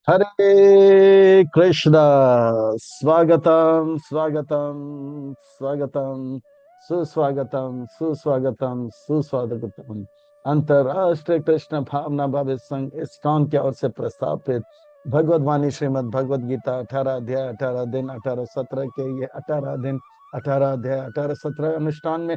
हरे कृष्णा। स्वागतम स्वागतम स्वागतम सुस्वागतम सुस्वागतम सुस्वागतम। अंतर्राष्ट्रीय कृष्ण भावना भव्य संघ इस्कॉन की ओर से प्रस्तावित भगवत वाणी श्रीमद् भगवत गीता 18 अध्याय 18 दिन 18 17 के ये 18 दिन 18 अध्याय 18 17 अनुष्ठान में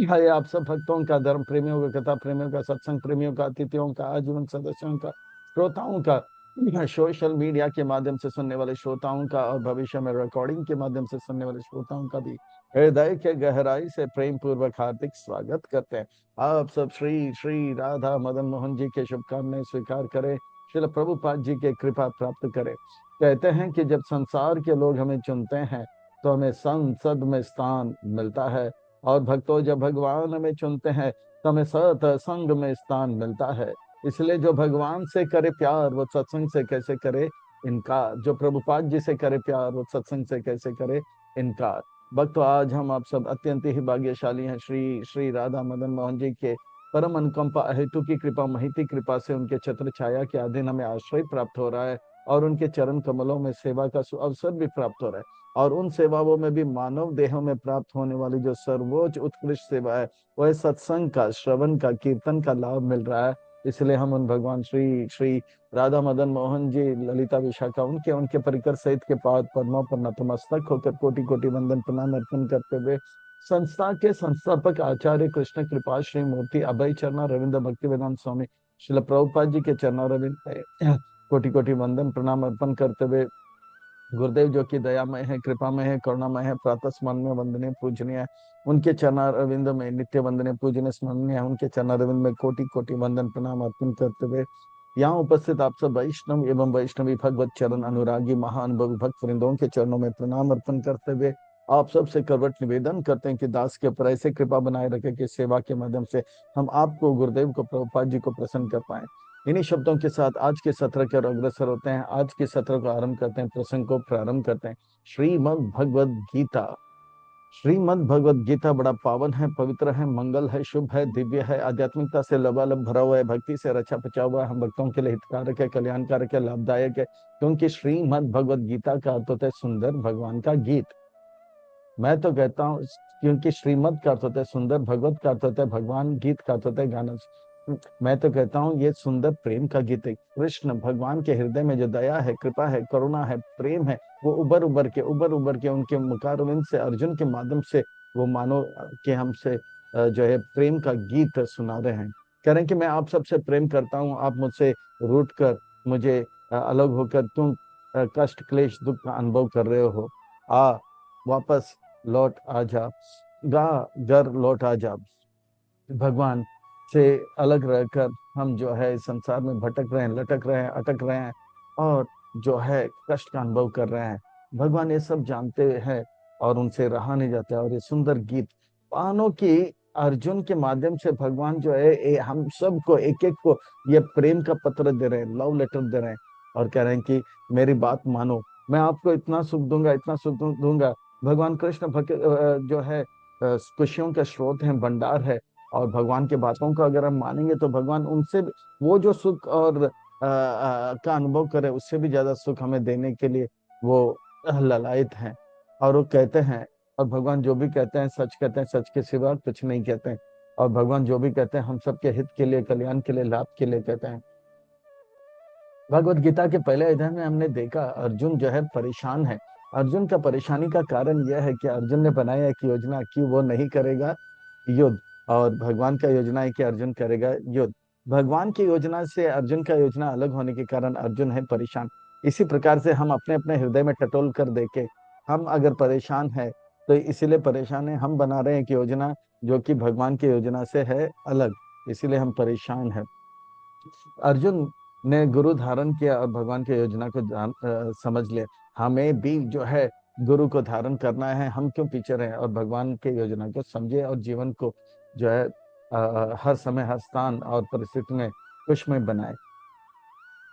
है आप सब भक्तों का, धर्म प्रेमियों का, कथा प्रेमियों का, सत्संग प्रेमियों का, अतिथियों का, आजीवन सदस्यों का, श्रोताओं का, सोशल मीडिया के माध्यम से सुनने वाले श्रोताओं का और भविष्य में रिकॉर्डिंग के माध्यम से सुनने वाले श्रोताओं का भी हृदय के गहराई से प्रेम पूर्वक हार्दिक स्वागत करते हैं। आप सब श्री श्री राधा मदन मोहन जी के शुभकामनाएं स्वीकार करें, श्रील प्रभुपाद जी के कृपा प्राप्त करें। कहते हैं कि जब संसार के लोग हमें चुनते हैं तो हमें संसद में स्थान मिलता है, और भक्तों जब भगवान हमें चुनते हैं तो हमें सत्संग में स्थान मिलता है। इसलिए जो भगवान से करे प्यार वो सत्संग से कैसे करे इनकार, जो प्रभुपाद जी से करे प्यार वो सत्संग से कैसे करे इनकार। भक्तों आज हम आप सब अत्यंत ही भाग्यशाली हैं। श्री श्री राधा मदन मोहन जी के परम अनुकंपा हेतु की कृपा महिती कृपा से उनके छत्र छाया के अधीन हमें आश्रय प्राप्त हो रहा है, और उनके चरण कमलों में सेवा का अवसर भी प्राप्त हो रहा है। और उन सेवाओं में भी मानव देहों में प्राप्त होने वाली जो सर्वोच्च उत्कृष्ट सेवा है वह सत्संग का, श्रवण का, कीर्तन का लाभ मिल रहा है। इसलिए हम उन भगवान श्री श्री राधा मदन मोहन जी, ललिता विशाखा, उनके उनके परिकर सहित के पाद पद्मों पर नतमस्तक होकर कोटि कोटि वंदन प्रणाम अर्पण करते हुए संस्था के संस्थापक आचार्य कृष्ण कृपा श्री मूर्ति अभय चरणा रविंद्र भक्ति वेदांत स्वामी श्रील प्रभुपाद जी के चरणा रविंद्र कोटि कोटि वंदन प्रणाम अर्पण करते हुए गुरुदेव जो कि दयामय है, कृपामय है, करुणामय है, प्रातः स्मरणीय वंदनीय पूजनीय है, उनके चरणार अरविंद में नित्य वंदनीय पूजनीय स्मरणीय है, उनके चरणार अरविंद में कोटि कोटि वंदन प्रणाम अर्पण करते हुए यहाँ उपस्थित आप सब वैष्णव एवं वैष्णवी भगवत चरण अनुरागी महाअनुभवी भक्त वृंदों के चरणों में प्रणाम अर्पण करते हुए आप सबसे करवट निवेदन करते हैं कि दास के ऊपर ऐसे कृपा बनाए रखे कि सेवा के माध्यम से हम आपको, गुरुदेव को, प्रभुपाद जी को प्रसन्न कर पाए। इन्हीं शब्दों के साथ आज के सत्र की ओर अग्रसर होते हैं। आज के सत्र को आरंभ करते हैं, प्रसंग को प्रारंभ करते हैं। श्रीमद् भगवद गीता। श्रीमद् भगवद गीता बड़ा पावन है, पवित्र है, मंगल है, शुभ है, दिव्य है, आध्यात्मिकता से लबालब भरा हुआ है, भक्ति से रचा पचा हुआ है, हम भक्तों के लिए हितकारक है, कल्याणकारक है, लाभदायक है। क्योंकि श्रीमद् भगवद गीता का अर्थ होता है सुंदर भगवान का गीत। मैं तो कहता हूँ क्योंकि श्रीमद् का अर्थ होता है सुंदर, भगवत का अर्थ होता है भगवान, गीत का अर्थ होता है गाना। मैं तो कहता हूँ ये सुंदर प्रेम का गीत है। कृष्ण भगवान के हृदय में जो दया है, कृपा है, करुणा है, प्रेम है, वो उबर उबर के उनके मुखारविंद से, अर्जुन के माध्यम से वो मानो कि हमसे जो है प्रेम का गीत सुना रहे हैं। कह रहे हैं कि मैं आप सबसे प्रेम करता हूँ, आप मुझसे रूठ कर, मुझे अलग होकर तुम कष्ट क्लेश दुख का अनुभव कर रहे हो। आ वापस लौट आ जा, गा घर लौट आ जा। भगवान से अलग रहकर हम जो है इस संसार में भटक रहे हैं, लटक रहे हैं, अटक रहे हैं, और जो है कष्ट का अनुभव कर रहे हैं। भगवान ये सब जानते हैं और उनसे रहा नहीं जाता। और ये सुंदर गीत पानो की अर्जुन के माध्यम से भगवान जो है हम सबको एक एक को ये प्रेम का पत्र दे रहे हैं, लव लेटर दे रहे हैं, और कह रहे हैं कि मेरी बात मानो, मैं आपको इतना सुख दूंगा, इतना सुख दूंगा। भगवान कृष्ण जो है खुशियों का स्रोत है, भंडार है। और भगवान के बातों को अगर हम मानेंगे तो भगवान उनसे वो जो सुख और का अनुभव करे उससे भी ज्यादा सुख हमें देने के लिए वो ललायत हैं। और वो कहते हैं, और भगवान जो भी कहते हैं सच कहते हैं, सच के सिवा कुछ नहीं कहते हैं। और भगवान जो भी कहते हैं हम सबके हित के लिए, कल्याण के लिए, लाभ के लिए कहते हैं। भगवत गीता के पहले अध्याय में हमने देखा अर्जुन जो है परेशान है। अर्जुन का परेशानी का कारण यह है कि अर्जुन ने बनाया एक योजना कि वो नहीं करेगा युद्ध, और भगवान का योजना है कि अर्जुन करेगा युद्ध। भगवान की योजना से अर्जुन का योजना अलग होने के कारण अर्जुन है परेशान। इसी प्रकार से हम अपने अपने हृदय में टटोल कर देखे, हम अगर परेशान है तो इसीलिए परेशान है, हम बना रहे हैं एक योजना जो कि भगवान की योजना से है अलग, इसीलिए हम परेशान है। अर्जुन ने गुरु धारण किया और भगवान की योजना को समझ लिया। हमें भी जो है गुरु को धारण करना है, हम क्यों पीछे रहे, और भगवान के योजना को समझे और जीवन को जो है हर समय, हर स्थान और परिस्थिति में खुशमय बनाए।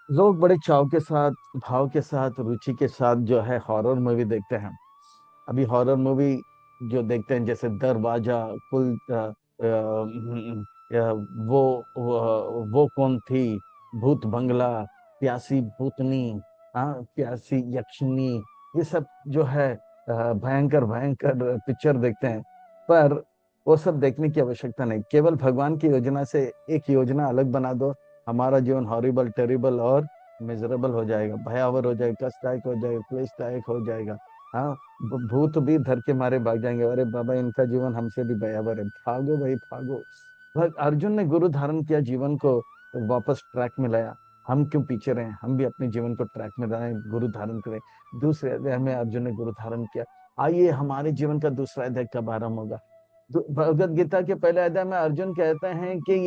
लोग बड़े चाव के साथ, भाव के साथ, रुचि के साथ जो है हॉरर मूवी देखते हैं। अभी हॉरर मूवी जो देखते हैं जैसे दरवाजा, कुल वो कौन थी, भूत बंगला, प्यासी भूतनी, हाँ, प्यासी, यक्षिणी, ये सब जो है भयंकर भयंकर पिक्चर देखते हैं। पर वो सब देखने की आवश्यकता नहीं, केवल भगवान की योजना से एक योजना अलग बना दो, हमारा जीवन हॉरिबल, टेरिबल और मिजरेबल हो जाएगा, भयावह हो जाएगा, कष्टदायक हो जाएगा, क्लेशदायक हो जाएगा। हाँ, भूत भी डर के मारे भाग जाएंगे, अरे बाबा इनका जीवन हमसे भी भयावह है, भागो भाई भागो। अर्जुन ने गुरु धारण किया, जीवन को वापस ट्रैक में लाया। हम क्यों पीछे रहे, हम भी अपने जीवन को ट्रैक में लाएं, गुरु धारण करें। दूसरे अध्याय में अर्जुन ने गुरु धारण किया। आइए, हमारे जीवन का दूसरा अध्याय कब आरंभ होगा? भगवत गीता के पहले अध्याय में अर्जुन कहते हैं कि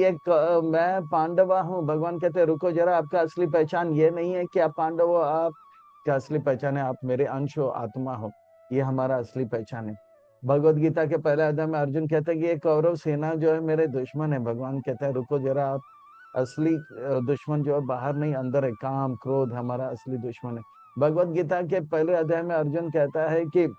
मैं पांडवा हूँ। भगवान कहते हैं रुको जरा, आपका असली पहचान ये नहीं है कि आप पांडव हो, आप क्या असली पहचान है, आप मेरे अंश हो, आत्मा हो। ये हमारा असली पहचान है। भगवत गीता के पहले अध्याय में अर्जुन कहते हैं कि ये कौरव सेना जो है मेरे दुश्मन है। भगवान कहते हैं रुको जरा, आप असली दुश्मन जो है बाहर नहीं अंदर है, काम क्रोध हमारा असली दुश्मन है। भगवत गीता के पहले अध्याय में अर्जुन कहता है कि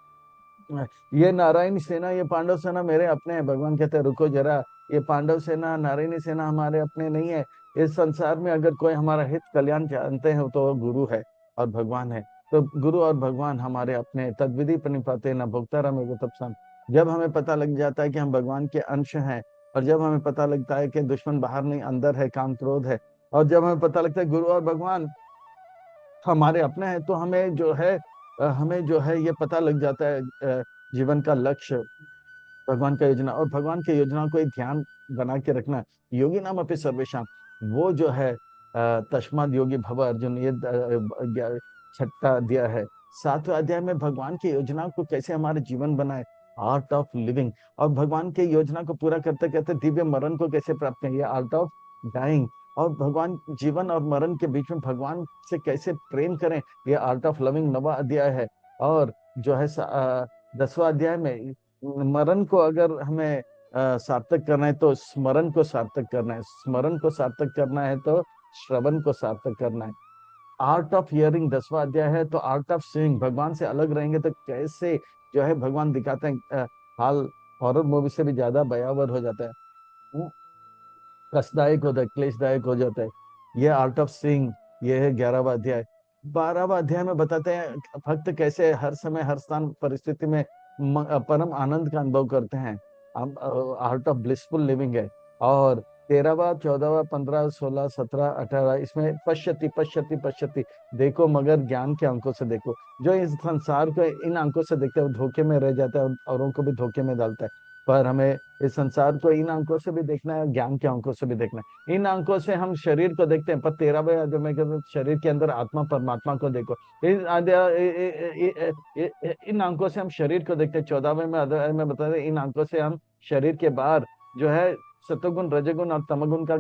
ये नारायणी सेना, ये पांडव सेना मेरे अपने हैं। भगवान कहते हैं रुको जरा, ये पांडव सेना, नारायणी सेना हमारे अपने नहीं है। इस संसार में अगर कोई हमारा हित कल्याण जानते हैं तो वो गुरु है और भगवान है। तो गुरु और भगवान हमारे अपने, तद्विधि प्रणिपाते न भोक्तारम एव तत्सम। जब हमें पता लग जाता है कि हम भगवान के अंश हैं, और जब हमें पता लगता है कि दुश्मन बाहर नहीं अंदर है, काम क्रोध है, और जब हमें पता लगता है गुरु और भगवान हमारे अपने हैं, तो हमें जो है ये पता लग जाता है जीवन का लक्ष्य, भगवान का योजना, और भगवान की योजना को एक ध्यान बना के रखना। योगी नाम अपने सर्वेशम, वो जो है तस्माद योगी भव अर्जुन, ये छठा अध्याय है। सातवें अध्याय में भगवान की योजना को कैसे हमारे जीवन बनाए, आर्ट ऑफ लिविंग, और भगवान की योजना को पूरा करते करते दिव्य मरण को कैसे प्राप्त करें, ये आर्ट ऑफ डाइंग। और भगवान, जीवन और मरण के बीच में भगवान से कैसे प्रेम करें, ये आर्ट ऑफ लविंग नवा अध्याय है। और जो है 10वां अध्याय में मरण को अगर हमें सार्थक करना है तो स्मरण को सार्थक करना है, स्मरण को सार्थक करना है तो श्रवण को सार्थक करना है। आर्ट ऑफ हियरिंग 10वां अध्याय है। तो आर्ट ऑफ सीइंग, भगवान से अलग रहेंगे तो कैसे जो है भगवान दिखाते हैं, हाल हॉरर मूवी से भी ज्यादा भयावह हो जाता है, कष्टदायक होता है, क्लेशदायक हो जाता है। ये आर्ट ऑफ सीइंग, ये है 11वां अध्याय। 12वां अध्याय में बताते हैं भक्त कैसे हर समय हर स्थान परिस्थिति में परम आनंद का अनुभव करते हैं, आर्ट ऑफ ब्लिसफुल लिविंग है। और 13वां, 14वां, 15, 16, 17, 18, इसमें पश्यति पश्यति पश्यति, देखो मगर ज्ञान के अंकों से देखो। जो इस संसार को इन अंकों से देखते हैं वो धोखे में रह जाता है और औरों को भी धोखे में डालता है। पर हमें इस संसार को इन आंखों से भी देखना है, ज्ञान के आंखों से भी देखना है। इन आंखों से हम शरीर को देखते हैं, पर 13वें अध्याय में कहते हैं, शरीर के अंदर आत्मा परमात्मा को देखो। इन आंखों से हम शरीर को देखते हैं। 14वें में अध्याय में बताते हैं इन आंखों से हम शरीर के बाहर जो है सतोगुण, रजोगुण और तमोगुण का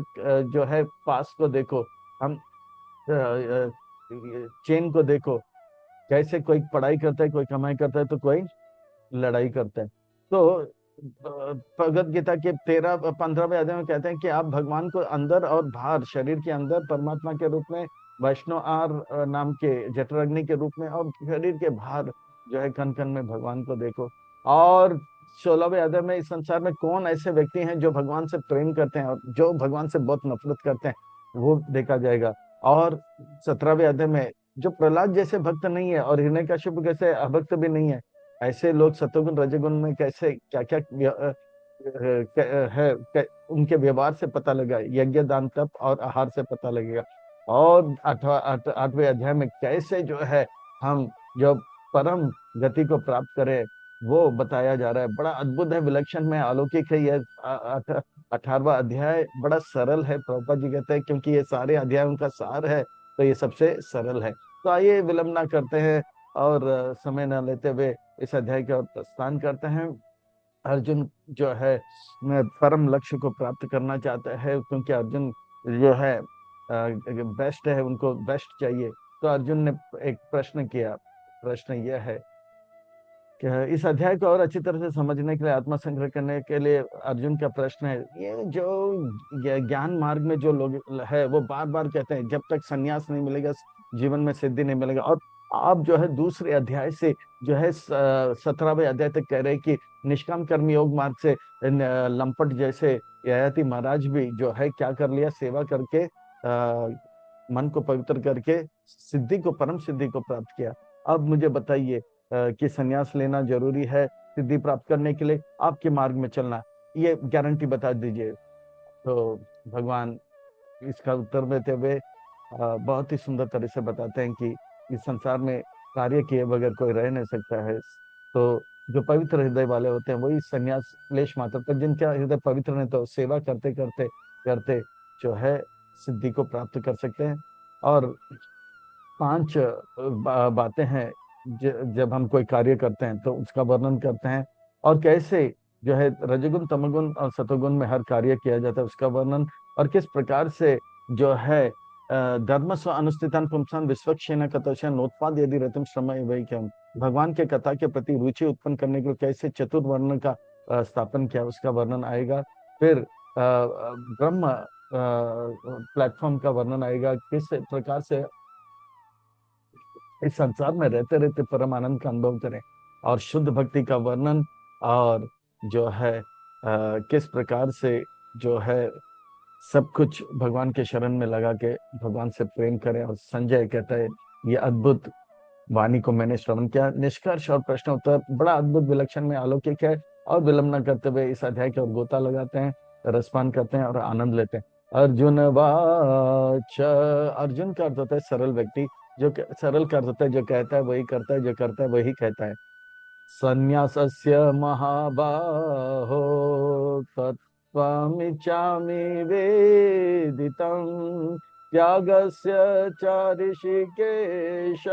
जो है पास को देखो। हम चेन को देखो, कैसे कोई पढ़ाई करता है, कोई कमाई करता है, तो कोई लड़ाई करता है। तो भगवत गीता के 15वें अध्याय में कहते हैं कि आप भगवान को अंदर और बाहर, शरीर के अंदर परमात्मा के रूप में, वैष्णव आर नाम के जठराग्नि के रूप में, और शरीर के बाहर जो है कण कण में भगवान को देखो। और 16वें अध्याय में इस संसार में कौन ऐसे व्यक्ति हैं जो भगवान से प्रेम करते हैं और जो भगवान से बहुत नफरत करते हैं, वो देखा जाएगा। और 17वें अध्याय में जो प्रहलाद जैसे भक्त नहीं है और हिरण्यकश्यप जैसे अभक्त भी नहीं है, ऐसे लोग सतोगुण रजोगुण में कैसे क्या क्या उनके व्यवहार से पता लगा, यज्ञ दान तप और आहार से पता लगेगा। और 8वें अध्याय में कैसे जो है हम जो परम गति को प्राप्त करें, वो बताया जा रहा है। बड़ा अद्भुत है, विलक्षण में अलौकिक है। यह 18वां अध्याय बड़ा सरल है, प्रभुपाद जी कहते हैं, क्योंकि ये सारे अध्यायों का सार है तो ये सबसे सरल है। तो आइए विलंब ना करते हैं और समय न लेते हुए इस अध्याय की ओर प्रस्थान करते हैं। अर्जुन जो है परम लक्ष्य को प्राप्त करना चाहता है, क्योंकि अर्जुन जो है बेस्ट है, उनको बेस्ट चाहिए। तो अर्जुन ने एक प्रश्न किया, प्रश्न यह है कि इस अध्याय को और अच्छी तरह से समझने के लिए, आत्मा संग्रह करने के लिए अर्जुन का प्रश्न है, ये जो ज्ञान मार्ग में जो लोग है वो बार बार कहते हैं जब तक संन्यास नहीं मिलेगा जीवन में सिद्धि नहीं मिलेगा। और आप जो है दूसरे अध्याय से जो है 17वें अध्याय तक कह रहे हैं कि निष्काम कर्म योग मार्ग से लंपट जैसे ययाति महाराज भी जो है क्या कर लिया, सेवा करके मन को पवित्र करके सिद्धि को, परम सिद्धि को प्राप्त किया। अब मुझे बताइए कि संन्यास लेना जरूरी है सिद्धि प्राप्त करने के लिए, आपके मार्ग में चलना, ये गारंटी बता दीजिए। तो भगवान इसका उत्तर देते हुए बहुत ही सुंदर तरह से बताते हैं कि इस संसार में कार्य किए बगैर कोई रह नहीं सकता है। तो जो पवित्र हृदय वाले होते हैं वही संन्यास क्लेश मात्र पर, जिनका हृदय पवित्र नहीं तो सेवा करते करते करते जो है सिद्धि को प्राप्त कर सकते हैं। और पांच बातें हैं जब हम कोई कार्य करते हैं तो उसका वर्णन करते हैं, और कैसे जो है रजोगुण तमोगुण और सतोगुण में हर कार्य किया जाता है उसका वर्णन, और किस प्रकार से जो है धर्म स्व अनुष्ठितान पुंसान विश्वक्षेण कतोशन नोत्पाद यदि रतम श्रम वही क्या, भगवान के कथा के प्रति रुचि उत्पन्न करने के लिए कैसे चतुर्वर्ण का स्थापन किया उसका वर्णन आएगा। फिर ब्रह्म प्लेटफॉर्म का वर्णन आएगा, किस प्रकार से इस संसार में रहते रहते परम आनंद का अनुभव करें, और शुद्ध भक्ति का वर्णन, और जो है किस प्रकार से जो है सब कुछ भगवान के शरण में लगा के भगवान से प्रेम करें। और संजय कहता है ये अद्भुत वाणी को मैंने श्रवण किया, निष्कर्ष और प्रश्न उत्तर बड़ा अद्भुत विलक्षण में अलौकिक है। और विलंब न करते हुए इस अध्याय के और गोता लगाते हैं, रसपान करते हैं और आनंद लेते हैं। अर्जुन वाच, अर्जुन का अर्थ होता है सरल व्यक्ति, जो सरल का अर्थ होता है जो कहता है वही करता है, जो करता है वही कहता है। संन्यासस्य महाबाहो तत्त्वमिच्छामि वेदितं, त्यागस्य च ऋषिकेश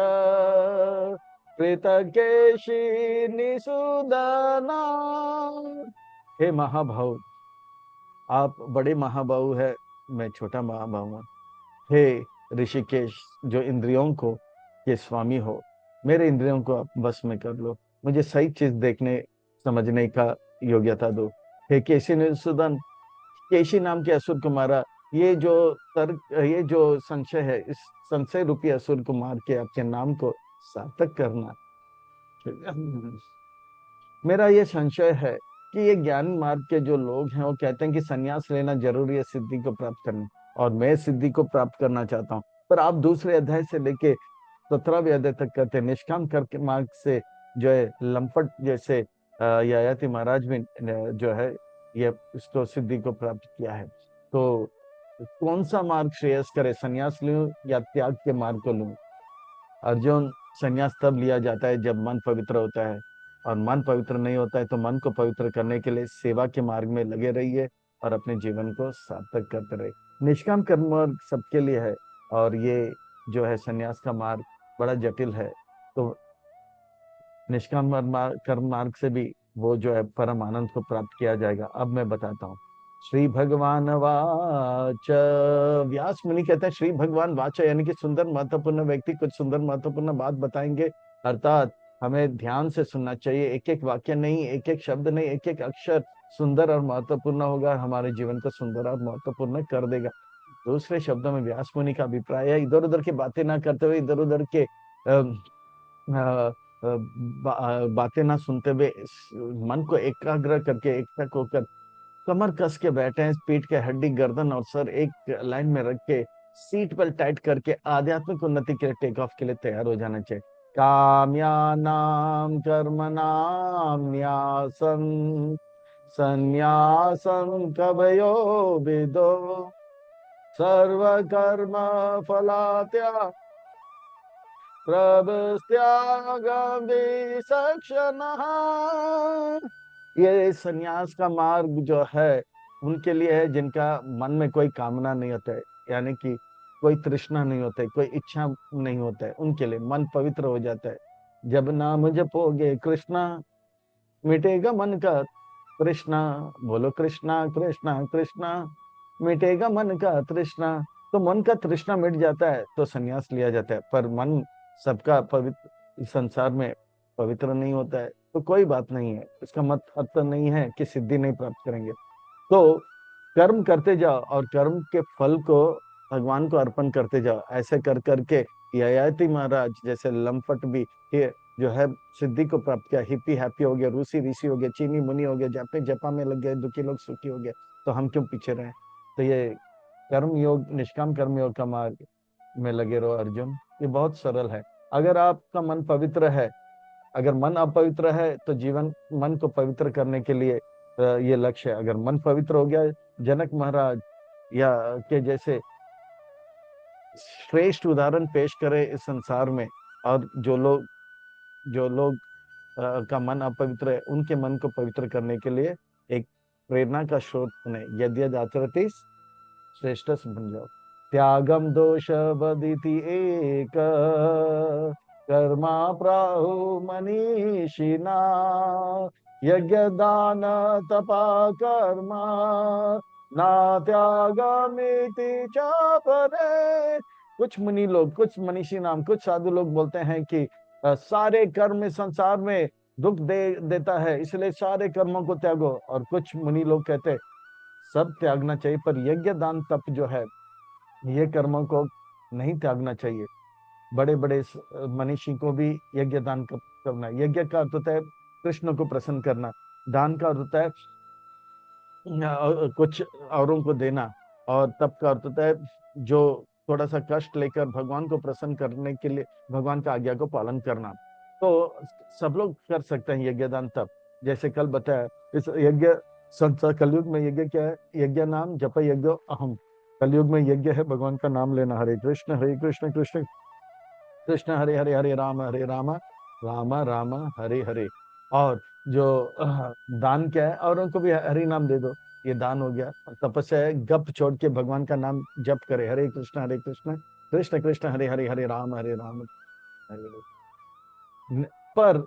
पृथक्केशि निषूदना। हे महाभाव, आप बड़े महाबाहु है, मैं छोटा महाबाहु हूँ। हे ऋषिकेश, जो इंद्रियों को के स्वामी हो, मेरे इंद्रियों को आप बस में कर लो, मुझे सही चीज देखने समझने का योग्यता दो। हे केशी निषूदन, केशी नाम के असुर को मारा, ये जो तर्क, ये जो संशय है, इस संशय रूपी असुर को मार के आपके नाम को सार्थक करना। मेरा ये संशय है कि ये ज्ञान मार्ग के जो लोग हैं वो कहते हैं कि संन्यास लेना जरूरी है सिद्धि को प्राप्त करने, और मैं सिद्धि को प्राप्त करना चाहता हूँ। पर आप दूसरे अध्याय से लेके 17वें अध्याय तक कहते हैं निष्काम करके मार्ग से जो है लंपट जैसे ययाति महाराज भी जो है ये इसको सिद्धि को प्राप्त किया है। तो कौन सा मार्ग श्रेयस करे, संन्यास लूं या त्याग के मार्ग को लूं? अर्जुन, संन्यास तब लिया जाता है जब मन पवित्र होता है, और मन पवित्र नहीं होता है तो मन को पवित्र करने के लिए सेवा के मार्ग में लगे रहिए और अपने जीवन को सार्थक करते रहिए। निष्काम कर्म मार्ग सबके लिए है, और ये जो है संन्यास का मार्ग बड़ा जटिल है। तो निष्काम कर्म मार्ग से भी वो जो है परम आनंद को प्राप्त किया जाएगा। अब मैं बताता हूँ। श्री भगवान वाच, व्यास मुनि कहते हैं श्री भगवान वाच यानी कि सुंदर महत्वपूर्ण व्यक्ति कुछ सुंदर महत्वपूर्ण बात बताएंगे, अर्थात हमें ध्यान से सुनना चाहिए, एक एक वाक्य नहीं, एक एक शब्द नहीं, एक एक अक्षर सुंदर और महत्वपूर्ण होगा, हमारे जीवन को सुंदर और महत्वपूर्ण कर देगा। दूसरे शब्दों में व्यास मुनि का अभिप्राय है इधर उधर की बातें ना करते हुए, इधर उधर के बातें ना सुनते हुए मन को एकाग्र करके एकटक होकर कमर कस के बैठे हैं, पीठ के हड्डी गर्दन और सर एक लाइन में रख के सीट पर टाइट करके आध्यात्मिक उन्नति के लिए टेक ऑफ के लिए तैयार हो जाना चाहिए। काम्यानाम कर्मणाम न्यासं संन्यासं कवयो विदो सर्व कर्म फलात्या प्रभस्त्यागं विचक्षणः। ये सन्यास का मार्ग जो है उनके लिए है जिनका मन में कोई कामना नहीं होता है, यानी कि कोई तृष्णा नहीं होता है, कोई इच्छा नहीं होता है, उनके लिए मन पवित्र हो जाता है। जब नाम जपोगे कृष्णा मिटेगा मन का तृष्णा, बोलो कृष्णा कृष्णा कृष्णा, मिटेगा मन का तृष्णा। तो मन का तृष्णा मिट जाता है तो संन्यास लिया जाता है। पर मन सबका पवित्र इस संसार में पवित्र नहीं होता है तो कोई बात नहीं है, इसका मत अर्थ नहीं है कि सिद्धि नहीं प्राप्त करेंगे। तो कर्म करते जाओ और कर्म के फल को भगवान को अर्पण करते जाओ। ऐसे कर करके ययाति महाराज जैसे लंपट भी ये जो है सिद्धि को प्राप्त किया, हिप्पी हैप्पी हो गया, रूसी ऋषि हो गया, चीनी मुनि हो गया, जापे जपा में लग गए, दुखी लोग सुखी हो गए। तो हम क्यों पीछे रहे? तो ये कर्म योग, निष्काम कर्म योग का मार्ग में लगे रहो अर्जुन। ये बहुत सरल है। अगर आपका मन पवित्र है, अगर मन अपवित्र है तो जीवन, मन को पवित्र करने के लिए ये लक्ष्य है। अगर मन पवित्र हो गया, जनक महाराज या के जैसे श्रेष्ठ उदाहरण पेश करे इस संसार में, और जो लोग का मन अपवित्र है, उनके मन को पवित्र करने के लिए एक प्रेरणा का स्रोत बने। यद्यद आचरति श्रेष्ठ बन जाओ। त्यागम दोष बदिति एक कर्मा प्राहु मनीषिणा यज्ञ दान तपा कर्मा ना त्यागमिति च परे। कुछ मुनि लोग, कुछ मनीषी नाम, कुछ साधु लोग बोलते हैं कि सारे कर्म इस संसार में दुख देता है, इसलिए सारे कर्मों को त्यागो। और कुछ मुनि लोग कहते सब त्यागना चाहिए, पर यज्ञ दान तप जो है, ये कर्मों को नहीं त्यागना चाहिए। बड़े बड़े मनीषी को भी यज्ञ दान करना। यज्ञ का अर्थ होता है कृष्ण को प्रसन्न करना, दान का अर्थ होता है कुछ औरों को देना, और तप का अर्थ होता है जो थोड़ा सा कष्ट लेकर भगवान को प्रसन्न करने के लिए भगवान का आज्ञा को पालन करना। तो सब लोग कर सकते हैं यज्ञ दान तप। जैसे कल बताया, इस यज्ञ संसार कलयुग में यज्ञ क्या है? यज्ञ नाम जप यज्ञ अहम। कलयुग में यज्ञ है भगवान का नाम लेना। हरे कृष्ण कृष्ण कृष्ण हरे हरे, हरे राम राम राम हरे हरे। और जो दान क्या है? औरों को भी हरि नाम दे दो, ये दान हो गया। और तपस्या है गप छोड़ के भगवान का नाम जप करे, हरे कृष्ण कृष्ण कृष्ण हरे हरे, हरे राम हरे हरे। पर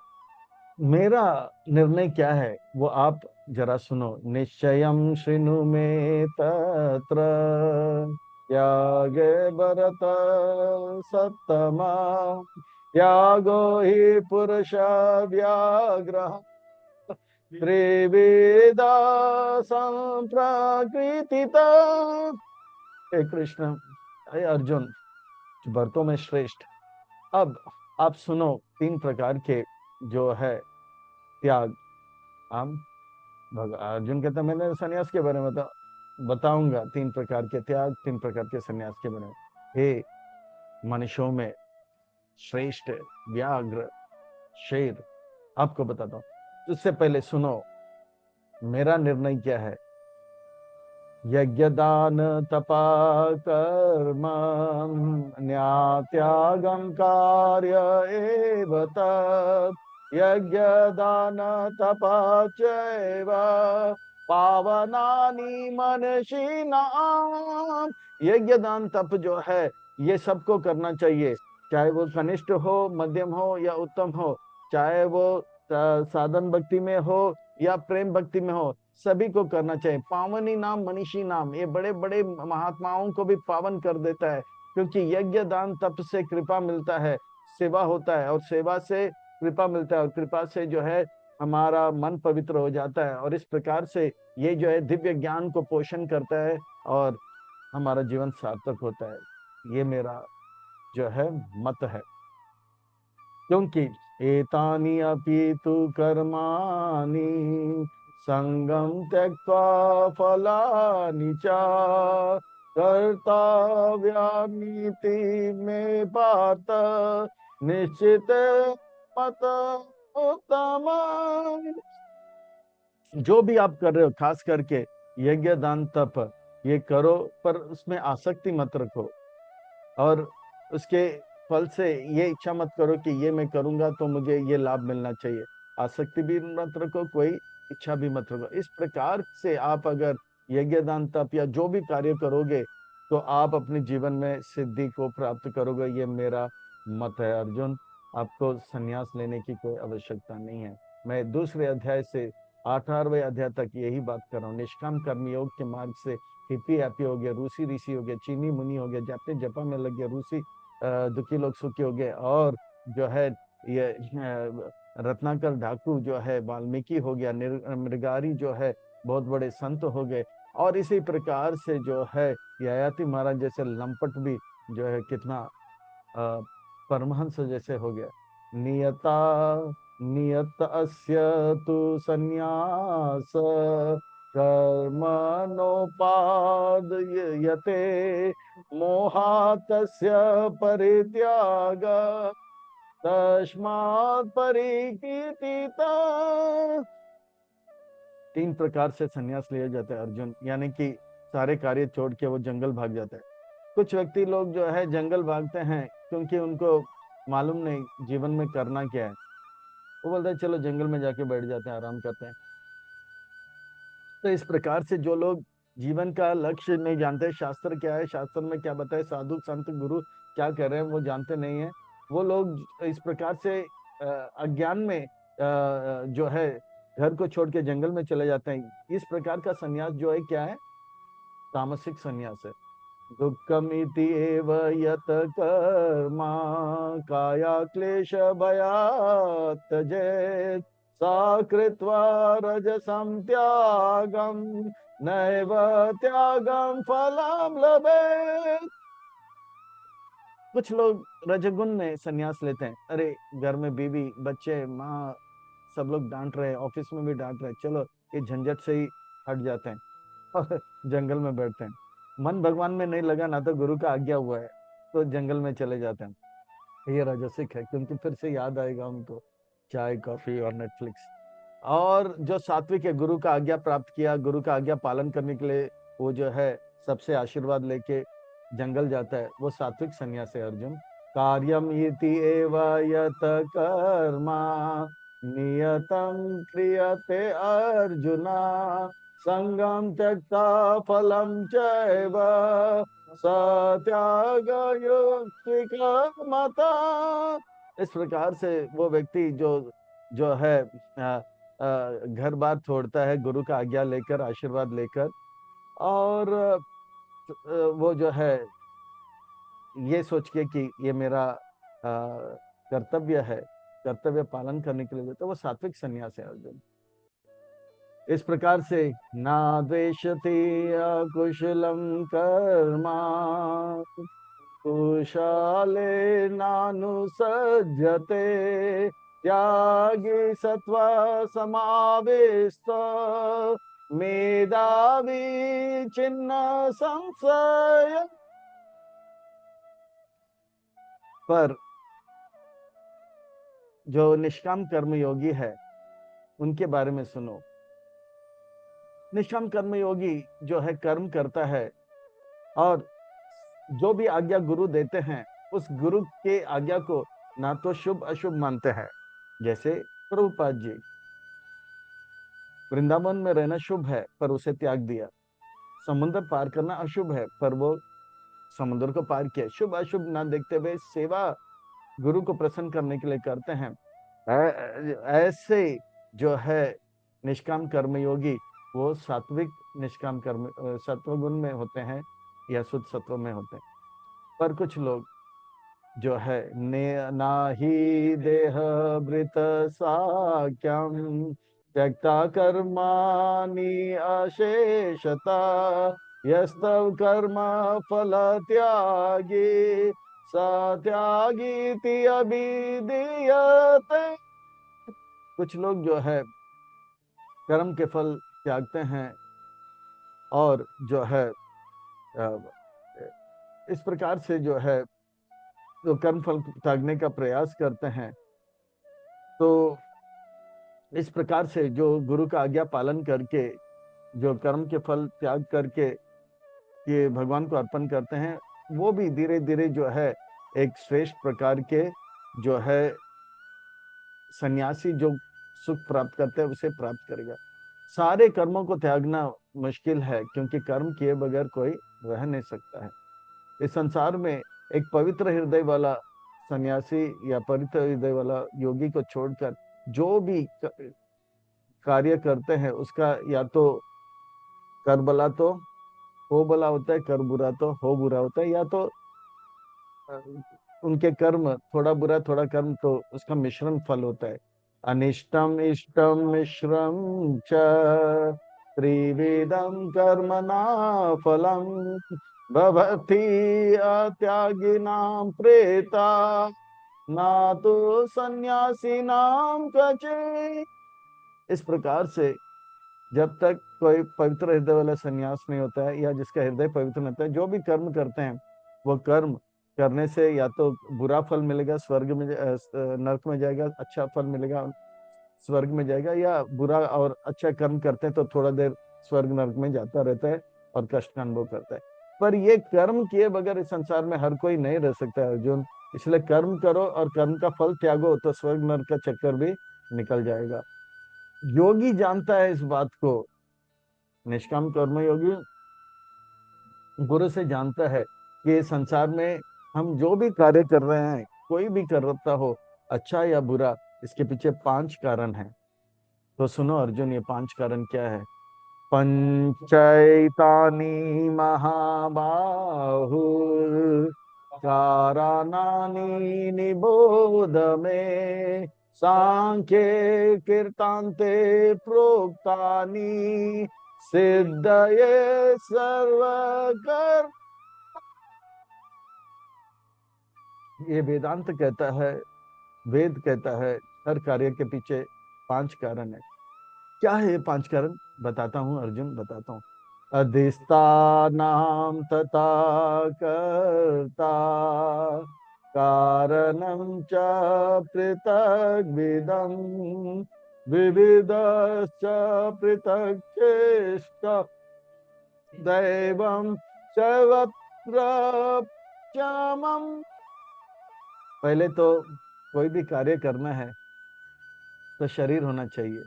मेरा निर्णय क्या है वो आप जरा सुनो। निश्चयं शृणु मे तत्र त्यागे भरत सत्तमा त्यागो हि पुरुष व्याघ्र त्रिविधा संप्रकृतिता। हे कृष्ण, हे अर्जुन, भरतों में श्रेष्ठ। अब आप सुनो तीन प्रकार के जो है त्याग। हम अर्जुन कहता मैंने सन्यास के बारे में बताऊंगा, तीन प्रकार के त्याग, तीन प्रकार के सन्यास के बारे में। हे मनुष्यों में श्रेष्ठ व्याघ्र शेर, आपको बताता हूं। उससे पहले सुनो मेरा निर्णय क्या है। यज्ञ दान तपा कर्म न्यात्यागम कार्य एव तत् यज्ञ दान तपा चैव पावनानि मनशीनाम। यज्ञ दान तप जो है ये सबको करना चाहिए, चाहे वो कनिष्ठ हो, मध्यम हो या उत्तम हो, चाहे वो साधन भक्ति में हो या प्रेम भक्ति में हो, सभी को करना चाहिए। पावनी नाम मनीषी नाम, ये बड़े बड़े महात्माओं को भी पावन कर देता है, क्योंकि यज्ञ दान तप से कृपा मिलता है, सेवा होता है, और सेवा से कृपा मिलता है, और कृपा से जो है हमारा मन पवित्र हो जाता है। और इस प्रकार से ये जो है दिव्य ज्ञान को पोषण करता है और हमारा जीवन सार्थक होता है। ये मेरा जो है मत है। क्योंकि एतानि अपि तु कर्माणि संगम त्यक्त्वा फलानि च कर्तव्यानीति में पार्थ निश्चित मत उत्तम। जो भी आप कर रहे हो, खास करके यज्ञ दान तप, ये करो, पर उसमें आसक्ति मत रखो, और उसके फल से ये इच्छा मत करो कि ये मैं करूंगा तो मुझे ये लाभ मिलना चाहिए। आसक्ति भी मत रखो, कोई इच्छा भी मत रखो। इस प्रकार से आप अगर यज्ञ दान तप या जो भी कार्य करोगे तो आप अपने जीवन में सिद्धि को प्राप्त करोगे। ये मेरा मत है अर्जुन। आपको संन्यास लेने की कोई आवश्यकता नहीं है। मैं दूसरे अध्याय से 18वें अध्याय तक यही बात कर रहा हूँ। निष्काम कर्म योग के मार्ग से हिप्पी हैप्पी हो गया, रूसी ऋषि हो गया, चीनी मुनि हो गया, जापते जपा में लग गया, रूसी दुखी लोग सुखी हो गए, और जो है ये रत्नाकर डाकू जो है वाल्मीकि हो गया, मृगारी जो है बहुत बड़े संत हो गए। और इसी प्रकार से जो है ययाति महाराज जैसे लंपट भी जो है कितना परमहंस जैसे हो गया। नियता नियत अस्य तु संन्यास कर्मणोपादयते मोहातस्य परित्याग तस्मात् परिकीर्तिता। 3 प्रकार से संन्यास लिया जाता है अर्जुन, यानी कि सारे कार्य छोड़ के वो जंगल भाग जाता है। कुछ व्यक्ति लोग जो है जंगल भागते हैं क्योंकि उनको मालूम नहीं जीवन में करना क्या है। वो बोलते हैं चलो जंगल में जाके बैठ जाते हैं, आराम करते हैं। तो इस प्रकार से जो लोग जीवन का लक्ष्य नहीं जानते, शास्त्र क्या है, शास्त्र में क्या बताए, साधु संत गुरु क्या कर रहे हैं वो जानते नहीं है, वो लोग इस प्रकार से अज्ञान में जो है घर को छोड़ के जंगल में चले जाते हैं। इस प्रकार का सन्यास जो है क्या है, तामसिक सन्यास है। दुःखमिति एव यत कर्मा काया क्लेश भयात् त्यजेत् सा कृत्वा रजसं त्यागं नैव त्यागं फलं लभेत्। कुछ लोग रजगुण में संन्यास लेते हैं, अरे घर में बीवी बच्चे माँ सब लोग डांट रहे हैं, ऑफिस में भी डांट रहे हैं, चलो ये झंझट से ही हट जाते हैं और जंगल में बैठते हैं। मन भगवान में नहीं लगा ना, तो गुरु का आज्ञा हुआ है तो जंगल में चले जाते हैं। ये राजसिक है, क्योंकि फिर से याद आएगा उनको चाय कॉफी और नेटफ्लिक्स। और जो सात्विक है, गुरु का आज्ञा प्राप्त किया, गुरु का आज्ञा पालन करने के लिए वो जो है सबसे आशीर्वाद लेके जंगल जाता है, वो सात्विक संन्यास है अर्जुन। कार्यम इति एव यत कर्मा नियतम क्रियते अर्जुना संगम त्यक्ता फलम चैव सत्याग युक्तिक मता। इस प्रकार से वो व्यक्ति जो जो है घर बार छोड़ता है गुरु का आज्ञा लेकर, आशीर्वाद लेकर, और वो जो है ये सोच के कि ये मेरा कर्तव्य है, कर्तव्य पालन करने के लिए, तो वो सात्विक संन्यास है अर्जुन। इस प्रकार से ना द्वेषति अकुशलम कर्मा कुशाले नानुसज्जते त्यागी सत्व समाविष्ट मेधावी छिन्न संशय। पर जो निष्काम कर्म योगी है उनके बारे में सुनो। निष्काम कर्म योगी जो है कर्म करता है और जो भी आज्ञा गुरु देते हैं उस गुरु के आज्ञा को ना तो शुभ अशुभ मानते हैं। जैसे प्रभुपाद जी, वृंदावन में रहना शुभ है पर उसे त्याग दिया, समुद्र पार करना अशुभ है पर वो समुद्र को पार किया, शुभ अशुभ ना देखते हुए सेवा गुरु को प्रसन्न करने के लिए करते हैं। ऐसे जो है निष्काम कर्मयोगी वो सात्विक निष्काम कर्म सत्वगुण में होते हैं या शुद्ध सत्व में होते हैं। पर कुछ लोग जो है ना ही देह वृत साक्यम त्यक्ता कर्माणि अशेषता यस्तव कर्म फल त्यागी सत्यागी अभिधीयते। कुछ लोग जो है कर्म के फल त्यागते हैं और जो है इस प्रकार से जो है जो कर्म फल त्यागने का प्रयास करते हैं, तो इस प्रकार से जो गुरु का आज्ञा पालन करके जो कर्म के फल त्याग करके ये भगवान को अर्पण करते हैं, वो भी धीरे धीरे जो है एक श्रेष्ठ प्रकार के जो है सन्यासी जो सुख प्राप्त करते हैं उसे प्राप्त करेगा। सारे कर्मों को त्यागना मुश्किल है, क्योंकि कर्म किए बगैर कोई रह नहीं सकता है इस संसार में। एक पवित्र हृदय वाला सन्यासी या पवित्र हृदय वाला योगी को छोड़कर जो भी कार्य करते हैं उसका या तो कर भला तो हो भला होता है, कर बुरा तो हो बुरा होता है, या तो उनके कर्म थोड़ा बुरा थोड़ा कर्म तो उसका मिश्रण फल होता है। अनिष्टम इष्टम मिश्रम च त्रिविधम कर्मणा फलम भवति अत्यागिनां प्रेता ना तो सन्यासी नाम क्वचित्। इस प्रकार से जब तक कोई पवित्र हृदय वाला सन्यास नहीं होता है या जिसका हृदय पवित्र नहीं होता है, जो भी कर्म करते हैं वो कर्म करने से या तो बुरा फल मिलेगा, स्वर्ग में नरक में जाएगा, अच्छा फल मिलेगा स्वर्ग में जाएगा, या बुरा और अच्छा कर्म करते हैं तो थोड़ा देर स्वर्ग नरक में जाता रहता है और कष्ट का अनुभव करता है। पर ये कर्म किए बगैर इस संसार में हर कोई नहीं रह सकता है अर्जुन। इसलिए कर्म करो और कर्म का फल त्यागो तो स्वर्ग नरक का चक्कर भी निकल जाएगा। योगी जानता है इस बात को। निष्काम कर्म योगी गुरु से जानता है कि संसार में हम जो भी कार्य कर रहे हैं, कोई भी करता हो, अच्छा या बुरा, इसके पीछे 5 कारण हैं। तो सुनो अर्जुन, ये 5 कारण क्या है। पंचैतानि महाबाहु कारणानि निबोध मे सांख्ये कृतान्ते प्रोक्तानि सिद्धये सर्वकर। ये वेदांत कहता है, वेद कहता है, हर कार्य के पीछे 5 कारण है। क्या है ये 5 कारण? बताता हूँ अर्जुन, बताता हूँ। अधिष्ठानां तथा कर्ता कारणं च पृथग्विदं विविधश्च पृथक् चेष्टा दैवं सर्वत्र क्षमम्। पहले तो कोई भी कार्य करना है तो शरीर होना चाहिए,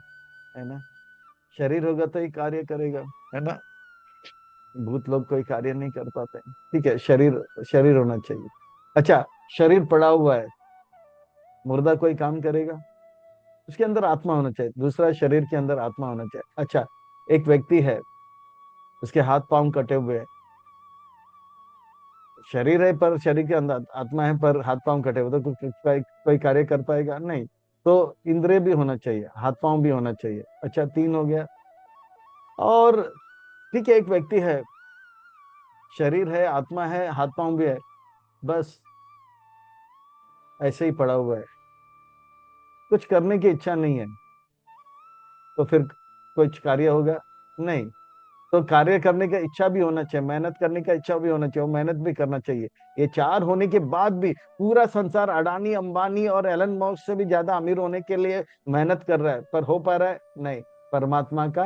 है ना। शरीर होगा तो ही कार्य करेगा, है ना। भूत लोग कोई कार्य नहीं कर पाते हैं। ठीक है, शरीर शरीर होना चाहिए। अच्छा, शरीर पड़ा हुआ है, मुर्दा कोई काम करेगा? उसके अंदर आत्मा होना चाहिए। दूसरा, शरीर के अंदर आत्मा होना चाहिए। अच्छा, एक व्यक्ति है, उसके हाथ पांव कटे हुए हैं, शरीर है पर शरीर के अंदर आत्मा है, पर हाथ पांव कटे हुए, तो कोई कार्य कर पाएगा नहीं। तो इंद्रिय भी होना चाहिए, हाथ पांव भी होना चाहिए। अच्छा, 3 हो गया। और ठीक है, एक व्यक्ति है, शरीर है, आत्मा है, हाथ पांव भी है, बस ऐसे ही पड़ा हुआ है, कुछ करने की इच्छा नहीं है, तो फिर कुछ कार्य होगा नहीं। तो कार्य करने का इच्छा भी होना चाहिए, मेहनत करने का इच्छा भी होना चाहिए, वो मेहनत भी करना चाहिए। ये 4 होने के बाद भी पूरा संसार अडानी अंबानी और एलन मस्क से भी ज्यादा अमीर होने के लिए मेहनत कर रहा है, पर हो पा रहा है नहीं। परमात्मा का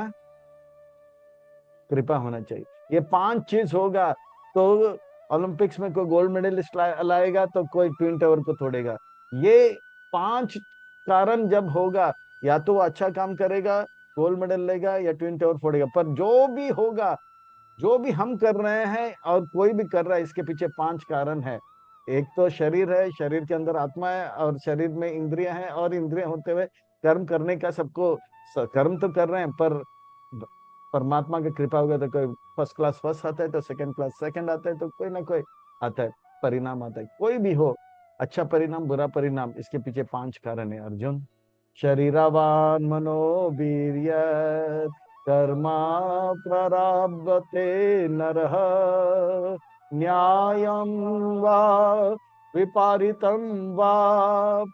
कृपा होना चाहिए। ये 5 चीज होगा तो ओलंपिक्स में कोई गोल्ड मेडलिस्ट लाएगा तो कोई ट्विन टावर को तोड़ेगा। ये 5 कारण जब होगा, या तो वो अच्छा काम करेगा, गोल्ड मेडल लेगा, या ट्विन टावर फोड़ेगा। पर जो भी होगा, जो भी हम कर रहे हैं और कोई भी कर रहा है, इसके पीछे 5 कारण है। एक तो शरीर है, शरीर के अंदर आत्मा है, और शरीर में इंद्रियां हैं, और इंद्रियां होते हुए कर्म करने का सबको कर्म तो कर रहे हैं, पर परमात्मा की कृपा होगा तो कोई फर्स्ट क्लास फर्स्ट आता है, तो सेकंड क्लास सेकंड आता है, तो कोई ना कोई आता है, परिणाम आता है, कोई भी हो, अच्छा परिणाम बुरा परिणाम, इसके पीछे 5 कारण है अर्जुन। शरीरवान मनोवीर्य कर्मा प्रारब्धते नरः न्यायं वा विपरीतं वा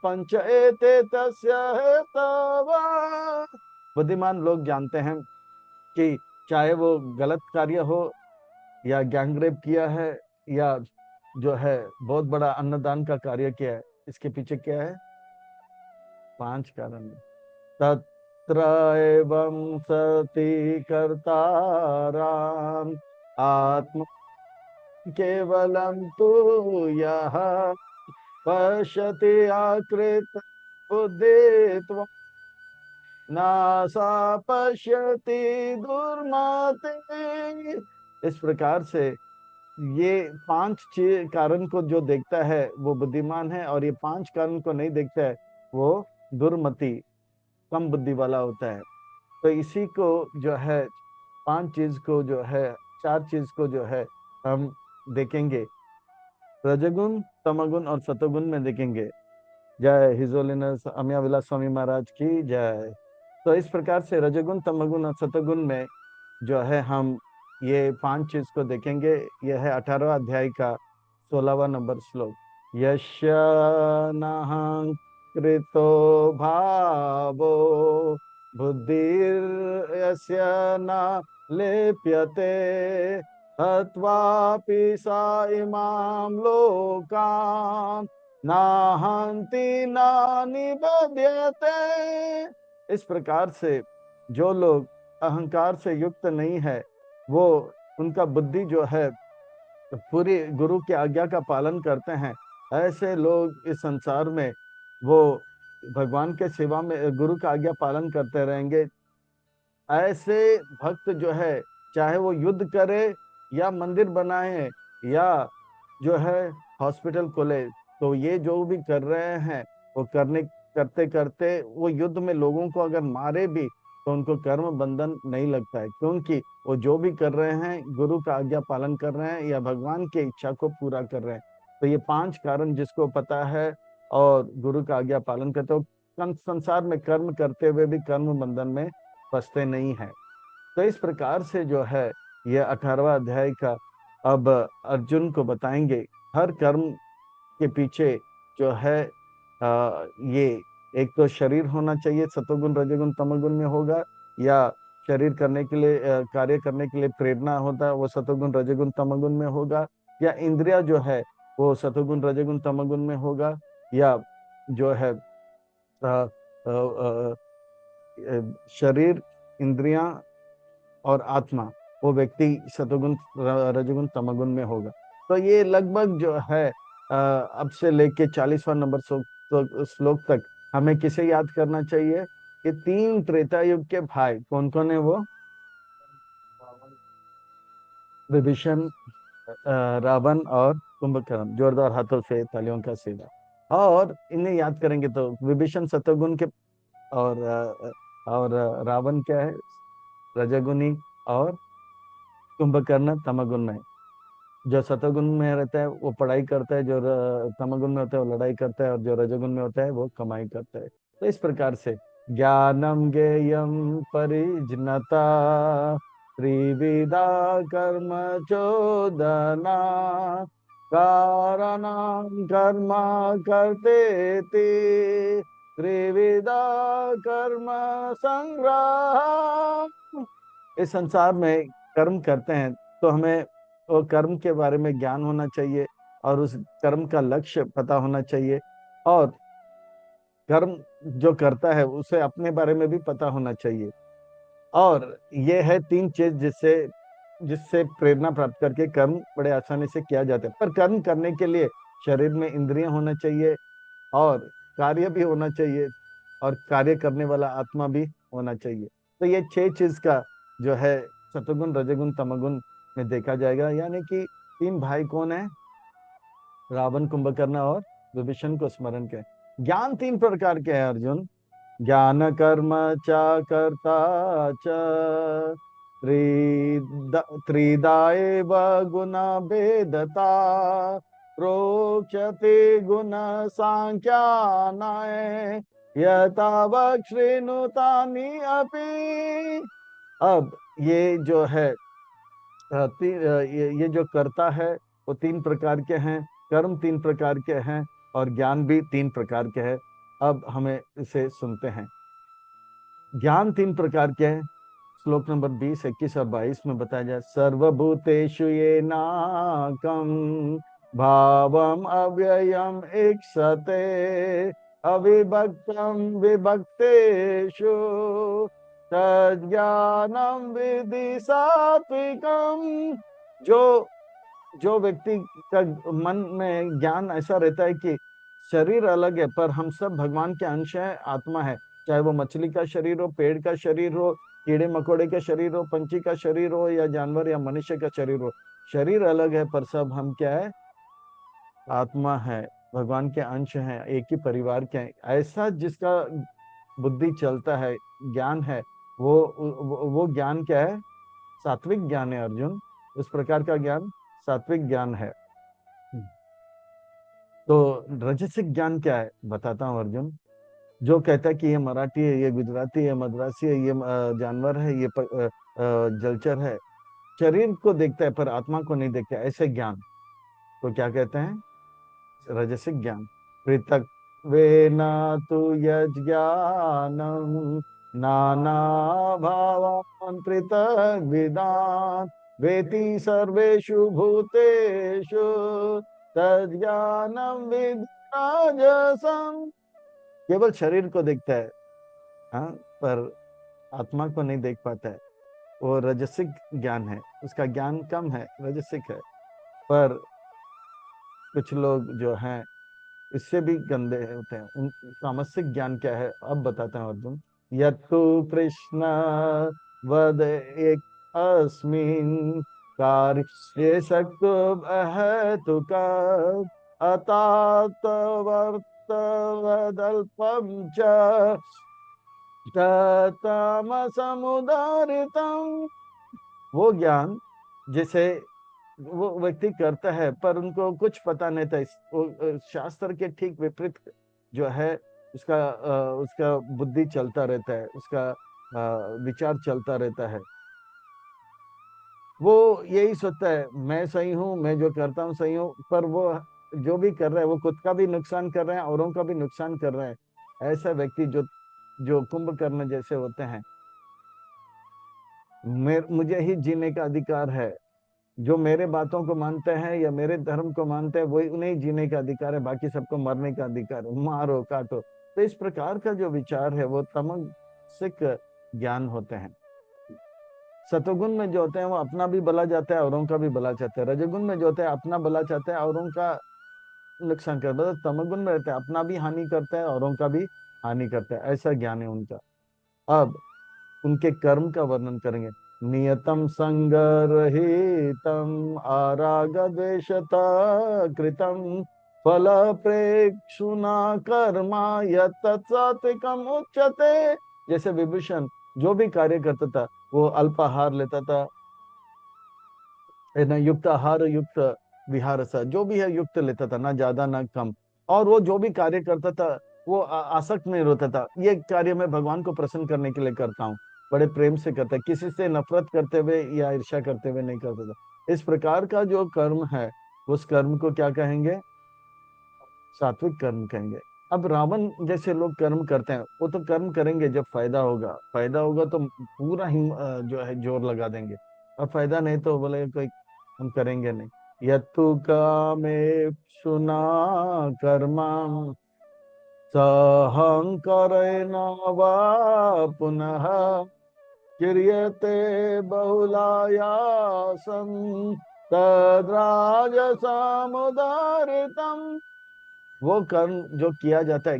पंच एते तस्य हेतव। बुद्धिमान लोग जानते हैं कि चाहे वो गलत कार्य हो, या गैंगरेप किया है, या जो है बहुत बड़ा अन्नदान का कार्य किया है, इसके पीछे क्या है? 5 कारण है। तत्र एवं सति कर्ताराम आत्म केवलम तु यः पश्यति आकृत बुद्धित्वं नासा पश्यति दुर्मते। इस प्रकार से ये 5 कारण को जो देखता है वो बुद्धिमान है, और ये 5 कारण को नहीं देखता है वो दुर्मति, कम बुद्धि वाला होता है। तो इसी को जो है 5 चीज को जो है, 4 चीज को जो है हम देखेंगे, रजगुण तमगुण और सतोगुण में देखेंगे। जय हिज होलीनेस अमिया विलास स्वामी महाराज की जय। तो इस प्रकार से रजगुण तमगुण और सतोगुण में जो है हम ये 5 चीज को देखेंगे। यह है 18वां अध्याय का 16वां नंबर श्लोक। यस्य नाहंकृतो भावो बुद्धिर्यस्य न लिप्यते हत्वापि सा इमाम लोकान् नाहन्ति न निबध्यते। इस प्रकार से जो लोग अहंकार से युक्त नहीं है, वो उनका बुद्धि जो है पूरी गुरु की आज्ञा का पालन करते हैं, ऐसे लोग इस संसार में वो भगवान के सेवा में गुरु का आज्ञा पालन करते रहेंगे। ऐसे भक्त जो है, चाहे वो युद्ध करे या मंदिर बनाए या जो है हॉस्पिटल खोले, तो ये जो भी कर रहे हैं वो करते करते वो युद्ध में लोगों को अगर मारे भी तो उनको कर्म बंधन नहीं लगता है, क्योंकि वो जो भी कर रहे हैं गुरु का आज्ञा पालन कर रहे हैं या भगवान की इच्छा को पूरा कर रहे हैं। तो ये 5 कारण जिसको पता है और गुरु का आज्ञा पालन करते हो, संसार में कर्म करते हुए भी कर्म बंधन में फंसते नहीं है। तो इस प्रकार से जो है ये 18वां अध्याय का अब अर्जुन को बताएंगे। हर कर्म के पीछे जो है ये एक तो शरीर होना चाहिए, सतोगुण रजोगुण तमोगुण में होगा, या शरीर करने के लिए कार्य करने के लिए प्रेरणा होता है वो सतोगुण रजोगुण तमोगुण में होगा, या इंद्रिया जो है वो सतोगुण रजोगुण तमोगुण में होगा, या जो है शरीर, इंद्रियां और आत्मा, वो व्यक्ति सतोगुण रजोगुण तमोगुण में होगा। तो ये लगभग जो है अब से लेके 40वां नंबर श्लोक तक हमें किसे याद करना चाहिए? ये 3 त्रेता युग के भाई कौन कौन है वो? विभीषण, रावण और कुंभकर्ण। जोरदार हाथों से तालियों का सीधा। और इन्हें याद करेंगे तो विभीषण सतोगुण के, और रावण क्या है? रजोगुणी, और कुंभकर्ण तमोगुण में। जो सतोगुण में रहता है वो पढ़ाई करता है, जो तमोगुण में होता है वो लड़ाई करता है, और जो रजोगुण में होता है वो कमाई करता है। तो इस प्रकार से ज्ञानम ज्ञेयम परिज्ञता त्रिविधा कर्म चोदना कारणम कर्म करते त्रिविधा कर्म संग्रह। इस संसार में कर्म करते हैं तो हमें वो कर्म के बारे में ज्ञान होना चाहिए, और उस कर्म का लक्ष्य पता होना चाहिए, और कर्म जो करता है उसे अपने बारे में भी पता होना चाहिए। और ये है 3 चीज जिससे जिससे प्रेरणा प्राप्त करके कर्म बड़े आसानी से किया जाता है। पर कर्म करने के लिए शरीर में इंद्रियां होना चाहिए, और कार्य भी होना चाहिए, और कार्य करने वाला आत्मा भी होना चाहिए। तो ये 6 चीज का जो है सतोगुण रजोगुण तमोगुण में देखा जाएगा। यानी कि 3 भाई कौन है? रावण, कुंभकर्ण और विभीषण को स्मरण करें। ज्ञान 3 प्रकार के हैं अर्जुन। ज्ञान कर्म च कर्ता च त्रिदा एव गुण भेदता प्रोच्यते गुण सांख्यानाय यथा वक्ष्रेणुतानि अपि। अब ये जो है ये जो कर्ता है वो 3 प्रकार के हैं, कर्म 3 प्रकार के हैं, और ज्ञान भी 3 प्रकार के हैं। अब हमें इसे सुनते हैं। ज्ञान 3 प्रकार के हैं। श्लोक नंबर 20, 21 और 22 में बताया जाए, सर्वभूतेषु ये नाकम भावम अव्ययम ईक्षते अविभक्तम विभक्तेषु तज्ज्ञानम विधि सात्विकम। जो जो व्यक्ति का मन में ज्ञान ऐसा रहता है कि शरीर अलग है पर हम सब भगवान के अंश हैं, आत्मा है, चाहे वो मछली का शरीर हो, पेड़ का शरीर हो, कीड़े मकोड़े का शरीर हो, पंछी का शरीर हो, या जानवर या मनुष्य का शरीर हो, शरीर अलग है पर सब हम क्या है? आत्मा है, भगवान के अंश हैं, एक ही परिवार के हैं। ऐसा जिसका बुद्धि चलता है, ज्ञान है, वो ज्ञान क्या है? सात्विक ज्ञान है अर्जुन। उस प्रकार का ज्ञान सात्विक ज्ञान है। तो रजसिक ज्ञान क्या है बताता हूँ अर्जुन। जो कहता है कि ये मराठी है, ये गुजराती है, मद्रासी है, ये जानवर है, ये जलचर है, शरीर को देखता है पर आत्मा को नहीं देखता, ऐसे ज्ञान को क्या कहते हैं? रजसिक ज्ञान। पृथक वे न तु यज्ञानम नाना भावान पृथक विदान वेति सर्वेषु भूतेषु तज्ज्ञानम विद्धि राजसम। केवल शरीर को देखता है, हाँ, पर आत्मा को नहीं देख पाता है। वो रजसिक ज्ञान है, उसका ज्ञान कम है, रजसिक है। पर कुछ लोग जो हैं इससे भी गंदे होते हैं। उन तामसिक ज्ञान क्या है अब बताता हूँ अर्जुन। यत्तु कृष्ण वद एक अस्मिन् कार्ये सक्तो अहेतुका अतात्वर्तवदल्पं च तमसमुदारितम्। वो ज्ञान जैसे वो व्यक्ति करता है पर उनको कुछ पता नहीं था, शास्त्र के ठीक विपरीत जो है उसका बुद्धि चलता रहता है, उसका विचार चलता रहता है। वो यही सोचता है मैं सही हूँ, मैं जो करता हूँ सही हूँ, पर वो जो भी कर रहा है वो खुद का भी नुकसान कर रहे हैं, औरों का भी नुकसान कर रहे हैं। ऐसा व्यक्ति जो जो कुंभकर्ण जैसे होते हैं, मुझे ही जीने का अधिकार है, जो मेरे बातों को मानते हैं या मेरे धर्म को मानते हैं वही उन्हें जीने का अधिकार है, बाकी सबको मरने का अधिकार है, मारो काटो। तो इस प्रकार का जो विचार है वो तमसिक ज्ञान होते हैं। सतोगुण में जो होते हैं वो अपना भी भला चाहते हैं, औरों का भी भला चाहते हैं। रजोगुण में जो होते हैं अपना भला चाहते हैं, औरों का नुकसान करते हैं। मतलब तमोगुण में रहते हैं अपना भी हानि करते हैं, औरों का भी हानि करते हैं। ऐसा ज्ञान है उनका। अब उनके कर्म का वर्णन करेंगे। नियतम संगरहितम आराग द्वेषता कृतम फल प्रेक्षुना कर्मा यत्तत्सात्विकम उच्यते। जैसे विभीषण जो भी कार्य करता था वो अल्पाहार लेता था, है ना, युक्त आहार युक्त विहार सा, जो भी है युक्त लेता था, ना ज्यादा ना कम। और वो जो भी कार्य करता था वो आसक्त नहीं होता था, ये कार्य मैं भगवान को प्रसन्न करने के लिए करता हूँ, बड़े प्रेम से करता है, किसी से नफरत करते हुए या ईर्ष्या करते हुए नहीं करता था। इस प्रकार का जो कर्म है उस कर्म को क्या कहेंगे? सात्विक कर्म कहेंगे। अब रावण जैसे लोग कर्म करते हैं वो तो कर्म करेंगे जब फायदा होगा, फायदा होगा तो पूरा ही जो है जोर लगा देंगे, और फायदा नहीं तो बोले कोई हम करेंगे नहीं। यत्तु कामे सुना कर्मा सहंकरेण वा पुनः क्रियते बहुलायासं तद्राजसमुदारितम्। वो कर्म जो किया जाता है,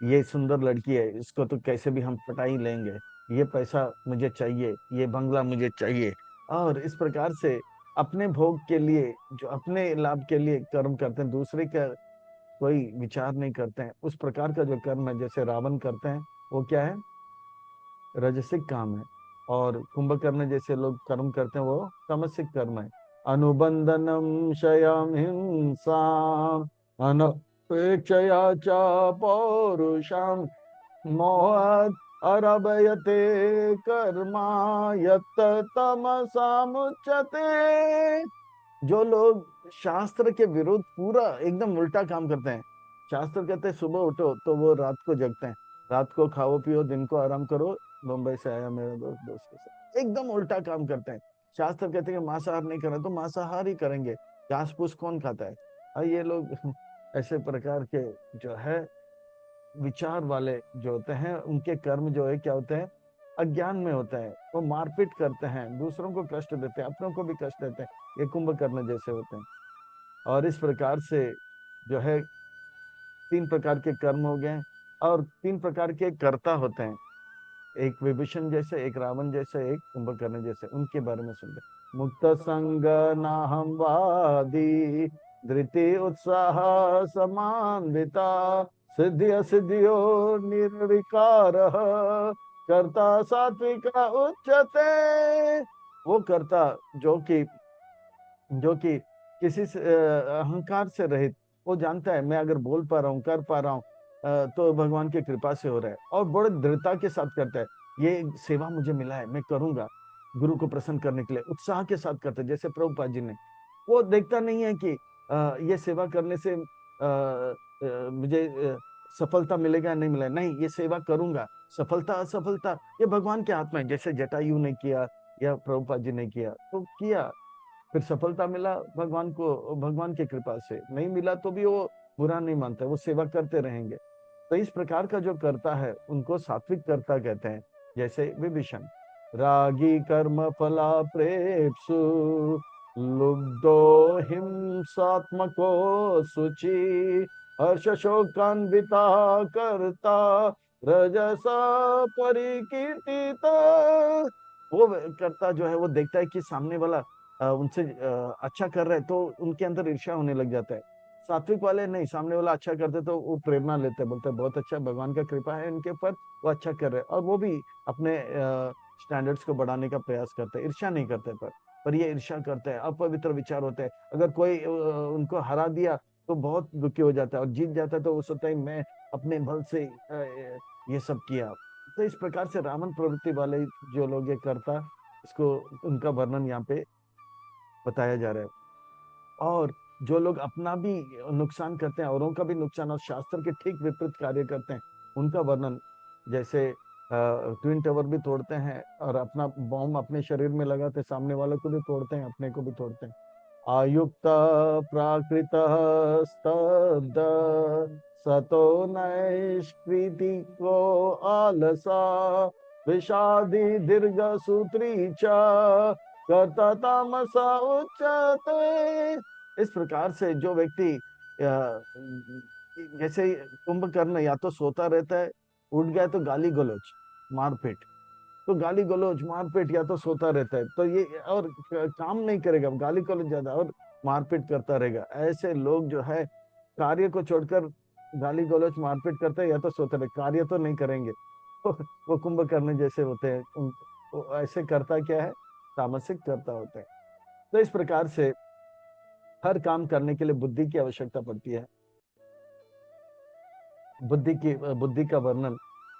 ये सुंदर लड़की है इसको तो कैसे भी हम पटा ही लेंगे, ये पैसा मुझे चाहिए, ये बंगला मुझे चाहिए, और इस प्रकार से अपने भोग के लिए, जो अपने लाभ के लिए कर्म करते हैं, दूसरे का कोई विचार नहीं करते हैं, उस प्रकार का जो कर्म है जैसे रावण करते हैं वो क्या है? राजसिक काम है। और कुंभकर्ण जैसे लोग कर्म करते हैं वो तामसिक कर्म है। अनुबंधनम शयम हिंसा अनपेक्षया च पौरुषम मोहात् अरभयते कर्मा यत्त तमसामुच्यते। जो लोग शास्त्र के विरुद्ध पूरा एकदम उल्टा काम करते हैं, शास्त्र कहते हैं सुबह उठो तो वो रात को जगते हैं, रात को खाओ पियो दिन को आराम करो, मुंबई से आया मेरा दोस्त, दोस्त के साथ एकदम उल्टा काम करते हैं। शास्त्र कहते हैं कि मांसाहार नहीं करना तो मांसाहार ही करेंगे, घास फूस कौन खाता है? और ये लोग ऐसे प्रकार के जो है विचार वाले जो होते हैं उनके कर्म जो है क्या होते हैं? अज्ञान में होता है। वो मारपीट करते हैं, दूसरों को कष्ट देते हैं, अपनों को भी कष्ट देते हैं, ये कुंभकर्ण जैसे होते हैं। और इस प्रकार से जो है तीन प्रकार के कर्म हो गए, और तीन प्रकार के कर्ता होते हैं, एक विभीषण जैसे, एक रावण जैसे, एक कुंभकर्ण जैसे। उनके बारे में सुनते हैं। मुक्त संग नाहम वादी धृति उत्साह समान्विता सिद्धि असिद्धियो निर्विकार कर्ता सात्विक उच्यते। वो कर्ता जो कि किसी से अहंकार से रहित, वो जानता है मैं अगर बोल पा रहा हूँ कर पा रहा हूँ तो भगवान की कृपा से हो रहा है, और बड़े दृढ़ता के साथ करता है। ये सेवा मुझे मिला है मैं करूंगा, गुरु को प्रसन्न करने के लिए उत्साह के साथ करता है। जैसे प्रभुपाद जी ने, वो देखता नहीं है कि ये सेवा करने से मुझे सफलता मिलेगा या नहीं मिलेगा, नहीं, ये सेवा करूंगा, सफलता असफलता ये भगवान के हाथ में है। जैसे जटायु ने किया या प्रभुपाद जी ने किया तो किया, फिर सफलता मिला भगवान को, भगवान की कृपा से, नहीं मिला तो भी वो बुरा नहीं मानता, वो सेवा करते रहेंगे। तो इस प्रकार का जो करता है उनको सात्विक कर्ता कहते हैं। जैसे विभीषण, रागी कर्म फला प्रेप्सु, लुब्धो हिंसात्मको सुचि, हर्ष शोकान्विता करता, रजसा परिकीर्तिता। वो करता जो है वो देखता है कि सामने वाला उनसे अच्छा कर रहा है तो उनके अंदर ईर्ष्या होने लग जाता है। सात्विक वाले नहीं, सामने वाला अच्छा करते तो वो प्रेरणा लेते हैं, बोलते हैं बहुत अच्छा, भगवान का कृपा है इनके ऊपर, वो अच्छा कर रहे हैं, और वो भी अपने स्टैंडर्ड्स को बढ़ाने का प्रयास करते हैं, ईर्ष्या नहीं करते। पर ये ईर्ष्या करते हैं, अपवित्र विचार होते हैं। अगर कोई उनको हरा दिया तो बहुत दुखी हो जाता है, और जीत जाता है तो वो सोचता है मैं अपने बल से ये सब किया। तो इस प्रकार से रावण प्रवृत्ति वाले जो लोग ये करता, इसको उनका वर्णन यहाँ पे बताया जा रहा है। और जो लोग अपना भी नुकसान करते हैं, औरों का भी नुकसान, और शास्त्र के ठीक विपरीत कार्य करते हैं, उनका वर्णन, जैसे ट्विन टावर भी तोड़ते हैं और अपना बॉम्ब अपने शरीर में लगाते, सामने वाले को भी तोड़ते हैं, अपने को भी तोड़ते हैं। आयुक्त प्राकृत स्तब्ध, सतो नैष्कृति को आलसा, विषादी दीर्घ सूत्री च, कर्ता तामसा उच्यते। इस प्रकार से जो व्यक्ति जैसे कुंभकर्ण या तो सोता रहता है, उठ गया तो गाली गलौज मारपीट, तो गाली गलौज मारपीट, या तो सोता रहता है तो ये, और काम नहीं करेगा, गाली गलौज ज्यादा और मारपीट करता रहेगा। ऐसे लोग जो है कार्य को छोड़कर गाली गलौज मारपीट करते हैं, या तो सोते रहे, कार्य तो नहीं करेंगे। तो वो कुंभकर्ण जैसे होते हैं, वो ऐसे करता क्या है, तामसिक करता होते हैं। तो इस प्रकार से हर काम करने के लिए बुद्धि की आवश्यकता पड़ती है। बुद्धि का वर्णन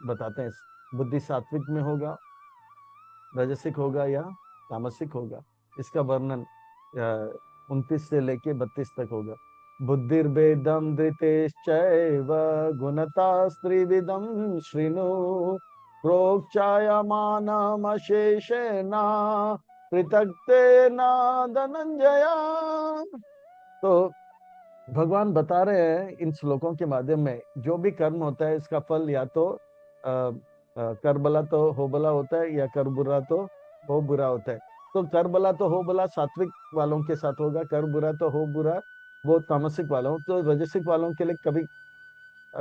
बताते हैं। बुद्धि सात्विक में होगा, राजसिक होगा या तामसिक होगा। इसका वर्णन 29 से लेके 32 तक होगा। बुद्धिर्भेदम धृतेश्चैव, गुणतास्त्रिविधम शृणु, प्रोक्षायमानमशेषेण पृथक्तेन धनंजय। तो भगवान बता रहे हैं इन श्लोकों के माध्यम में, जो भी कर्म होता है इसका फल या तो कर भला तो हो भला होता है, या कर बुरा तो हो बुरा होता है। तो कर भला तो हो भला सात्विक वालों के साथ होगा, कर बुरा तो हो बुरा वो तामसिक वालों, तो रजसिक वालों के लिए कभी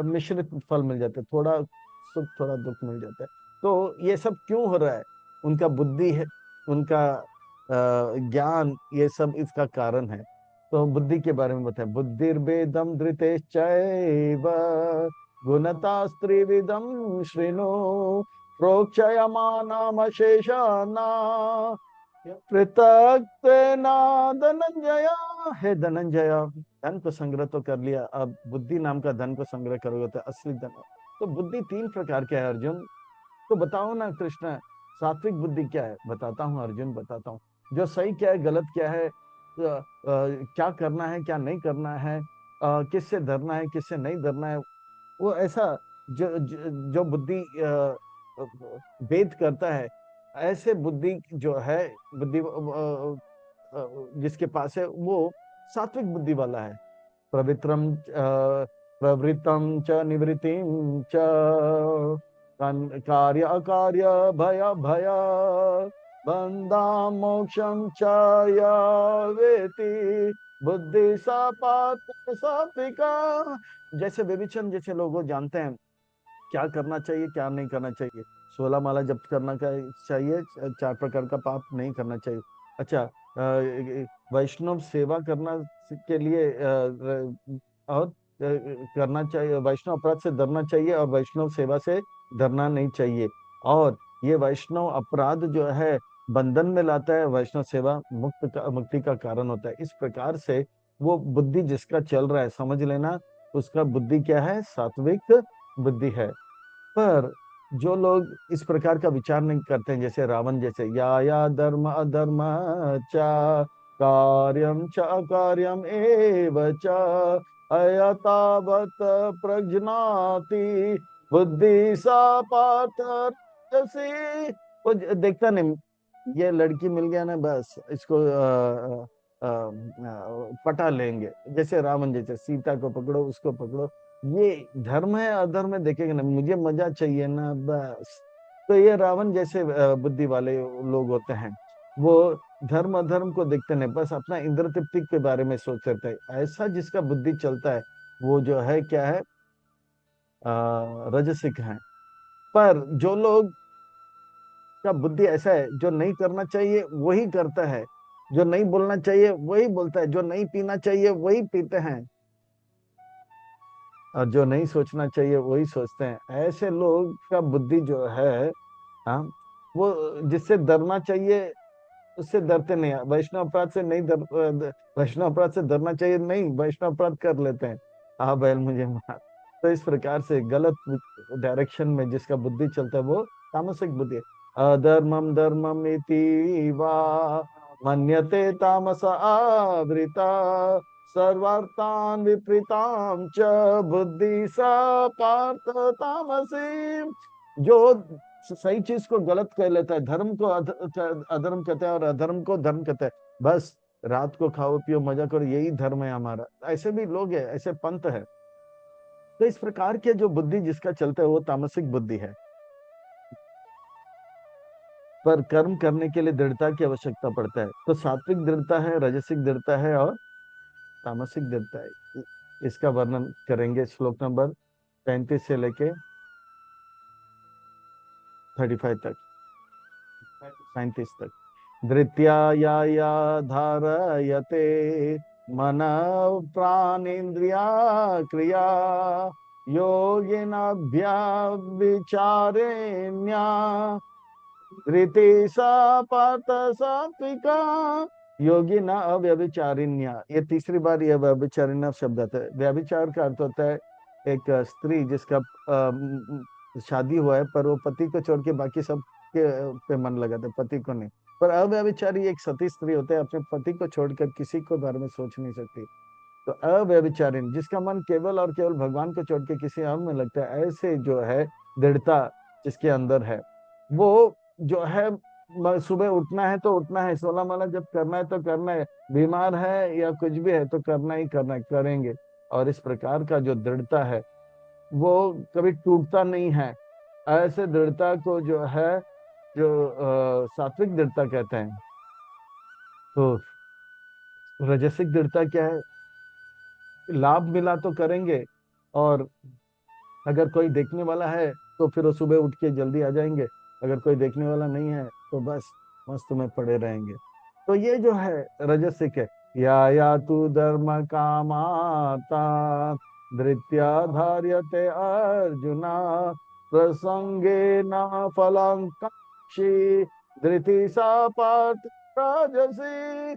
मिश्रित फल मिल जाता है, थोड़ा सुख थोड़ा दुख मिल जाता है। तो ये सब क्यों हो रहा है, उनका बुद्धि है, उनका ज्ञान, ये सब इसका कारण है। तो बुद्धि के बारे में बताएं। बुद्धिर्भेदम धृतेश्चैव, गुणतास्त्रिविधम शृणु, प्रोक्षयमानमशेषाना पृथक्तेन धनंजय। हे धनंजय, धन को संग्रह तो कर लिया, अब बुद्धि नाम का धन को संग्रह करोगे तो असली धन। तो बुद्धि तीन प्रकार के है अर्जुन, तो बताओ ना कृष्ण, सात्विक बुद्धि क्या है? बताता हूँ अर्जुन, बताता हूँ। जो सही क्या है, गलत क्या है, क्या करना है क्या नहीं करना है, किससे डरना है किससे नहीं डरना है, वो ऐसा जो बुद्धि भेद करता है, ऐसे बुद्धि जो है, बुद्धि जिसके पास है वो सात्विक बुद्धि वाला है। पवित्रम प्रवृत्तम च निवृत्तिम च, कार्य अकार्य भय भय, बंधा मोक्षम च या वेति, बुद्धि सा पात सात्विका। जैसे विवेचन जैसे लोग जानते हैं क्या करना चाहिए क्या नहीं करना चाहिए, 16 माला जप करना चाहिए, 4 प्रकार का पाप नहीं करना चाहिए। अच्छा, वैष्णव सेवा करना के लिए और करना चाहिए, वैष्णव अपराध से डरना चाहिए और वैष्णव सेवा से डरना नहीं चाहिए। और ये वैष्णव अपराध जो है बंधन में लाता है, वैष्णव सेवा मुक्ति का कारण होता है। इस प्रकार से वो बुद्धि जिसका चल रहा है, समझ लेना उसका बुद्धि क्या है, सात्विक बुद्धि है। पर जो लोग इस प्रकार का विचार नहीं करते हैं, जैसे रावण जैसे, या धर्म अधर्म च, कार्यम च अकार्यम एव च, अयतावत प्रज्ञाति, बुद्धि सा पार्थ रजसी। वो देखता नहीं, ये लड़की मिल गया ना, बस इसको पटा लेंगे। जैसे रावण, जैसे सीता को पकड़ो, उसको पकड़ो। ये धर्म है अधर्म है देखेगा ना, मुझे मजा चाहिए ना बस। तो ये रावण जैसे बुद्धि वाले लोग होते हैं। वो धर्म अधर्म को देखते नहीं, बस अपना इंद्र तृप्ति के बारे में सोचते रहते हैं। ऐसा जिसका बुद्धि चलता है वो जो है क्या है, रजसिक है। पर जो लोग का बुद्धि ऐसा है, जो नहीं करना चाहिए वही करता है, जो नहीं बोलना चाहिए वही बोलता है, जो नहीं पीना चाहिए वही पीते हैं, और जो नहीं सोचना चाहिए वही सोचते हैं। ऐसे लोग का बुद्धि जो है, हाँ, वो जिससे डरना चाहिए उससे डरते नहीं हैं। वैष्णव अपराध से नहीं वैष्णव अपराध से डरना चाहिए, नहीं वैष्णव अपराध कर लेते हैं। हाँ बैल मुझे मार। तो इस प्रकार से गलत डायरेक्शन में जिसका बुद्धि चलता है वो तामसिक बुद्धि है। अधर्मम धर्मम इति वा मन्यते तामस आवृता सर्वार्थान विपरीताम च बुद्धि सा पार्थ तामसी। जो सही चीज को गलत कह लेता है, धर्म को अधर्म कहता है और अधर्म को धर्म कहता है। बस रात को खाओ पियो मजा करो, यही धर्म है हमारा। ऐसे भी लोग हैं, ऐसे पंथ है। तो इस प्रकार के जो बुद्धि जिसका चलता है वो तामसिक बुद्धि है। पर कर्म करने के लिए दृढ़ता की आवश्यकता पड़ता है। तो सात्विक दृढ़ता है, रजसिक दृढ़ता है और तामसिक दृढ़ता है। इसका वर्णन करेंगे श्लोक नंबर 35 से लेके 35 तक, 37 तक। धृत्या या धारयते मन प्राणेन्द्रिया क्रिया योगिनाभ्याविचारेण्या धृति सा पार्थ सात्विका योगी न अव्यभिचारिण्या। ये तीसरी बार यह व्यभिचारिण्या शब्द आता है। व्यभिचार का अर्थ होता है एक स्त्री जिसका शादी हुआ है पर वो पति को छोड़ के बाकी सब के पे मन लगाता है, पति को नहीं। पर अव्यभिचारी एक सती स्त्री होते हैं, अपने पति को छोड़कर किसी को बारे में सोच नहीं सकती। तो अव्यभिचारिणी जिसका मन केवल और केवल भगवान को छोड़ के किसी और में लगता है, ऐसे जो है दृढ़ता जिसके अंदर है, वो जो है सुबह उठना है तो उठना है, 16 माला जब करना है तो करना है, बीमार है या कुछ भी है तो करना ही करना है, करेंगे। और इस प्रकार का जो दृढ़ता है वो कभी टूटता नहीं है। ऐसे दृढ़ता को जो है, जो सात्विक दृढ़ता कहते हैं। तो रजसिक दृढ़ता क्या है, लाभ मिला तो करेंगे, और अगर कोई देखने वाला है तो फिर वो सुबह उठ के जल्दी आ जाएंगे, अगर कोई देखने वाला नहीं है तो बस मस्त में पड़े रहेंगे। तो ये जो है रजसिक है। या तू धर्म कामाता धृत्या धार्यते अर्जुना प्रसंगे न फलांकाक्षी धृति सा पार्थ राजसी।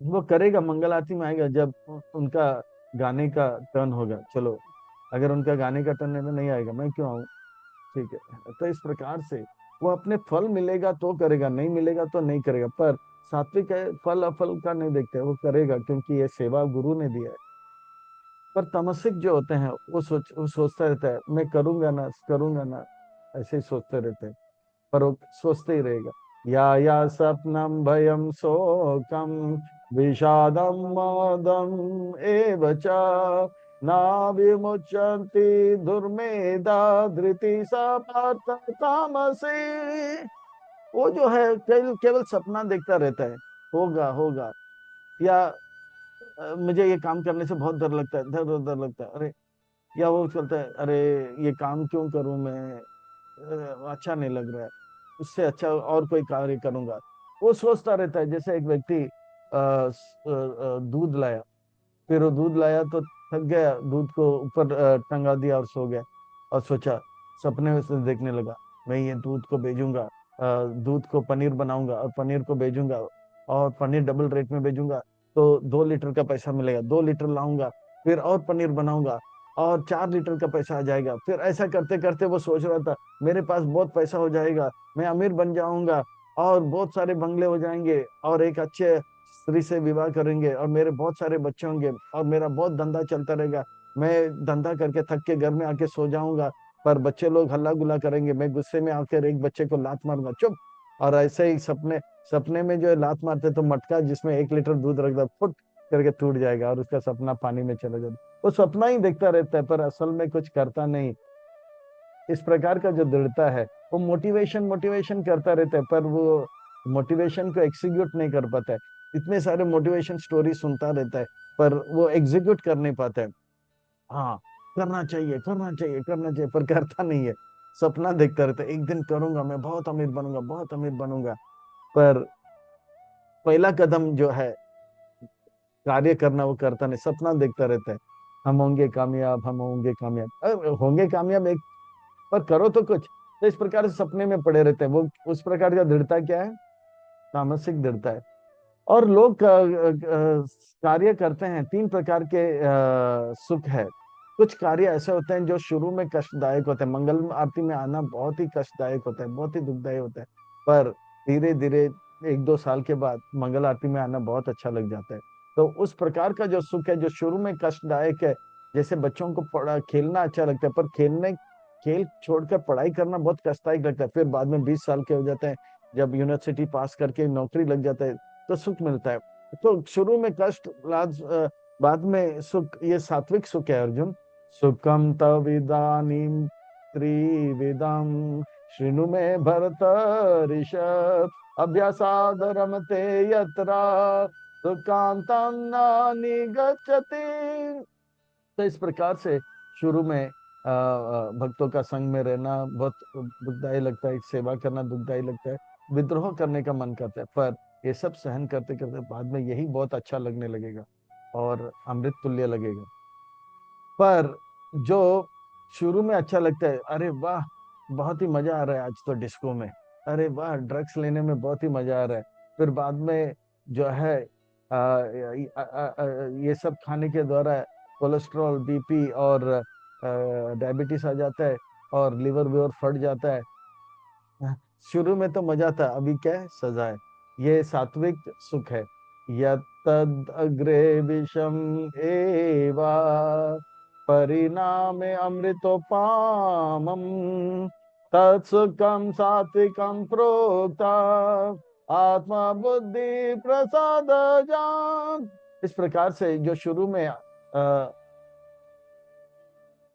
वो करेगा, मंगल आरती में आएगा जब उनका गाने का टर्न होगा। चलो, अगर उनका गाने का टर्न नहीं आएगा मैं क्यों आऊं, ठीक है। तो इस प्रकार से वो अपने फल मिलेगा तो करेगा, नहीं मिलेगा तो नहीं करेगा। पर सात्विक है, फल अफल का नहीं देखते, वो करेगा क्योंकि ये सेवा गुरु ने दिया है। पर तमसिक जो होते हैं वो सोचता रहता है मैं करूंगा ना करूंगा ना, ऐसे ही सोचते रहते हैं। पर वो सोचते ही रहेगा। या स्वप्नम भयम शोकम विषादम मदम एव च ना विमुच्यन्ति दुर्मेधा धृति सा पार्थ तामसी। वो जो है केवल केवल सपना देखता रहता है, होगा होगा, या मुझे ये काम करने से बहुत डर लगता है, डर डर लगता है, अरे। या वो चलता है, अरे ये काम क्यों करूं मैं, अच्छा नहीं लग रहा है, उससे अच्छा और कोई कार्य करूंगा। वो सोचता रहता है। जैसे एक व्यक्ति दूध लाया, फिर वो दूध लाया तो थक गया, दूध को ऊपर टंगा दिया और सो गया। और सोचा, सपने में से देखने लगा, मैं ये दूध को भेजूंगा, दूध को पनीर बनाऊंगा और पनीर को भेजूंगा, और पनीर डबल रेट में भेजूंगा तो 2 लीटर का पैसा मिलेगा, 2 लीटर लाऊंगा, फिर और पनीर बनाऊंगा और 4 लीटर का पैसा आ जाएगा। फिर ऐसा करते करते वो सोच रहा था मेरे पास बहुत पैसा हो जाएगा, मैं अमीर बन जाऊंगा और बहुत सारे बंगले हो जाएंगे और एक अच्छे स्त्री से विवाह करेंगे और मेरे बहुत सारे बच्चे होंगे और मेरा बहुत धंधा चलता रहेगा। मैं धंधा करके थक के घर में आके सो जाऊंगा, पर बच्चे लोग हल्ला गुल्ला करेंगे, मैं गुस्से में आकर एक बच्चे को लात मारूंगा, चुप, और ऐसे ही सपने सपने में जो है लात मारते तो मटका जिसमें 1 लीटर दूध रख दो, फुट करके टूट जाएगा और उसका सपना पानी में चला जाएगा। वो सपना ही देखता रहता है पर असल में कुछ करता नहीं। इस प्रकार का जो दृढ़ता है, वो मोटिवेशन मोटिवेशन करता रहता है पर वो मोटिवेशन को एग्जीक्यूट नहीं कर पाता है। इतने सारे मोटिवेशन स्टोरी सुनता रहता है पर वो एग्जीक्यूट कर नहीं पाता है। हाँ, करना चाहिए करना चाहिए करना चाहिए पर करता नहीं है। सपना देखता रहता है, एक दिन करूंगा, मैं बहुत अमीर बनूंगा, बहुत अमीर बनूंगा। पर पहला कदम जो है कार्य करना, वो करता नहीं, सपना देखता रहता है। हम होंगे कामयाब, हम होंगे कामयाब, होंगे कामयाब एक, पर करो तो कुछ। तो इस प्रकार से सपने में पड़े रहते हैं। वो उस प्रकार का दृढ़ता क्या है? तामसिक दृढ़ता है। और लोग कार्य करते हैं, 3 प्रकार के सुख है। कुछ कार्य ऐसे होते हैं जो शुरू में कष्टदायक होते हैं। मंगल आरती में आना बहुत ही कष्टदायक होता है, बहुत ही दुखदायक होता है। पर धीरे धीरे 1-2 साल के बाद मंगल आरती में आना बहुत अच्छा लग जाता है। तो उस प्रकार का जो सुख है जो शुरू में कष्टदायक है, जैसे बच्चों को पढ़ा खेलना अच्छा लगता है पर खेल छोड़कर पढ़ाई करना बहुत कष्टदायक लगता है। फिर बाद में 20 साल के हो जाते हैं, जब यूनिवर्सिटी पास करके नौकरी लग जाता है तो सुख मिलता है। तो शुरू में कष्ट, बाद में सुख, ये सात्विक सुख है अर्जुन। सुखम तविदानीं त्रिविधम शृणु मे भरत ऋषभ, अभ्यासाद रमते यत्रा सुखांतं न निगच्छति। तो इस प्रकार से शुरू में भक्तों का संग में रहना बहुत दुखदाई लगता है, सेवा करना दुखदाई लगता है, विद्रोह करने का मन करता है। पर ये सब सहन करते करते बाद में यही बहुत अच्छा लगने लगेगा और अमृत तुल्य लगेगा। पर जो शुरू में अच्छा लगता है, अरे वाह बहुत ही मजा आ रहा है आज तो डिस्को में, अरे वाह ड्रग्स लेने में बहुत ही मजा आ रहा है। फिर बाद में जो है ये सब खाने के द्वारा कोलेस्ट्रॉल, बीपी और डायबिटीज आ जाता है और लिवर विवर फट जाता है। शुरू में तो मजा था, अभी क्या है, सजा है। ये सात्विक सुख है। यत्तद् अग्रे विषम एवा परिणामे अमृतोपामम् तत्सुखम सात्विकम प्रोक्ता आत्मा बुद्धि प्रसाद जान। इस प्रकार से जो शुरू में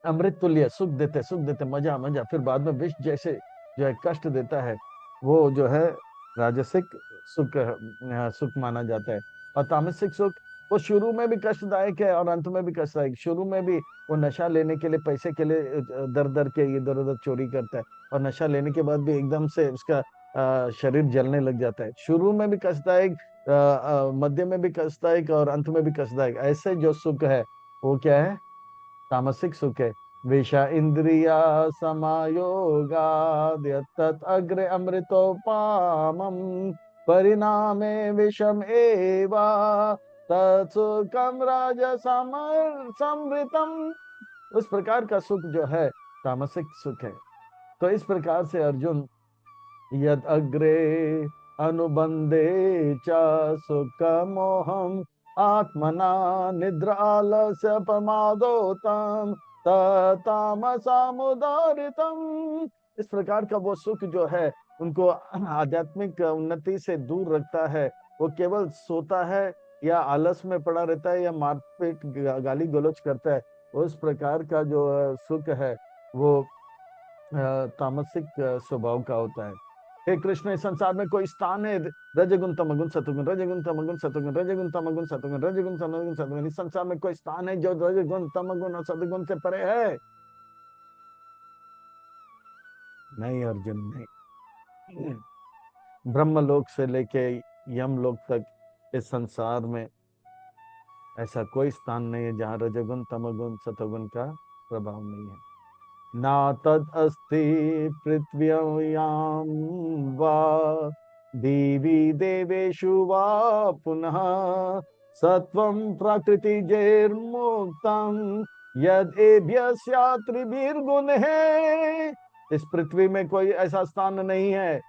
अमृत तुल्य सुख देते मजा मजा, फिर बाद में विष जैसे जो है कष्ट देता है, वो जो है राजसिक सुख सुख माना जाता है। और तामसिक सुख, वो शुरू में भी कष्टदायक है और अंत में भी कष्टदायक। शुरू में भी वो नशा लेने के लिए, पैसे के लिए दर दर के इधर उधर चोरी करता है और नशा लेने के बाद भी एकदम से उसका शरीर जलने लग जाता है। शुरू में भी कष्टदायक, मध्य में भी कष्टदायक और अंत में भी कष्टदायक। ऐसे जो सुख है वो क्या है? तामसिक सुख है। विषा इंद्रिया समायोगाद यत्तत् अग्रे अमृतोपामम् परिणामे विषम एवा तत्सुखम समृतम। उस प्रकार का सुख जो है तामसिक सुख है। तो इस प्रकार से अर्जुन, यद अग्रे अनुबंधे च सुख मोहम आत्मना निद्रा आलस्य प्रमादोतम तामसामुदारितम। इस प्रकार का वो सुख जो है उनको आध्यात्मिक उन्नति से दूर रखता है। वो केवल सोता है या आलस में पड़ा रहता है या मारपीट गाली गलौज करता है। उस प्रकार का जो सुख है वो तामसिक स्वभाव का होता है। हे कृष्ण, इस संसार में कोई स्थान है रजगुण तमगुण सतुगुण, रजगुण तमगुण सतुगुण, रजगुण तमगुण सतुगुण, रजगुण तमगुण सतुगुण? इस संसार में कोई स्थान है जो रजगुण तमगुण और सतुगुण से परे है? नहीं अर्जुन, नहीं। ब्रह्मलोक से लेके यमलोक तक इस संसार में ऐसा कोई स्थान नहीं है जहाँ रजगुण तमगुण सतुगुण का प्रभाव नहीं है। ना तद अस्ति पृथ्व्यां वा देवी देवेषु वा पुनः सत्वं प्रकृति जैर्मुक्तं यद है। इस पृथ्वी में कोई ऐसा स्थान नहीं है,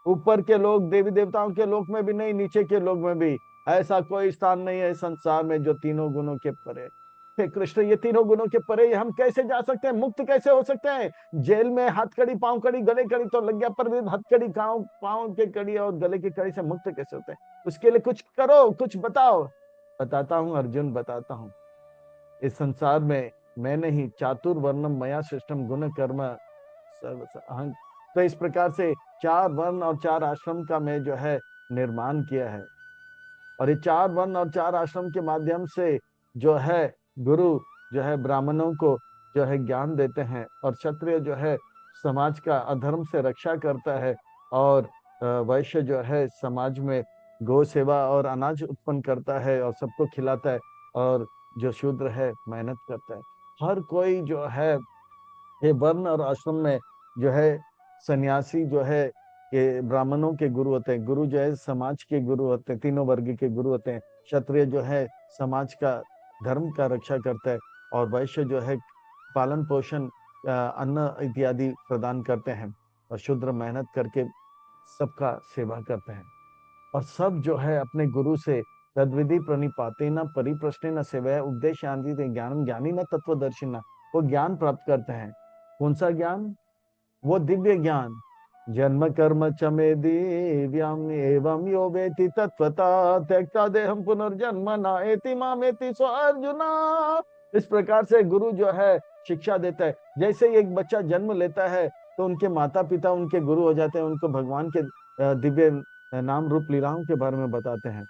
ऊपर के लोग देवी देवताओं के लोक में भी नहीं, नीचे के लोक में भी ऐसा कोई स्थान नहीं है संसार में जो तीनों गुणों के परे। हे कृष्ण, ये तीनों गुणों के परे हम कैसे जा सकते हैं, मुक्त कैसे हो सकते हैं? जेल में हथकड़ी, पांव कड़ी, गले कड़ी तो लग गया, पर भी हथकड़ी, पांव के कड़ी और गले की कड़ी से मुक्त कैसे होते हैं? उसके लिए कुछ करो, कुछ बताओ। बताता हूं अर्जुन, बताता हूं। इस संसार में मैं नहीं, चातुर वर्णम मया सृष्टम गुण कर्म अहं। तो इस प्रकार से 4 वर्ण और 4 आश्रम का मैं जो है निर्माण किया है। और ये 4 वर्ण और 4 आश्रम के माध्यम से जो है गुरु जो है ब्राह्मणों को जो है ज्ञान देते हैं, और क्षत्रिय जो है समाज का अधर्म से रक्षा करता है, और वैश्य जो है समाज में गौ सेवा और अनाज उत्पन्न करता है और सबको खिलाता है, और जो शूद्र है मेहनत करता है। हर कोई जो है ये वर्ण और आश्रम में जो है सन्यासी जो है ये ब्राह्मणों के गुरु होते हैं, गुरु जो है समाज के गुरु होते हैं, तीनों वर्ग के गुरु होते हैं। क्षत्रिय जो है समाज का धर्म का रक्षा करता है, और वैश्य जो है पालन पोषण अन्न इत्यादि प्रदान करते हैं, और शूद्र मेहनत करके सबका सेवा करते हैं। और सब जो है अपने गुरु से तद्विधि प्रणिपाते न परिप्रश्ने न सेवया उपदेश शांति ज्ञानम ज्ञानी न तत्वदर्शिना, वो ज्ञान प्राप्त करते हैं। कौन सा ज्ञान? वो दिव्य ज्ञान। जन्म कर्म च मे दिव्यम एवं यो वेति तत्वता त्यक्ता देहम पुनर्जन्म नाएति मामेति सो अर्जुना। इस प्रकार से गुरु जो है शिक्षा देता है। जैसे ही एक बच्चा जन्म लेता है तो उनके माता पिता उनके गुरु हो जाते हैं, उनको भगवान के दिव्य नाम रूप लीलाओं के बारे में बताते हैं।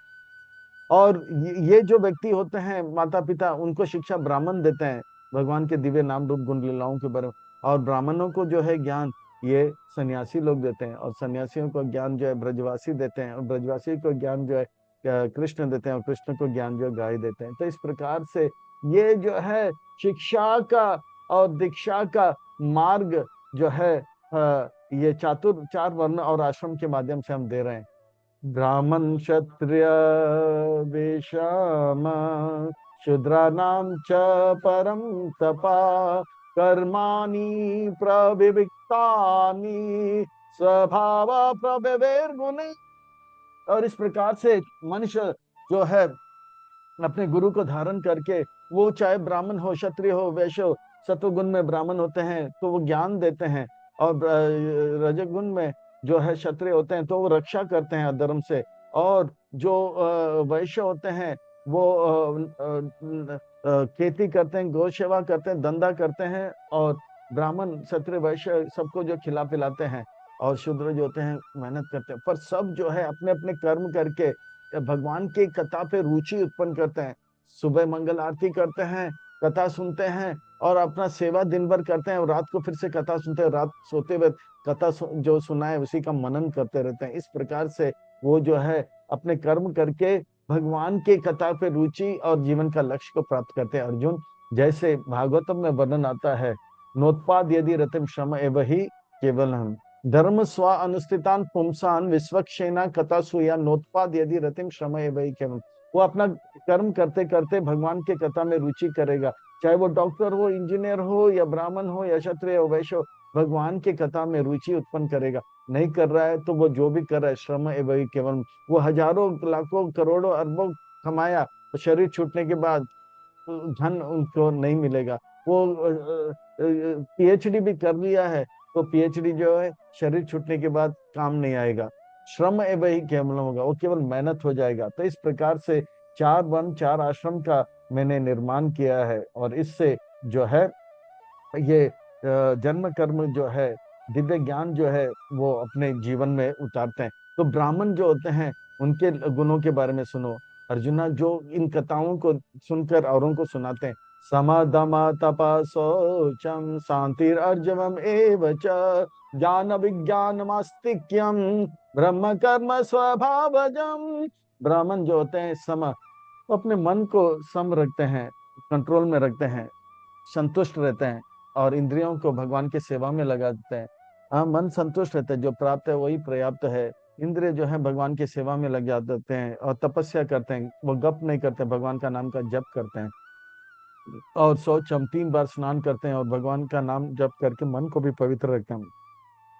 और ये जो व्यक्ति होते हैं माता पिता, उनको शिक्षा ब्राह्मण देते हैं भगवान के दिव्य नाम रूप गुण लीलाओं के बारे में। और ब्राह्मणों को जो है ज्ञान ये सन्यासी लोग देते हैं, और सन्यासियों को ज्ञान जो है ब्रजवासी देते हैं, और ब्रजवासी को ज्ञान जो है कृष्ण देते हैं, और कृष्ण को ज्ञान जो है गाय देते हैं। तो इस प्रकार से ये जो है शिक्षा का और दीक्षा का मार्ग जो है ये चातुर 4 वर्ण और आश्रम के माध्यम से हम दे रहे हैं। ब्राह्मण क्षत्रिय वैश्यम शूद्राणां च परं तपा कर्माणि प्रविविक्तानि स्वभाव प्रभवेर्गुणे। और इस प्रकार से मनुष्य जो है अपने गुरु को धारण करके, वो चाहे ब्राह्मण हो, क्षत्रिय हो, वैश्य हो, सत्वगुण में ब्राह्मण होते हैं तो वो ज्ञान देते हैं, और रजगुण में जो है क्षत्रिय होते हैं तो वो रक्षा करते हैं अधर्म से, और जो वैश्य होते हैं वो खेती करते हैं, गौ सेवा करते हैं, धंधा करते हैं, और ब्राह्मण क्षत्रिय वैश्य सबको जो खिला पिलाते हैं, और शूद्र जो होते हैं मेहनत करते हैं। पर सब जो है अपने अपने कर्म करके भगवान की कथा पे रुचि उत्पन्न करते हैं। सुबह मंगल आरती करते हैं, कथा सुनते हैं, और अपना सेवा दिन भर करते हैं, और रात को फिर से कथा सुनते हैं, रात सोते हुए कथा जो सुना है उसी का मनन करते रहते हैं। इस प्रकार से वो जो है अपने कर्म करके भगवान की कथा पे रुचि और जीवन का लक्ष्य को प्राप्त करते हैं। अर्जुन, जैसे भागवतम में वर्णन आता है, नोत्पाद यदि रतिम श्रम एव ही केवल हम धर्म स्व अनुष्ठितान पुंसान विश्वक्षेना कथा सुया नोत्पाद यदि रतिम श्रम एव ही केवल। वो अपना कर्म करते करते भगवान के कथा में रुचि करेगा, चाहे वो डॉक्टर हो, इंजीनियर हो, या ब्राह्मण हो, या क्षत्रिय हो, वैश्य हो, भगवान के कथा में रुचि उत्पन्न करेगा। नहीं कर रहा है तो वो जो भी कर रहा है श्रम एव ही केवल। वो हजारों लाखों करोड़ों अरबों कमाया, तो शरीर छूटने के बाद धन उनको नहीं मिलेगा। वो पीएचडी भी कर लिया है तो पीएचडी जो है शरीर छूटने के बाद काम नहीं आएगा। श्रम एवं ही केवल होगा, वो केवल मेहनत हो जाएगा। तो इस प्रकार से 4 वर्ण 4 आश्रम का मैंने निर्माण किया है, और इससे जो है ये जन्म कर्म जो है दिव्य ज्ञान जो है वो अपने जीवन में उतारते हैं। तो ब्राह्मण जो होते हैं उनके गुणों के बारे में सुनो अर्जुना, जो इन कथाओं को सुनकर औरों को सुनाते हैं। समदम तप शौचम शांतिर अर्जवम एव च ज्ञान विज्ञान मस्तिक्यम ब्रह्म कर्म स्वभावजम। ब्राह्मण जो होते हैं सम, वो अपने मन को सम रखते हैं, कंट्रोल में रखते हैं, संतुष्ट रहते हैं, और इंद्रियों को भगवान के सेवा में लगा देते हैं। हाँ, मन संतुष्ट रहता है, जो प्राप्त है वही पर्याप्त है। इंद्रिय जो है भगवान की सेवा में लग जाते हैं, और तपस्या करते हैं, वो गप नहीं करते, भगवान का नाम का जप करते हैं। और शौच हम 3 बार स्नान करते हैं, और भगवान का नाम जप करके मन को भी पवित्र रखते हैं।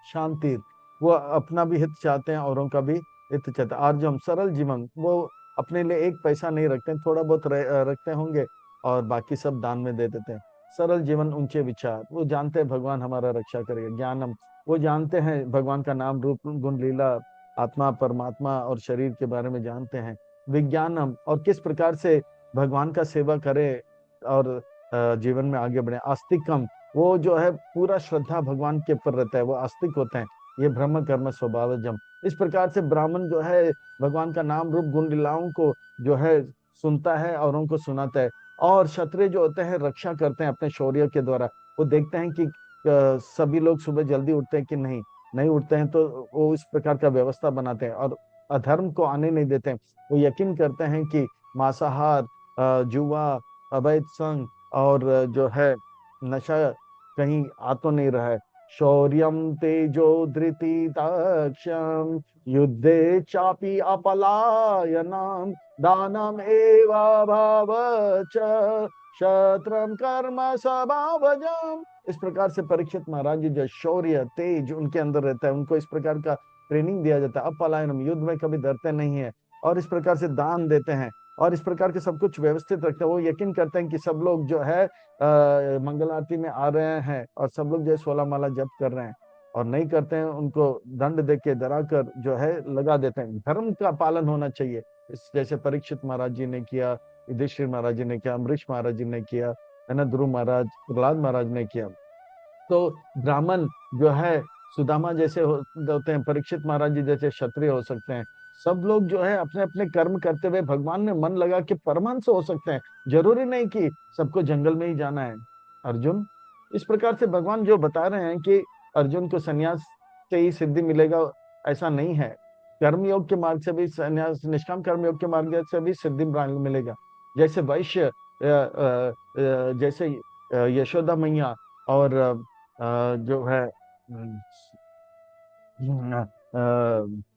शांति, वो अपना भी हित चाहते हैं, औरों का भी हित चाहते हैं। और जो हम सरल जीवन, वो अपने लिए एक पैसा नहीं रखते हैं, थोड़ा बहुत रखते होंगे और बाकी सब दान में दे देते हैं। सरल जीवन, ऊंचे विचार, वो जानते हैं भगवान हमारा रक्षा करेगा। ज्ञानम, वो जानते हैं भगवान का नाम रूप गुण लीला, आत्मा परमात्मा और शरीर के बारे में जानते हैं। विज्ञानम, और किस प्रकार से भगवान का सेवा करे और जीवन में आगे बढ़े। आस्तिकम, वो जो है पूरा श्रद्धा भगवान के ऊपर रहता है, वो आस्तिक होते हैं। ये ब्रह्म कर्म स्वभावजम, इस प्रकार से ब्राह्मण जो है भगवान का नाम रूप गुण लीलाओं को जो है सुनता है और उनको सुनाता है। और क्षत्रिय जो होते हैं रक्षा करते हैं अपने शौर्य के द्वारा। वो देखते हैं कि सभी लोग सुबह जल्दी उठते हैं कि नहीं, नहीं उठते हैं तो वो इस प्रकार का व्यवस्था बनाते हैं और अधर्म को आने नहीं देते हैं। वो यकीन करते हैं कि मांसाहार, जुआ, अवैध संग और जो है नशा कहीं आ तो नहीं रहा है। शौर्यम तेजो धृति दाक्ष्यम युद्धे चापि अपलायनम दानम एवा भावच शत्रम कर्म स्वभावजम। इस प्रकार से परीक्षित महाराज जी जो शौर्य तेज उनके अंदर रहता है, उनको इस प्रकार का ट्रेनिंग दिया जाता है। अपलायनम, युद्ध में कभी डरते नहीं है, और इस प्रकार से दान देते हैं और इस प्रकार के सब कुछ व्यवस्थित रखते हैं। वो यकीन करते हैं कि सब लोग जो है मंगल आरती में आ रहे हैं और सब लोग जो है 16 माला जप कर रहे हैं, और नहीं करते हैं उनको दंड दे के डरा कर जो है लगा देते हैं। धर्म का पालन होना चाहिए, इस जैसे परीक्षित महाराज जी ने किया, युधिष्ठिर महाराज जी ने किया, अम्बरीश महाराज जी ने किया, है ना, ध्रुव महाराज, प्रहलाद महाराज ने किया। तो ब्राह्मण जो है सुदामा जैसे होते हैं, परीक्षित महाराज जी जैसे क्षत्रिय हो सकते हैं। सब लोग जो है अपने अपने कर्म करते हुए भगवान में मन लगा के परमहंस हो सकते हैं। जरूरी नहीं कि सबको जंगल में ही जाना है। अर्जुन, इस प्रकार से भगवान जो बता रहे हैं कि अर्जुन को संन्यास से ही सिद्धि मिलेगा, ऐसा नहीं है। कर्मयोग के मार्ग से भी संन्यास, निष्काम कर्मयोग के मार्ग से भी सिद्धि मिलेगा। जैसे वैश्य जैसे यशोदा मैया और जो है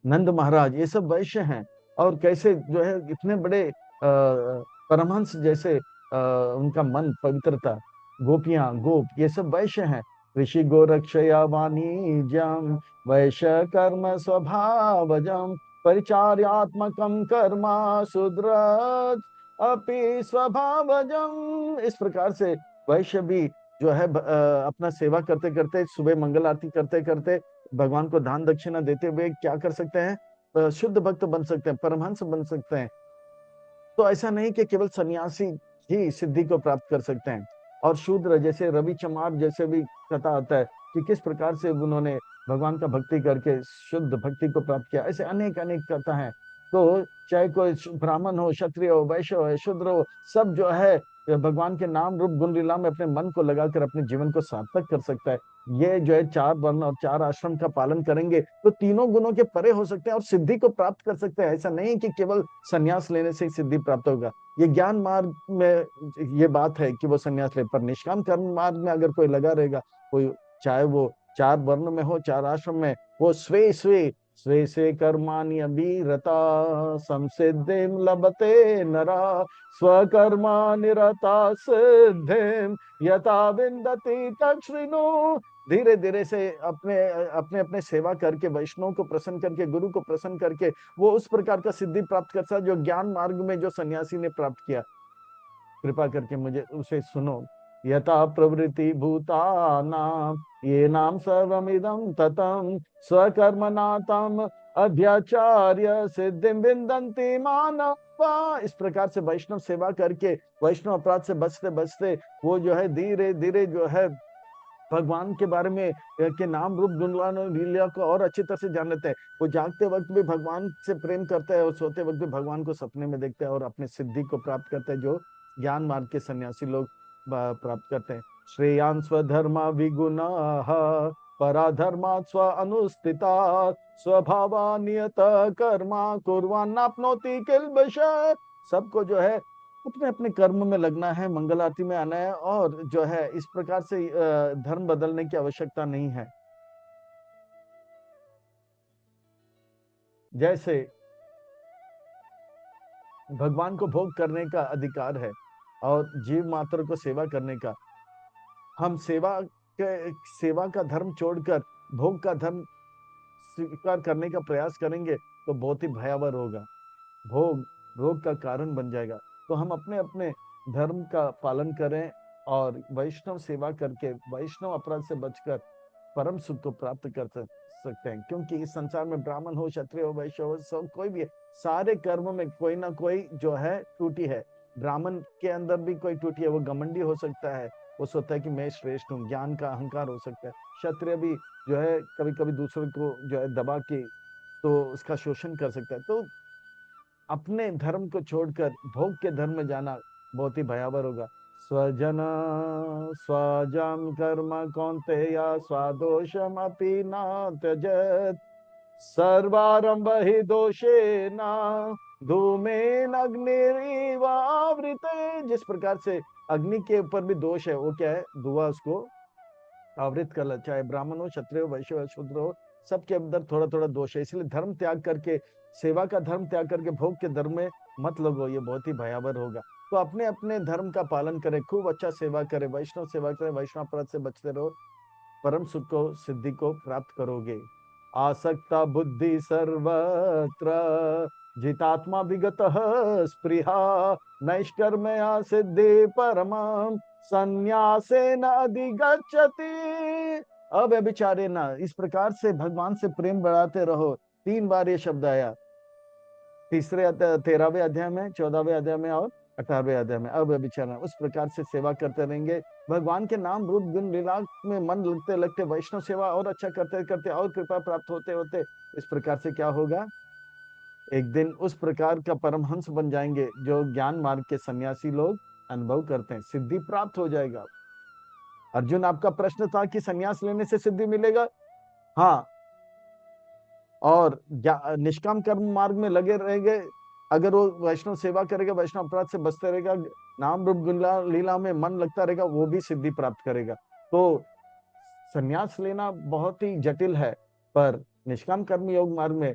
नंद महाराज, ये सब वैश्य हैं। और कैसे जो है इतने बड़े परमहंस जैसे उनका मन पवित्रता, गोपियां गोप, ये सब वैश्य हैं। ऋषि गोरक्षया वाणिज्यम वैश्य कर्म स्वभावजम परिचार्यात्मकम कर्मा शूद्र अपि स्वभावजम। इस प्रकार से वैश्य भी जो है अपना सेवा करते करते, सुबह मंगल आरती करते करते, भगवान को दान दक्षिणा देते हुए क्या कर सकते हैं, शुद्ध भक्त बन सकते हैं, परमहंस बन सकते हैं। तो ऐसा नहीं कि केवल सन्यासी ही सिद्धि को प्राप्त कर सकते हैं। और शूद्र जैसे रवि चमार जैसे भी कथा आता है कि किस प्रकार से उन्होंने भगवान का भक्ति करके शुद्ध भक्ति को प्राप्त किया। ऐसे अनेक अनेक कथा है। तो चाहे कोई ब्राह्मण हो, क्षत्रिय हो, वैश्य हो, शूद्र हो, सब जो है भगवान के नाम रूप गुण लीला में अपने मन को लगाकर अपने जीवन को सार्थक कर सकता है। ये जो है 4 वर्ण और 4 आश्रम का पालन करेंगे तो तीनों गुणों के परे हो सकते हैं और सिद्धि को प्राप्त कर सकते हैं। ऐसा नहीं कि केवल संन्यास लेने से ही सिद्धि प्राप्त होगा। ये ज्ञान मार्ग में ये बात है कि वो संन्यास ले, पर निष्काम कर्म मार्ग में अगर कोई लगा रहेगा, कोई चाहे वो 4 वर्ण में हो, 4 आश्रम में, वो स्वे स्वे स्वे से कर्माणि अभिरता संसिद्धिम लभते नरा स्वकर्मा निरता सिद्धिम यथा विन्दति तच्छृणु। धीरे धीरे से अपने अपने अपने सेवा करके, वैष्णव को प्रसन्न करके, गुरु को प्रसन्न करके वो उस प्रकार का सिद्धि प्राप्त कर सकता जो ज्ञान मार्ग में जो सन्यासी ने प्राप्त किया। कृपा करके मुझे उसे सुनो। यथा प्रवृत्ति भूतानाम ये नाम सर्वमिदं ततम स्वकर्मनातम अभ्याचार्य सिद्धिं विन्दन्ति मानवा। इस प्रकार से वैष्णव सेवा करके, वैष्णव अपराध से बचते बचते वो जो है धीरे धीरे जो है भगवान के बारे में के नाम रूप गुणगान और लीला को और अच्छी तरह से जान लेते हैं। वो जागते वक्त भी भगवान से प्रेम करता है और सोते वक्त भी भगवान को सपने में देखता है और अपने सिद्धि को प्राप्त करता है, जो ज्ञान मार्ग के सन्यासी लोग प्राप्त करते हैं। श्रेयान स्वधर्मा विगुणा पराधर्मा स्व अनुस्थिता स्वभावा नियत कर्मा कुर्वान्नाप्नोति किल्बिषः। सबको जो है अपने अपने कर्म में लगना है, मंगल आरती में आना है, और जो है इस प्रकार से धर्म बदलने की आवश्यकता नहीं है। जैसे भगवान को भोग करने का अधिकार है और जीव मात्र को सेवा करने का, हम सेवा का धर्म छोड़कर भोग का धर्म स्वीकार करने का प्रयास करेंगे तो बहुत ही भयावह होगा। भोग रोग का कारण बन जाएगा। तो हम अपने अपने धर्म का पालन करें और वैष्णव सेवा करके वैष्णव अपराध से बचकर परम सुख को प्राप्त कर सकते हैं। क्योंकि इस संसार में ब्राह्मण हो, क्षत्रिय हो, वैश्य हो, सब कोई भी है, सारे कर्म में कोई ना कोई जो है त्रुटि है। ब्राह्मण के अंदर भी कोई त्रुटि है, वो घमंडी हो सकता है, वो सोचता है कि मैं श्रेष्ठ हूँ, ज्ञान का अहंकार हो सकता है। क्षत्रिय भी जो है कभी कभी दूसरे को जो है दबा के तो उसका शोषण कर सकता है। तो अपने धर्म को छोड़कर भोग के धर्म में जाना बहुत ही भयावह होगा। स्वजन स्वजम कर्म कौन्तेय स्वदोषमपि न त्यजेत् सर्वारंभ ही दोषे न धूमेन अग्निरिवावृते। जिस प्रकार से अग्नि के ऊपर भी दोष है, वो क्या है, धुआं उसको आवृत कर ले। चाहे ब्राह्मण हो, क्षत्रिय हो, वैश्य हो, शूद्र हो, सबके अंदर थोड़ा थोड़ा दोष है। इसलिए धर्म त्याग करके, सेवा का धर्म त्याग करके भोग के धर्म में मत लगो, ये बहुत ही भयावह होगा। तो अपने अपने धर्म का पालन करें, खूब अच्छा सेवा करें, वैष्णव सेवा करें, वैष्णव अपराध से बचते रहो, परम सुख को, सिद्धि को प्राप्त करोगे। आसक्ता बुद्धि सर्वत्र जितात्मा विगत स्पृहा नैष्कर्मया सिद्धि परम संन्यासे न अधिगच्छति। अब बेचारे ना, इस प्रकार से भगवान से प्रेम बढ़ाते रहो। 3 बार ये शब्द आया, तीसरे 13वें अध्याय में, 14वें अध्याय में और 18वें अध्याय में। अब विचार उस प्रकार से सेवा करते रहेंगे, भगवान के नाम रूप गुण लीला में मन लगते लगते वैष्णव सेवा और अच्छा करते करते और कृपा प्राप्त होते होते इस प्रकार से क्या होगा, एक दिन उस प्रकार का परमहंस बन जाएंगे जो ज्ञान मार्ग के सन्यासी लोग अनुभव करते हैं, सिद्धि प्राप्त हो जाएगा। अर्जुन, आपका प्रश्न था कि सन्यास लेने से सिद्धि मिलेगा। हाँ, और निष्काम कर्म मार्ग में लगे रहेंगे, अगर वो वैष्णव सेवा करेगा, वैष्णव अपराध से बचते रहेगा, नाम रूप गुण लीला में मन लगता रहेगा, वो भी सिद्धि प्राप्त करेगा। तो संन्यास लेना बहुत ही जटिल है, पर निष्काम कर्म योग मार्ग में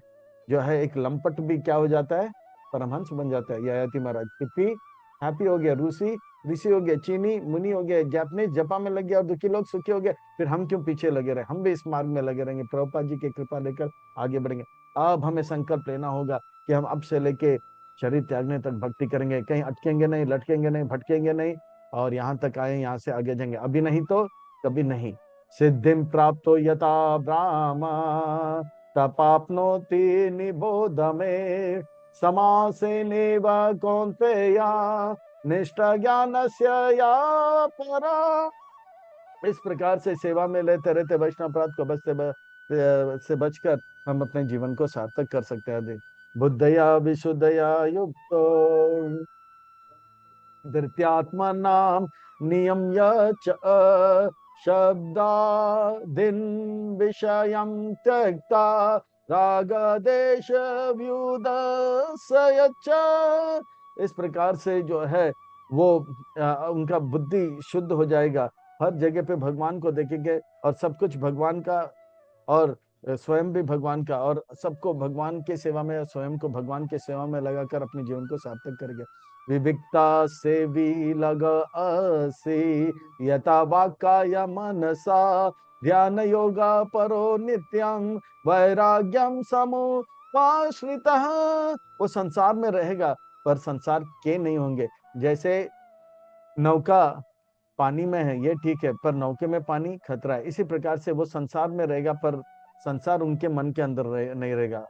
जो है एक लंपट भी क्या हो जाता है, परमहंस बन जाता है। ययाति महाराज हिप्पी हैप्पी हो गया, रूसी ऋषि हो गया, चीनी मुनि हो गया, जापानीज जपा में लग गया और दुखी लोग सुखी हो गए। फिर हम क्यों पीछे लगे रहे, हम भी इस मार्ग में लगे रहेंगे, प्रभुपाद जी की कृपा लेकर आगे बढ़ेंगे। अब हमें संकल्प लेना होगा कि हम अब से लेके शरीर त्यागने तक भक्ति करेंगे, कहीं अटकेंगे नहीं, लटकेंगे नहीं, भटकेंगे नहीं, और यहाँ तक आए, यहाँ से आगे जाएंगे। अभी नहीं तो कभी नहीं। सिद्धिं प्राप्तो यथा ब्राह्म तपाप्नोति निबोध मे समासेनेव कौन्तेय निष्ठा ज्ञानस्य या परा। इस प्रकार से सेवा में लेते रहते वैष्णव अपराध को से बचकर हम अपने जीवन को सार्थक कर सकते हैं। बुद्धया विशुद्धया युक्तो धृत्यात्मनां नियम्य च शब्दादीन् विषयं त्यक्ता रागदेश व्युदस्य। इस प्रकार से जो है वो उनका बुद्धि शुद्ध हो जाएगा, हर जगह पे भगवान को देखेंगे और सब कुछ भगवान का, और स्वयं भी भगवान का, और सबको भगवान के सेवा में, स्वयं को भगवान के सेवा में लगाकर अपने जीवन को सार्थक करेंगे। विविक्ता से भी लग असी यथा वाक्काय मनसा ध्यान योगा परो नित्यम वैराग्यम समुपाश्रितः। वो संसार में रहेगा पर संसार के नहीं होंगे। जैसे नौका पानी में है, ये ठीक है, पर नौके में पानी खतरा है। इसी प्रकार से वो संसार में रहेगा पर संसार उनके मन के अंदर नहीं रहेगा।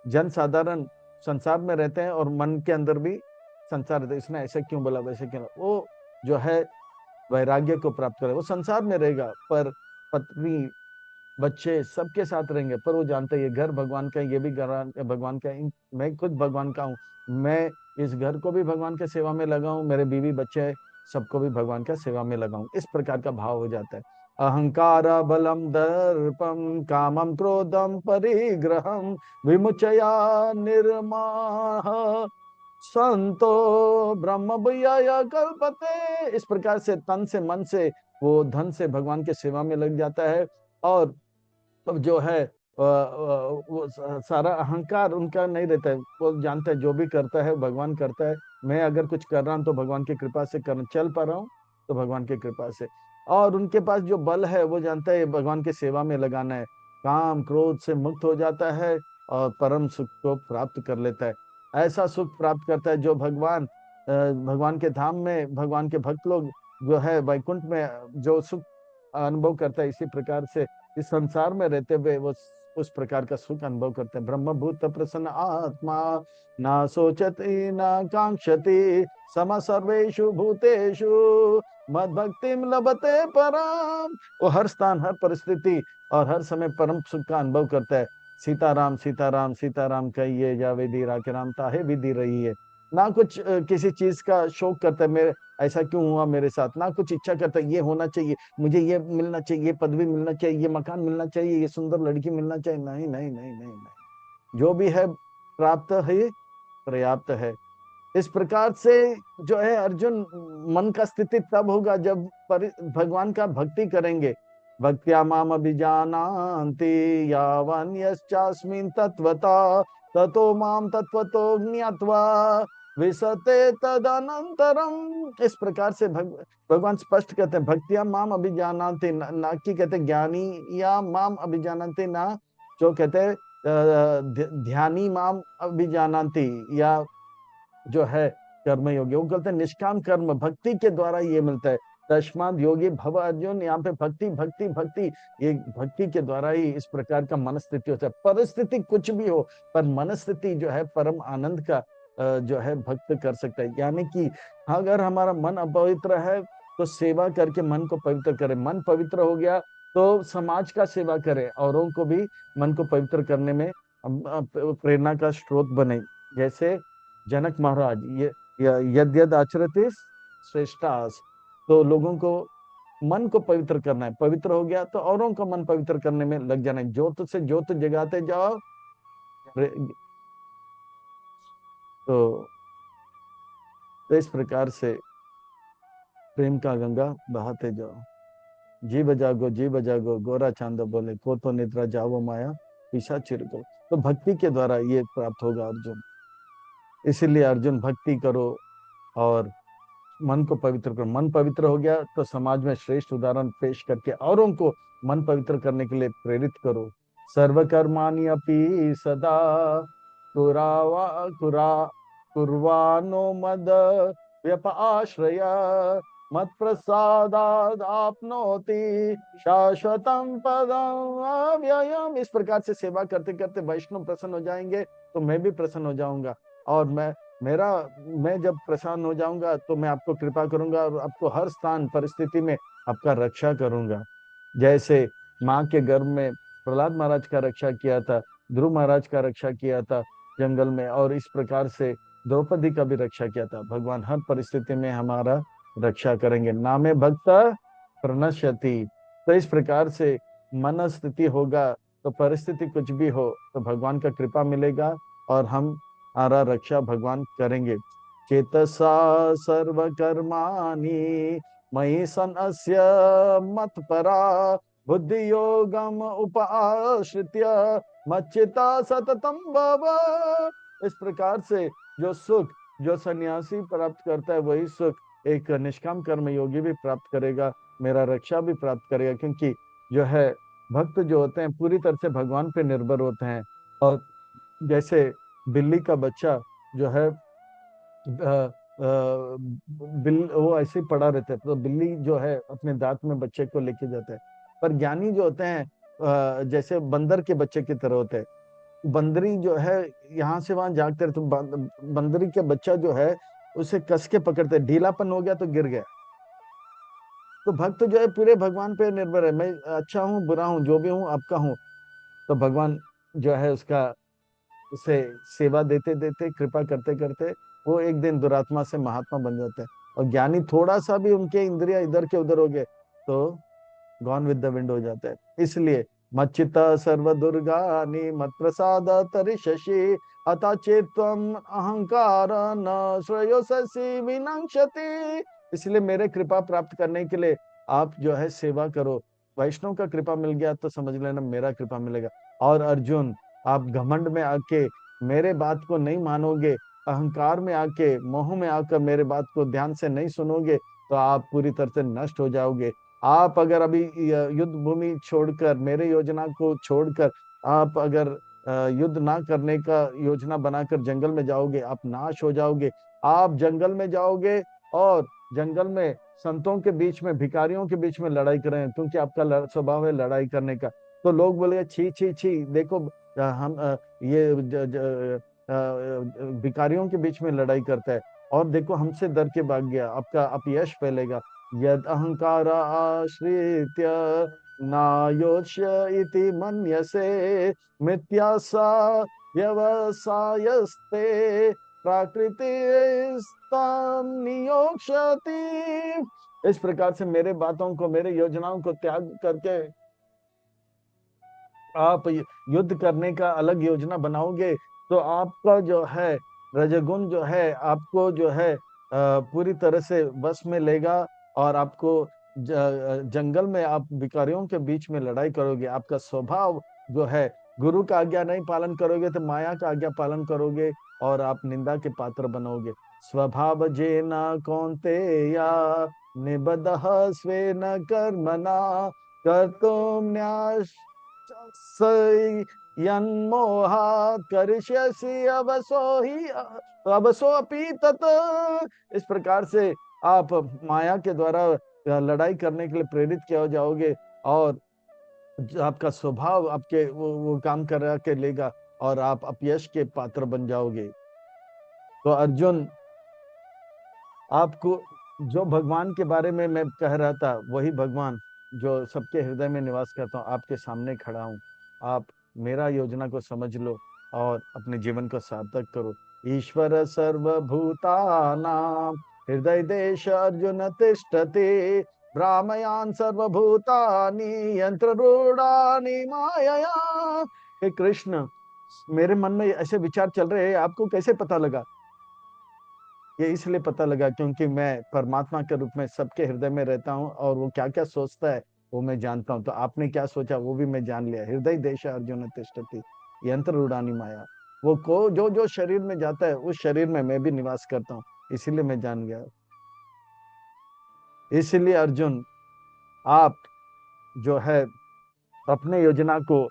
जन साधारण संसार में रहते हैं और मन के अंदर भी संसार रहता है। इसने ऐसे क्यों बोला, वैसे क्यों, वो जो है वैराग्य को प्राप्त करे, वो संसार में रहेगा पर पत्नी बच्चे सबके साथ रहेंगे, पर वो जानते हैं ये घर भगवान का है, ये भी घर भगवान का है, मैं खुद भगवान का हूँ, मैं इस घर को भी भगवान के सेवा में लगाऊं, मेरे बीवी बच्चे सबको भी भगवान का सेवा में लगाऊं। इस प्रकार का भाव हो जाता है। अहंकार बलम दर्पम कामम क्रोधम परिग्रहम विमुचया निर्माह संतो ब्रह्म भूयाय कल्पते। इस प्रकार से तन से मन से वो धन से भगवान के सेवा में लग जाता है, और अब जो है वो सारा अहंकार उनका नहीं रहता है। वो जानता है जो भी करता है भगवान करता है, मैं अगर कुछ कर रहा हूँ तो भगवान की कृपा से कर चल पा रहा हूँ, तो भगवान की कृपा से। और उनके पास जो बल है वो जानता है भगवान की सेवा में लगाना है, काम क्रोध से मुक्त हो जाता है और परम सुख को प्राप्त कर लेता है। ऐसा सुख प्राप्त करता है जो भगवान भगवान के धाम में भगवान के भक्त लोग जो है वैकुंठ में जो सुख अनुभव करता है, इसी प्रकार से इस संसार में रहते हुए वो उस प्रकार का सुख अनुभव करते हैं। ब्रह्मभूत प्रसन्न आत्मा ना सोचती ना कांक्षति सम सर्वेषु भूतेषु मद भक्तिम लभते परम। वो हर स्थान हर परिस्थिति और हर समय परम सुख का अनुभव करता है। सीताराम सीताराम सीताराम कहिए जावे दी राके राम ताहे विधि रही है। ना कुछ किसी चीज का शौक करता है, मेरे ऐसा क्यों हुआ मेरे साथ, ना कुछ इच्छा करता है ये होना चाहिए, मुझे ये मिलना चाहिए, ये पदवी मिलना चाहिए, ये मकान मिलना चाहिए, ये सुंदर लड़की मिलना चाहिए। नहीं नहीं नहीं नहीं नहीं, जो भी है प्राप्त है, पर्याप्त है। इस प्रकार से जो है अर्जुन, मन का स्थिति तब होगा जब भगवान का भक्ति करेंगे। भक्त्या माम अभिजानान्ति यावन्यश्चास्मिन् तत्वता ततो माम तत्वतो ज्ञात्वा विसते तदनंतरम। इस प्रकार से भगवान स्पष्ट कहते हैं भक्तिया माम अभिजानान्ति, ना कि कहते ज्ञानी या माम अभिजानान्ति, ना जो कहते हैं ध्यानी माम अभिजानान्ति, या जो है कर्म योगी। वो कहते हैं निष्काम कर्म भक्ति के द्वारा ये मिलता है। तस्माद योगी भव अर्जुन, यहाँ पे भक्ति भक्ति भक्ति, ये भक्ति के द्वारा ही इस प्रकार का मनस्थिति होता है। परिस्थिति कुछ भी हो, पर मनस्थिति जो है परम आनंद का जो है भक्त कर सकता है। यानी कि अगर हमारा मन अपवित्र है तो सेवा करके मन को पवित्र करे, मन पवित्र हो गया तो समाज का सेवा करे, औरों को भी मन को पवित्र करने में प्रेरणा का स्रोत बने। जैसे जनक महाराज ये यद यद आचरते श्रेष्ठास, तो लोगों को मन को पवित्र करना है, पवित्र हो गया तो औरों का मन पवित्र करने में लग जाना है। ज्योत से ज्योत जगाते जाओ, तो इस प्रकार से प्रेम का गंगा बहाते जाओ। जी बजागो गोरा चांद बोले को तो निद्रा जाओ माया पीछा चिरको। तो भक्ति के द्वारा ये प्राप्त होगा अर्जुन। इसीलिए अर्जुन भक्ति करो और मन को पवित्र करो। मन पवित्र हो गया तो समाज में श्रेष्ठ उदाहरण पेश करके औरों को मन पवित्र करने के लिए प्रेरित करो। सर्वकर्माणि अपि सदा कुर्वाणो मद व्यपाश्रय मत प्रसादाद आपनोति शाश्वतम पदम अव्ययम। इस प्रकार से सेवा करते करते वैष्णव प्रसन्न हो जाएंगे तो मैं भी प्रसन्न हो जाऊंगा, और मैं जब प्रसन्न हो जाऊंगा तो मैं आपको कृपा करूंगा और आपको हर स्थान परिस्थिति में आपका रक्षा करूंगा। जैसे माँ के गर्भ में प्रहलाद महाराज का रक्षा किया था, ध्रुव महाराज का रक्षा किया था जंगल में, और इस प्रकार से द्रौपदी का भी रक्षा किया था। भगवान हर परिस्थिति में हमारा रक्षा करेंगे। नामे भक्त प्रणश्यति। तो इस प्रकार से मन स्थिति होगा तो परिस्थिति कुछ भी हो तो भगवान का कृपा मिलेगा और हम हमारा रक्षा भगवान करेंगे। चेतसा सर्व कर्माणि मयि सन्न्यस्य मत्परा बुद्धि योगम उपाश्रित्य मच्चिता सततम भव। इस प्रकार से जो सुख जो सन्यासी प्राप्त करता है वही सुख एक निष्काम कर्म योगी भी प्राप्त करेगा, मेरा रक्षा भी प्राप्त करेगा। क्योंकि जो है भक्त जो होते हैं पूरी तरह से भगवान पे निर्भर होते हैं। और जैसे बिल्ली का बच्चा जो है वो ऐसे ही पड़ा रहता है, तो बिल्ली जो है अपने दांत में बच्चे को लेके जाता है। पर ज्ञानी जो होते हैं जैसे बंदर के बच्चे की तरह होते हैं। बंदरी जो है यहाँ से वहां जागते रहे, तो बंदरी के बच्चा जो है उसे कस के पकड़ते, ढीलापन हो गया तो गिर गया। तो भक्त जो है पूरे भगवान पे निर्भर है, मैं अच्छा हूँ बुरा हूँ जो भी हूँ आपका हूँ, तो भगवान जो है उसका उसे सेवा देते देते कृपा करते करते वो एक दिन दुरात्मा से महात्मा बन जाता है। और ज्ञानी थोड़ा सा भी उनके इंद्रिया इधर के उधर हो गए तो गॉन विद द विंड हो जाता है। इसलिए मच्चिता सर्व दुर्गानि मत प्रसाद तरिशि अतः चेत्वम अहंकार न श्रेयोसि विनंक्षति। इसलिए मेरे कृपा प्राप्त करने के लिए आप जो है सेवा करो। वैष्णव का कृपा मिल गया तो समझ लेना मेरा कृपा मिलेगा। और अर्जुन, आप घमंड में आके मेरे बात को नहीं मानोगे, अहंकार में आके मोह में आकर मेरे बात को ध्यान से नहीं सुनोगे तो आप पूरी तरह से नष्ट हो जाओगे। आप अगर अभी युद्ध भूमि छोड़कर मेरे योजना को छोड़कर आप अगर युद्ध ना करने का योजना बनाकर जंगल में जाओगे, आप नाश हो जाओगे। आप जंगल में जाओगे और जंगल में संतों के बीच में, भिखारियों के बीच में लड़ाई करें, क्योंकि आपका स्वभाव है लड़ाई करने का। तो लोग बोले छी छी छी, देखो हम ये भिखारियों के बीच में लड़ाई करता है, और देखो हमसे डर के भाग गया, आपका अपयश फैलेगा। यद अहंकार आश्रित्य नायोच्य इति मन्यसे मिथ्या सा व्यवसायस्ते प्रकृति नियोक्ष्यति। इस प्रकार से मेरे बातों को, मेरे योजनाओं को त्याग करके आप युद्ध करने का अलग योजना बनाओगे, तो आपका जो है रजोगुण जो है आपको जो है पूरी तरह से बस में लेगा, और आपको जंगल में आप भिखारियों के बीच में लड़ाई करोगे। आपका स्वभाव जो है, गुरु का आज्ञा नहीं पालन करोगे तो माया का आज्ञा पालन करोगे, और आप निंदा के पात्र बनोगे। स्वभाव जेना कौन्तेया निबद्धः स्वेन कर्मणा कर्तुम यन्मोहात् करिष्यसि अवसो अपि तत्। इस प्रकार से आप माया के द्वारा लड़ाई करने के लिए प्रेरित किया हो जाओगे, और आपका स्वभाव आपके वो काम करा के लेगा, और आप अपयश के पात्र बन जाओगे। तो अर्जुन, आपको जो भगवान के बारे में मैं कह रहा था, वही भगवान जो सबके हृदय में निवास करता हूँ, आपके सामने खड़ा हूँ। आप मेरा योजना को समझ लो और अपने जीवन को सार्थक करो। ईश्वर सर्वभूतानां हृदय देश अर्जुन तिष्ठति भ्रामयान सर्वभूतानि यंत्र रूढ़ानि मायया। हे कृष्ण, मेरे मन में ऐसे विचार चल रहे हैं, आपको कैसे पता लगा? ये इसलिए पता लगा क्योंकि मैं परमात्मा के रूप में सबके हृदय में रहता हूँ, और वो क्या क्या सोचता है वो मैं जानता हूँ। तो आपने क्या सोचा वो भी मैं जान लिया। हृदय देश अर्जुन तिष्ठति यंत्र उड़ानी माया। वो को जो जो शरीर में जाता है उस शरीर में मैं भी निवास करता हूँ, इसीलिए मैं जान गया। इसीलिए अर्जुन, आप जो है अपने योजना को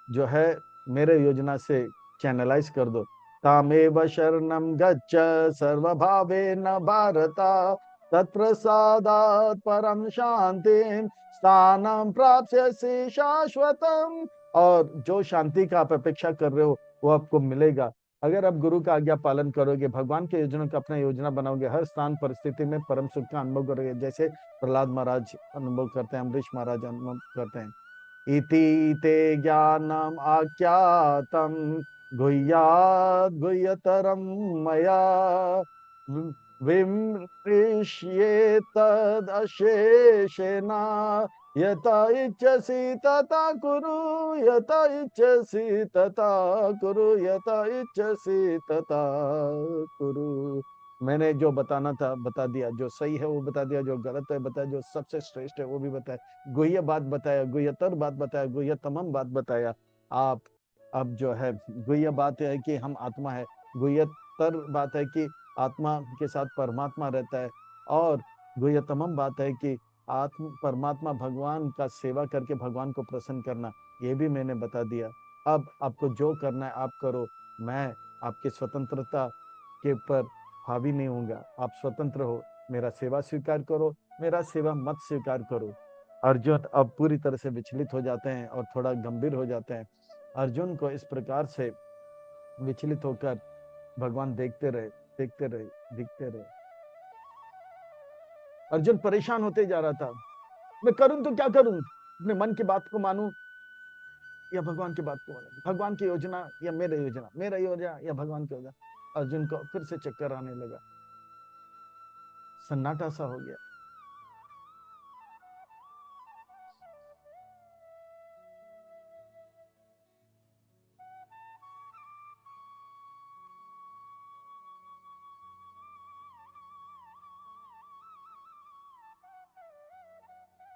जो है मेरे योजना से चैनलाइज कर दो। तामेव शरणम गच्छ सर्वभावेन भारत तत्प्रसादात् परम शांति स्थानम प्राप्स्यसि शाश्वतम। और जो शांति का आप अपेक्षा कर रहे हो वो आपको मिलेगा, अगर आप गुरु का आज्ञा पालन करोगे, भगवान के योजना का अपना योजना बनाओगे, हर स्थान परिस्थिति में परम सुख का अनुभव करोगे, जैसे प्रहलाद महाराज अनुभव करते हैं, अम्बरीश महाराज अनुभव करते हैं। इति ते ज्ञानम आख्यातम गुह्यात् गुह्यतरम मया विमृश्ये तदशेषेण यथा इच्छसि तथा कुरु यथा इच्छसि तथा कुरु यथा इच्छसि तथा कुरु। मैंने जो बताना था बता दिया, जो सही है वो बता दिया, जो गलत है बताया, जो सबसे श्रेष्ठ है वो भी बताया, गुह्य बात बताया, गुह्यतर बात बताया, गुह्यतमम बात बताया। आप अब जो है गुह्य बात है कि हम आत्मा है, गुह्यतर बात है कि आत्मा के साथ परमात्मा रहता है, और गुह्यतमम बात है कि आत्म परमात्मा भगवान का सेवा करके भगवान को प्रसन्न करना, ये भी मैंने बता दिया। अब आपको जो करना है आप करो, मैं आपकी स्वतंत्रता के ऊपर हावी नहीं होऊंगा। आप स्वतंत्र हो, मेरा सेवा स्वीकार करो, मेरा सेवा मत स्वीकार करो। अर्जुन अब पूरी तरह से विचलित हो जाते हैं और थोड़ा गंभीर हो जाते हैं। अर्जुन को इस प्रकार से विचलित होकर भगवान देखते रहे, देखते रहे, दिखते रहे। अर्जुन परेशान होते जा रहा था, मैं करूं तो क्या करूं, अपने मन की बात को मानूं या भगवान की बात को मानूं, भगवान की योजना या मेरे योजना, मेरा योजना या भगवान की योजना। अर्जुन को फिर से चक्कर आने लगा, सन्नाटा सा हो गया।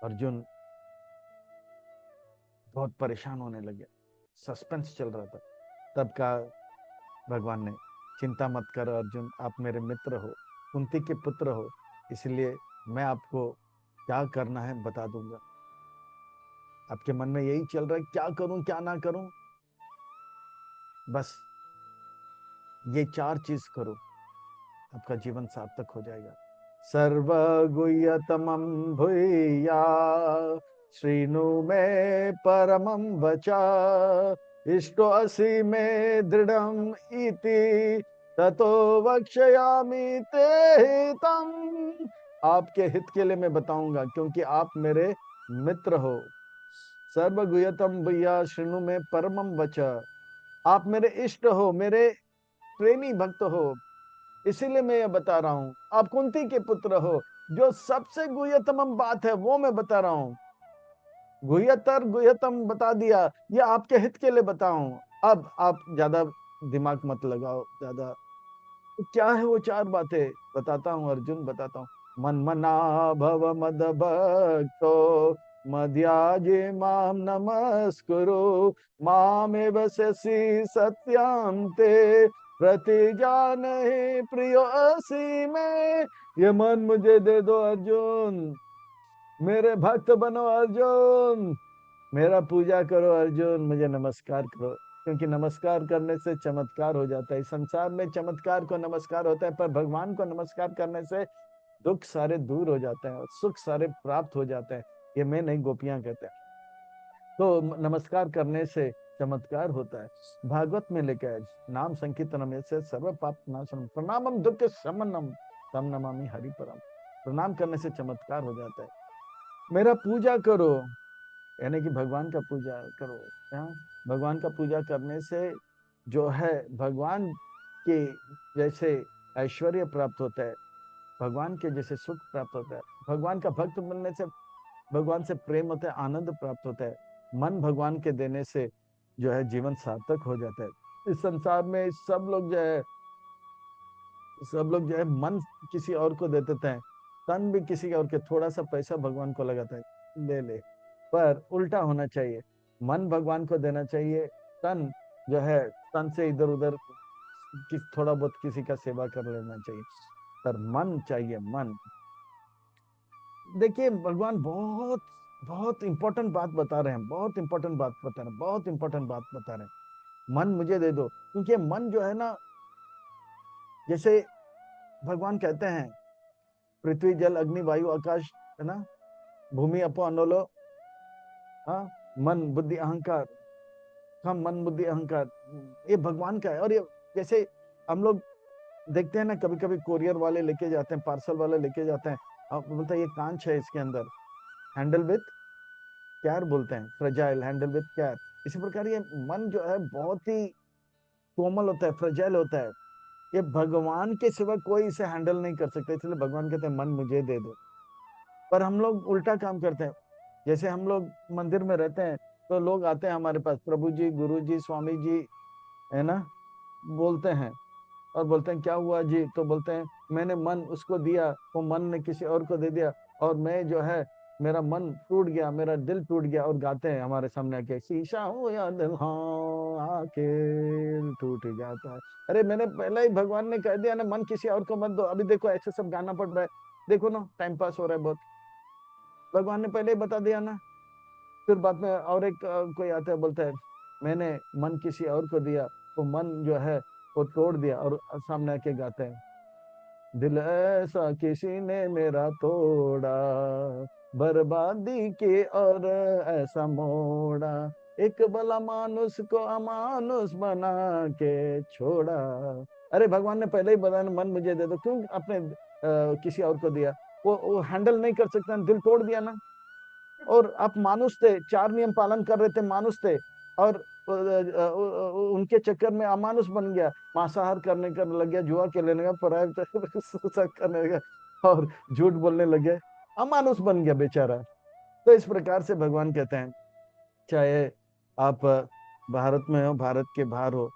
अर्जुन बहुत परेशान होने लगे, सस्पेंस चल रहा था। तब का भगवान ने, चिंता मत करो अर्जुन, आप मेरे मित्र हो, कुंती के पुत्र हो, इसलिए मैं आपको क्या करना है बता दूंगा। आपके मन में यही चल रहा है क्या करूं क्या ना करूं, बस ये चार चीज करो। आपका जीवन सार्थक हो जाएगा। सर्व गुह्यतमं भूया श्रीनु में परमं वचा इष्टो असि में दृढ़म इति ततो वक्ष्यामि ते हितम। आपके हित के लिए मैं बताऊंगा, क्योंकि आप मेरे मित्र हो। सर्व गुह्यतम भूया श्रीनु में परमं वचा, आप मेरे इष्ट हो, मेरे प्रेमी भक्त हो, इसीलिए मैं ये बता रहा हूं। आप कुंती के पुत्र हो, जो सबसे गुह्यतम बात है वो मैं बता रहा हूं। गुह्यतर गुह्यतम बता दिया, ये आपके हित के लिए बताऊं। अब आप ज्यादा दिमाग मत लगाओ ज्यादा। तो क्या है वो चार बातें बताता हूं अर्जुन, बताता हूं। मन मना भव मद भक्तो मध्याजे माम नमस्कुरु मामेव शशि सत्यां ते प्रतिजानहि प्रियो असि में। ये मन मुझे दे दो अर्जुन, मेरे भक्त बनो अर्जुन, मेरा पूजा करो अर्जुन, मुझे नमस्कार करो। क्योंकि नमस्कार करने से चमत्कार हो जाता है। इस संसार में चमत्कार को नमस्कार होता है, पर भगवान को नमस्कार करने से दुख सारे दूर हो जाते हैं और सुख सारे प्राप्त हो जाते हैं। ये मैं नहीं, गोपियां कहते हैं। तो नमस्कार करने से चमत्कार होता है। भागवत में लिखा है, नाम संकीर्तनम से सर्व पाप नाशनम प्रणामम दुख शमनम तम नमामि हरि परम। प्रणाम करने से चमत्कार हो जाता है। मेरा पूजा करो, यानी कि भगवान का पूजा करो। क्या? भगवान का पूजा करने से जो है भगवान के जैसे ऐश्वर्य प्राप्त होता है, भगवान के जैसे सुख प्राप्त होता है। भगवान का भक्त बनने से भगवान से प्रेम होता है, आनंद प्राप्त होता है। मन भगवान के देने से जो है जीवन सार्थक हो जाता है। इस संसार में सब लोग जो है मन किसी और को दे देते हैं, तन भी किसी और के, थोड़ा सा पैसा भगवान को लगाता है, ले ले। पर उल्टा होना चाहिए, मन भगवान को देना चाहिए, तन जो है तन से इधर उधर थोड़ा बहुत किसी का सेवा कर लेना चाहिए, पर मन चाहिए, मन। देखिए भगवान बहुत बहुत इंपॉर्टेंट बात बता रहे हैं, बहुत इंपॉर्टेंट बात बता रहे हैं, बहुत इंपॉर्टेंट बात बता रहे हैं। मन मुझे दे दो, क्योंकि मन जो है ना, जैसे भगवान कहते हैं पृथ्वी जल अग्नि वायु आकाश, है ना, भूमि अपो अनोलो, हाँ, मन बुद्धि अहंकार, हम मन बुद्धि अहंकार, ये भगवान का है। और ये जैसे हम लोग देखते हैं ना, कभी कभी कोरियर वाले लेके जाते हैं, पार्सल वाले लेके जाते हैं, अब बोलता है ये कांच है, इसके अंदर हैंडल विथ कैर बोलते हैं, फ्रेजाइल हैंडल विथ कैर। इसी प्रकार ये मन जो है बहुत ही कोमल होता है, फ्रेजाइल होता है। ये भगवान के सिवा कोई इसे हैंडल नहीं कर सकता, इसलिए भगवान कहते हैं मन मुझे दे दो। पर हम लोग उल्टा काम करते हैं। जैसे हम लोग मंदिर में रहते हैं, तो लोग आते हैं हमारे पास, प्रभु जी, गुरु जी, स्वामी जी, है ना, बोलते हैं और बोलते हैं क्या हुआ जी, तो बोलते हैं मैंने मन उसको दिया, वो मन ने किसी और को दे दिया, और मैं जो है मेरा मन टूट गया, मेरा दिल टूट गया। और गाते हैं हमारे सामने आके, शीशा हो या दिल, हाँ आके टूट जाता है। अरे मैंने पहले ही, भगवान ने कह दिया ना, मन किसी और को मत दो। अभी देखो ऐसे सब गाना पड़ रहा है, देखो ना टाइम पास हो रहा है बहुत, भगवान ने पहले ही बता दिया ना। फिर बाद में और एक कोई आता है, बोलता है मैंने मन किसी और को दिया, तो मन जो है वो तोड़ दिया, और सामने आके गाते हैं, दिल ऐसा किसी ने मेरा तोड़ा, बर्बादी के और ऐसा मोड़ा, एक भला मानुष को अमानुष बना के छोड़ा। अरे भगवान ने पहले ही बताया ना, मन मुझे दे दो, क्यों अपने किसी और को दिया? वो हैंडल नहीं कर सकता, दिल तोड़ दिया ना। और आप मानुष थे, चार नियम पालन कर रहे थे, मानुष थे, और उनके चक्कर में अमानुष बन गया, मांसाहार करने का लग गया, जुआ खेलने लगा, पराय करने लगा, और झूठ बोलने लग गया, अमानुष बन गया बेचारा। तो इस प्रकार से भगवान कहते हैं, चाहे आप भारत में हो, भारत के बाहर हो,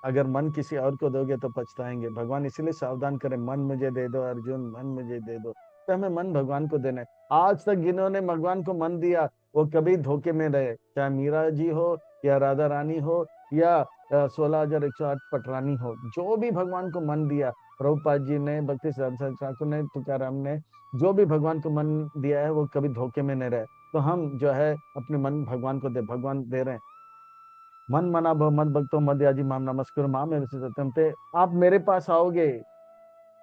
अगर मन किसी और को दोगे तो पछताएंगे। भगवान इसीलिए सावधान करें, मन मुझे दे दो अर्जुन, मन मुझे दे दो। तो हमें मन भगवान को देना है। आज तक जिन्होंने भगवान को मन दिया, वो कभी धोखे में रहे, चाहे मीरा जी हो या राधा रानी हो या 16,108 पटरानी हो, जो भी भगवान को मन दिया, प्रभुपाद जी ने, भक्ति सिद्धांत ठाकुर ने, तुकाराम ने, जो भी भगवान को मन दिया है, वो कभी धोखे में नहीं रहे। तो हम जो है अपने मन भगवान को दे, भगवान दे रहे हैं। मन मना भव मद भक्तो मद याजी माम नमस्कुरु माम एव सत्यम ते। आप मेरे पास आओगे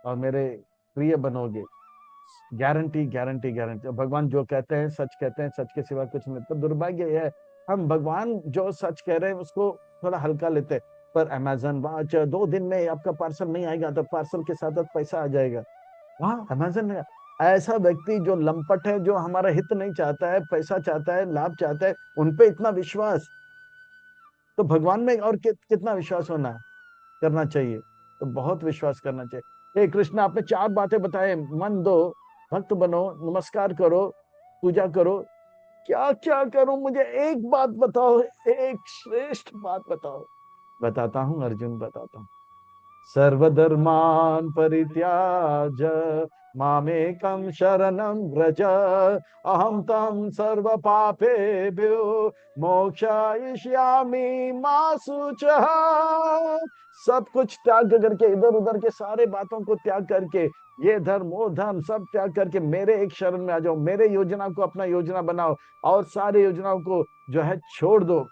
और मेरे प्रिय बनोगे। Guarantee guarantee guarantee. भगवान जो कहते हैं सच कहते हैं, सच के सिवा कुछ नहीं। तो दुर्भाग्य यह है, हम भगवान जो सच कह रहे हैं उसको थोड़ा हल्का लेते हैं। पर अमेजन वहां 2 दिन में आपका पार्सल नहीं आएगा तो पार्सल के साथ साथ पैसा आ जाएगा। हाँ, अमेजन में ऐसा व्यक्ति जो लंपट है, जो हमारा हित नहीं चाहता है, पैसा चाहता है, लाभ चाहता है, उनपे इतना विश्वास, तो भगवान में और कितना विश्वास होना करना चाहिए। तो बहुत विश्वास करना चाहिए। हे कृष्ण, आपने 4 बातें बताए, मन दो, भक्त बनो, नमस्कार करो, पूजा करो। क्या क्या करूं, मुझे एक बात बताओ, एक श्रेष्ठ बात बताओ। बताता हूं अर्जुन, बताता हूं। सर्वधर्मान् परित्याज मामेकं शरणं व्रज अहं तं सर्व पापेभ्यो मोक्षयिष्यामि मा शुचः। सब कुछ त्याग करके, इधर उधर के सारे बातों को त्याग करके, ये धर्म वो धर्म सब त्याग करके मेरे एक शरण में आ जाओ, मेरे योजना को अपना योजना बनाओ और सारे योजनाओं को जो है छोड़ दो।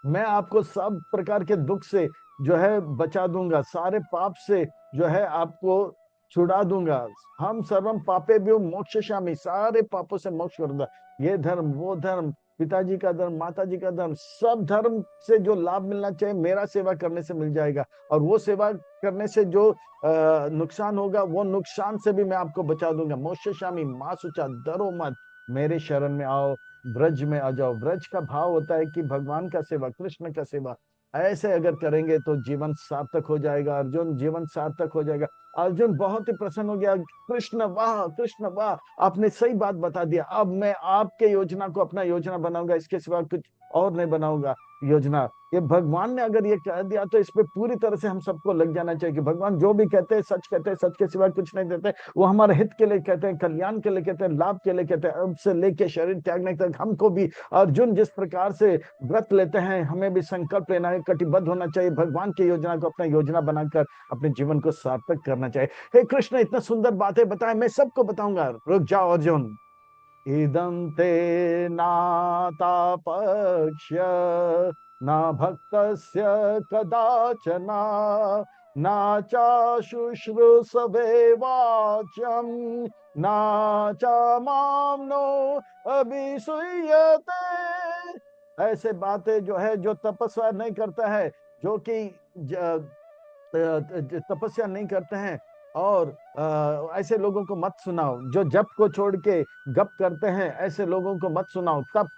मैं आपको सब प्रकार के दुख से जो है बचा दूंगा, सारे पाप से जो है आपको छुड़ा दूंगा। हम सर्वम पापे भी मोक्षयामि, सारे पापों से मोक्ष करूंगा। ये धर्म वो धर्म, पिताजी का धर्म, माताजी का धर्म, सब धर्म से जो लाभ मिलना चाहिए मेरा सेवा करने से मिल जाएगा। और वो सेवा करने से जो नुकसान होगा, वो नुकसान से भी मैं आपको बचा दूंगा। मोक्षयामि मां शुचा, डरो मत, मेरे शरण में आओ, ब्रज में आ जाओ। ब्रज का भाव होता है कि भगवान का सेवा, कृष्ण का सेवा। ऐसे अगर करेंगे तो जीवन सार्थक हो जाएगा अर्जुन, जीवन सार्थक हो जाएगा। अर्जुन बहुत ही प्रसन्न हो गया। कृष्ण वाह, कृष्ण वाह, आपने सही बात बता दिया। अब मैं आपके योजना को अपना योजना बनाऊंगा, इसके सिवा कुछ और नहीं बनाऊंगा योजना। ये भगवान ने अगर ये कह दिया तो इस पे पूरी तरह से हम सबको लग जाना चाहिए कि भगवान जो भी कहते हैं सच कहते हैं, सच के सिवा कुछ नहीं देते। वो हमारे हित के लिए कहते हैं, कल्याण के लिए कहते हैं, लाभ के लिए कहते हैं। अब से लेके शरीर त्यागने तक हमको भी अर्जुन जिस प्रकार से व्रत लेते हैं, हमें भी संकल्प लेना है, कटिबद्ध होना चाहिए, भगवान की योजना को अपना योजना बनाकर अपने जीवन को सार्थक करना चाहिए। हे कृष्ण, इतना सुंदर बातें बताए, मैं सबको बताऊंगा। रुक जाओ अर्जुन। इदं ते नातापक्ष्य न भक्तस्य कदाचन न चाशुश्रूषवे वाच्यं न च मां नो अभिसूयते। ऐसे बातें जो है, जो तपस्या नहीं करता है, जो कि तपस्या नहीं करते हैं, और ऐसे लोगों को मत सुनाओ। जो जप को छोड़ के गप करते हैं, ऐसे लोगों को मत सुनाओ। तप,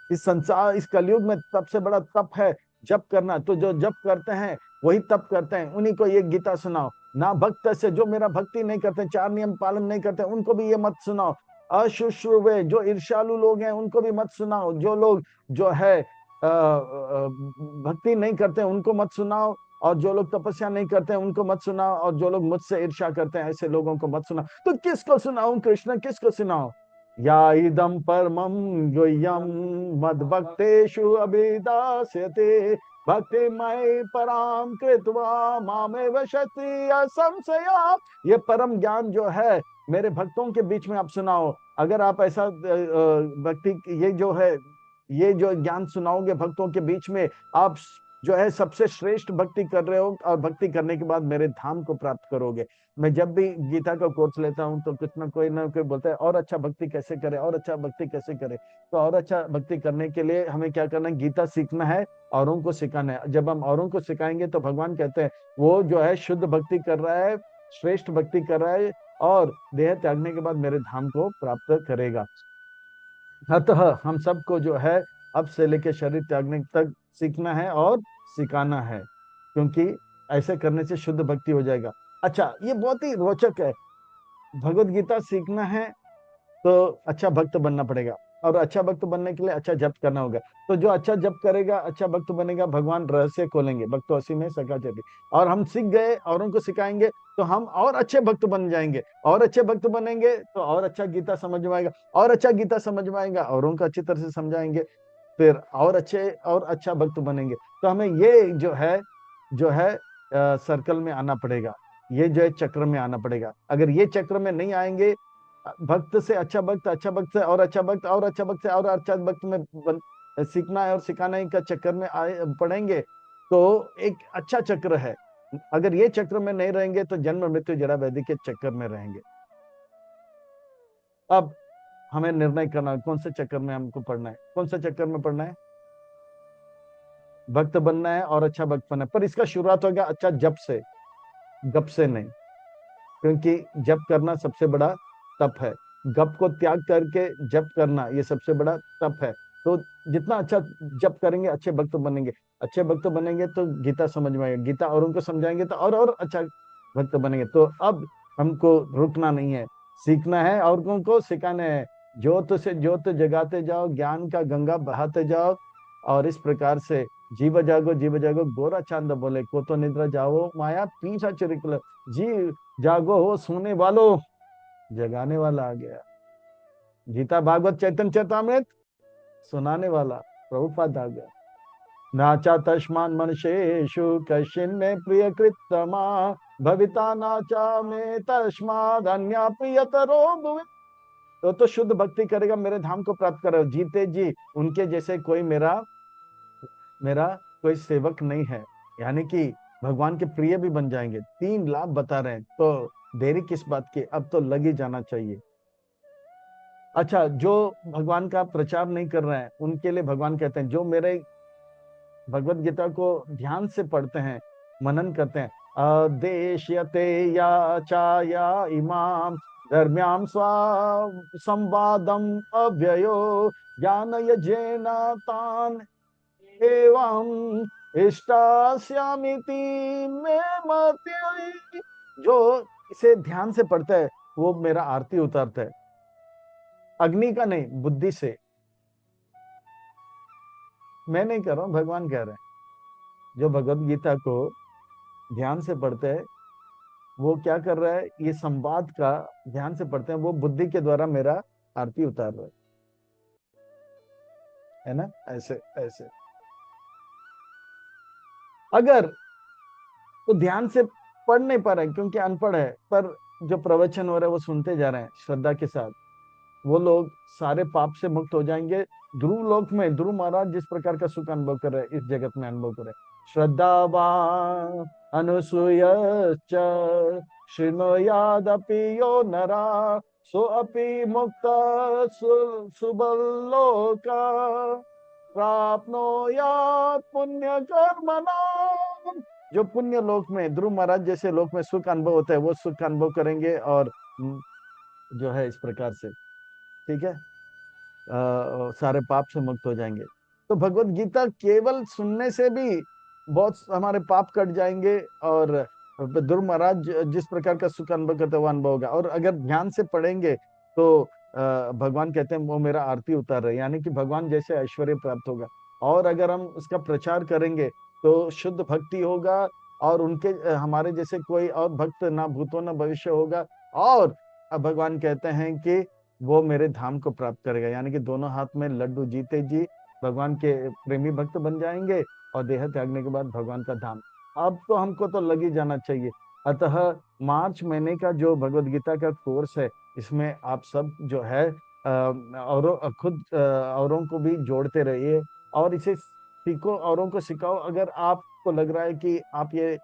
इस संसार, इस कलयुग में सबसे बड़ा तप है जप करना। तो जो जप करते हैं वही तप करते हैं, उन्हीं को ये गीता सुनाओ। ना भक्त से, जो मेरा भक्ति नहीं करते, 4 नियम पालन नहीं करते, उनको भी ये मत सुनाओ। अशुश्रुवे, जो ईर्ष्यालु लोग हैं, उनको भी मत सुनाओ। जो लोग जो है भक्ति नहीं करते उनको मत सुनाओ, और जो लोग तपस्या नहीं करते हैं उनको मत सुनाओ, और जो लोग मुझसे ईर्ष्या करते हैं ऐसे लोगों को मत सुनाओ। तो किसको सुनाऊं कृष्ण, किसको सुनाओ? या इदम परमं गुह्यम मद भक्तेषु अभिदास्यते भक्ति मयि पराम कृत्वा मामेव शक्ति असंशया। ये परम ज्ञान जो है मेरे भक्तों के बीच में आप सुनाओ। अगर आप ऐसा भक्ति, ये जो है, ये जो ज्ञान सुनाओगे भक्तों के बीच में, आप जो है सबसे श्रेष्ठ भक्ति कर रहे हो, और भक्ति करने के बाद मेरे धाम को प्राप्त करोगे। मैं जब भी गीता का कोर्स लेता हूँ तो कुछ ना कोई बोलता है और अच्छा भक्ति कैसे करे, और अच्छा भक्ति कैसे करे। तो और अच्छा भक्ति करने के लिए हमें क्या करना है? गीता सीखना है, औरों को सिखाना है। जब हम औरों को सिखाएंगे तो भगवान कहते हैं वो जो है शुद्ध भक्ति कर रहा है, श्रेष्ठ भक्ति कर रहा है, और देह त्यागने के बाद मेरे धाम को प्राप्त करेगा। अतः हम सबको जो है अब से लेकर शरीर त्यागने तक सीखना है और सिखाना है, क्योंकि ऐसे करने से शुद्ध भक्ति हो जाएगा। अच्छा, ये बहुत ही रोचक है। भगवत गीता सीखना है तो अच्छा भक्त बनना पड़ेगा, और अच्छा भक्त बनने के लिए अच्छा जप करना होगा। तो जो अच्छा जप करेगा, अच्छा भक्त बनेगा, भगवान रहस्य खोलेंगे। भक्त असी में सका चढ़ी। और हम सीख गए, औरों को सिखाएंगे तो हम और अच्छे भक्त बन जाएंगे। और अच्छे भक्त बनेंगे तो और अच्छा गीता समझ में आएगा, और अच्छा गीता समझ में आएगा, औरों को अच्छी तरह से समझाएंगे, फिर और अच्छे और अच्छा भक्त बनेंगे। तो हमें ये जो है सर्कल में आना पड़ेगा, ये जो है चक्र में आना पड़ेगा। अगर ये चक्र में नहीं आएंगे, भक्त से अच्छा भक्त, अच्छा भक्त से और अच्छा भक्त, और अच्छा भक्त से और अच्छा भक्त में सीखना है और सिखाना है का चक्कर में आए पड़ेंगे, तो एक अच्छा चक्र है। अगर ये चक्र में नहीं रहेंगे तो जन्म मृत्यु जरा व्याधि के चक्कर में रहेंगे। अब हमें निर्णय करना है कौन से चक्कर में हमको पढ़ना है, कौन से चक्कर में पढ़ना है। भक्त बनना है और अच्छा भक्त बनना है, पर इसका शुरुआत होगा अच्छा जप से, गप से नहीं। क्योंकि जप करना सबसे बड़ा तप है, गप को त्याग करके जप करना ये सबसे बड़ा तप है। तो जितना अच्छा जप करेंगे अच्छे भक्त बनेंगे, अच्छे भक्त बनेंगे तो गीता समझ में आएगी, गीता और उनको समझाएंगे तो और अच्छा भक्त बनेंगे। तो अब हमको रुकना नहीं है, सीखना है और उनको सिखाना है। ज्योत से ज्योत जगाते जाओ, ज्ञान का गंगा बहाते जाओ, और इस प्रकार से जीव जागो गोरा चांद बोले, को तो निद्रा जाओ माया पीछा चिरिकल। जी जागो हो सोने वालों, जगाने वाला आ गया। गीता भागवत चैतन्य चरितामृत सुनाने वाला प्रभुपाद आ गया। नाचा तस्मान मनुष्येषु कश्चिन में प्रिय कृतमा, भविता नाचा में तस्माद अन्या प्रियतरो भुवि। तो शुद्ध भक्ति करेगा मेरे धाम को प्राप्त करेगा, जीते जी उनके जैसे कोई मेरा मेरा कोई सेवक नहीं है, यानी कि भगवान के प्रिय भी बन जाएंगे। 3 लाभ बता रहे हैं, तो देरी किस बात की, अब तो लग ही जाना चाहिए। अच्छा, जो भगवान का प्रचार नहीं कर रहे हैं उनके लिए भगवान कहते हैं जो मेरे भगवत गीता को ध्यान से पढ़ते हैं, मनन करते हैं, अदेश्यते या चाया इमाम धर्म्याम स्वा संवादम अव्ययो ज्ञान यजेना तान एवं इष्टास्यामिति में मति। जो इसे ध्यान से पढ़ता है वो मेरा आरती उतारता है, अग्नि का नहीं, बुद्धि से। मैं नहीं कर रहा हूं, भगवान कह रहे हैं। जो भगवत गीता को ध्यान से पढ़ते हैं वो क्या कर रहा है, ये संवाद का ध्यान से पढ़ते हैं, वो बुद्धि के द्वारा मेरा आरती उतार रहे है ना, ऐसे ऐसे। अगर तो ध्यान से पढ़ नहीं पा रहे क्योंकि अनपढ़ है, पर जो प्रवचन हो रहा है वो सुनते जा रहे हैं श्रद्धा के साथ, वो लोग सारे पाप से मुक्त हो जाएंगे। ध्रुव लोक में ध्रुव महाराज जिस प्रकार का सुख अनुभव कर रहे हैं इस जगत में अनुभव कर रहे हैं। श्रद्धावान अनुसूय शृणुयादपि यो नरा सो अपि मुक्त सुबलोका प्राप्नोयात् पुण्य कर्मणा। जो पुण्य लोक में ध्रुव महाराज जैसे लोक में सुख अनुभव होता है वो सुख अनुभव करेंगे, और जो है इस प्रकार से, ठीक है, सारे पाप से मुक्त हो जाएंगे। तो भगवत गीता केवल सुनने से भी बहुत हमारे पाप कट जाएंगे, और ध्रुव महाराज जिस प्रकार का सुख अनुभव करते हैं वो अनुभव होगा। और अगर ध्यान से पढ़ेंगे तो भगवान कहते हैं वो मेरा आरती उतार रहे, यानी कि भगवान जैसे ऐश्वर्य प्राप्त होगा। और अगर हम उसका प्रचार करेंगे तो शुद्ध भक्ति होगा, और उनके हमारे जैसे कोई और भक्त ना भूतो ना भविष्य होगा। और अब भगवान कहते हैं कि वो मेरे धाम को प्राप्त करेगा, यानी कि दोनों हाथ में लड्डू जीते जी भगवान के प्रेमी भक्त बन जाएंगे, और देह त्यागने के बाद भगवान का धाम। अब तो हमको तो लग ही जाना चाहिए। अतः मार्च महीने का जो भगवत गीता का कोर्स है, इसमें आप सब जो है और खुद औरों को भी जोड़ते रहिए, और इसे सीखो, औरों को सिखाओ। अगर आपको लग रहा है कि आप ये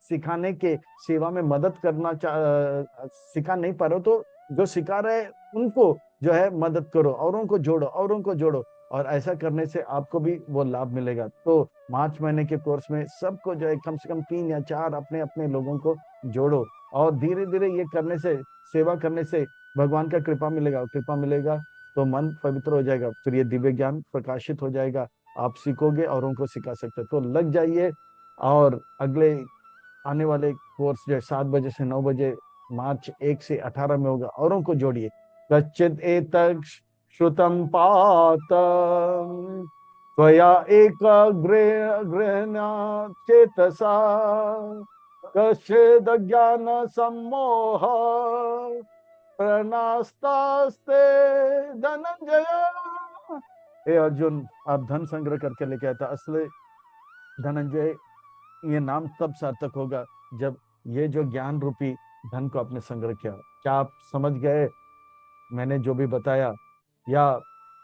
सिखाने के सेवा में मदद करना सिखा नहीं पा रहे हो, तो जो सिखा रहे हैं उनको जो है मदद करो, औरों को जोड़ो, औरों को जोड़ो, और ऐसा करने से आपको भी वो लाभ मिलेगा। तो मार्च महीने के कोर्स में सबको जो है कम से कम 3 या 4 अपने अपने लोगों को जोड़ो, और धीरे धीरे ये करने से, सेवा करने से भगवान का कृपा मिलेगा, कृपा मिलेगा तो मन पवित्र हो जाएगा, फिर ये दिव्य ज्ञान प्रकाशित हो जाएगा, आप सीखोगे औरों को सिखा सकते। तो लग जाइए, और अगले आने वाले कोर्स जो है 7 बजे से 9 बजे मार्च 1 से 18 में होगा, औरों को जोड़िए। कच्चित एतत् श्रुतम पात त्वया एक गृहण चेतसा कश्चिद ज्ञान सम्मोह प्रणास्तास्ते धनंजय। हे अर्जुन, आप धन संग्रह करके लेके आया था। असली धनंजय ये नाम तब सार्थक होगा जब ये जो ज्ञान रूपी धन को आपने संग्रह किया। क्या आप समझ गए मैंने जो भी बताया, या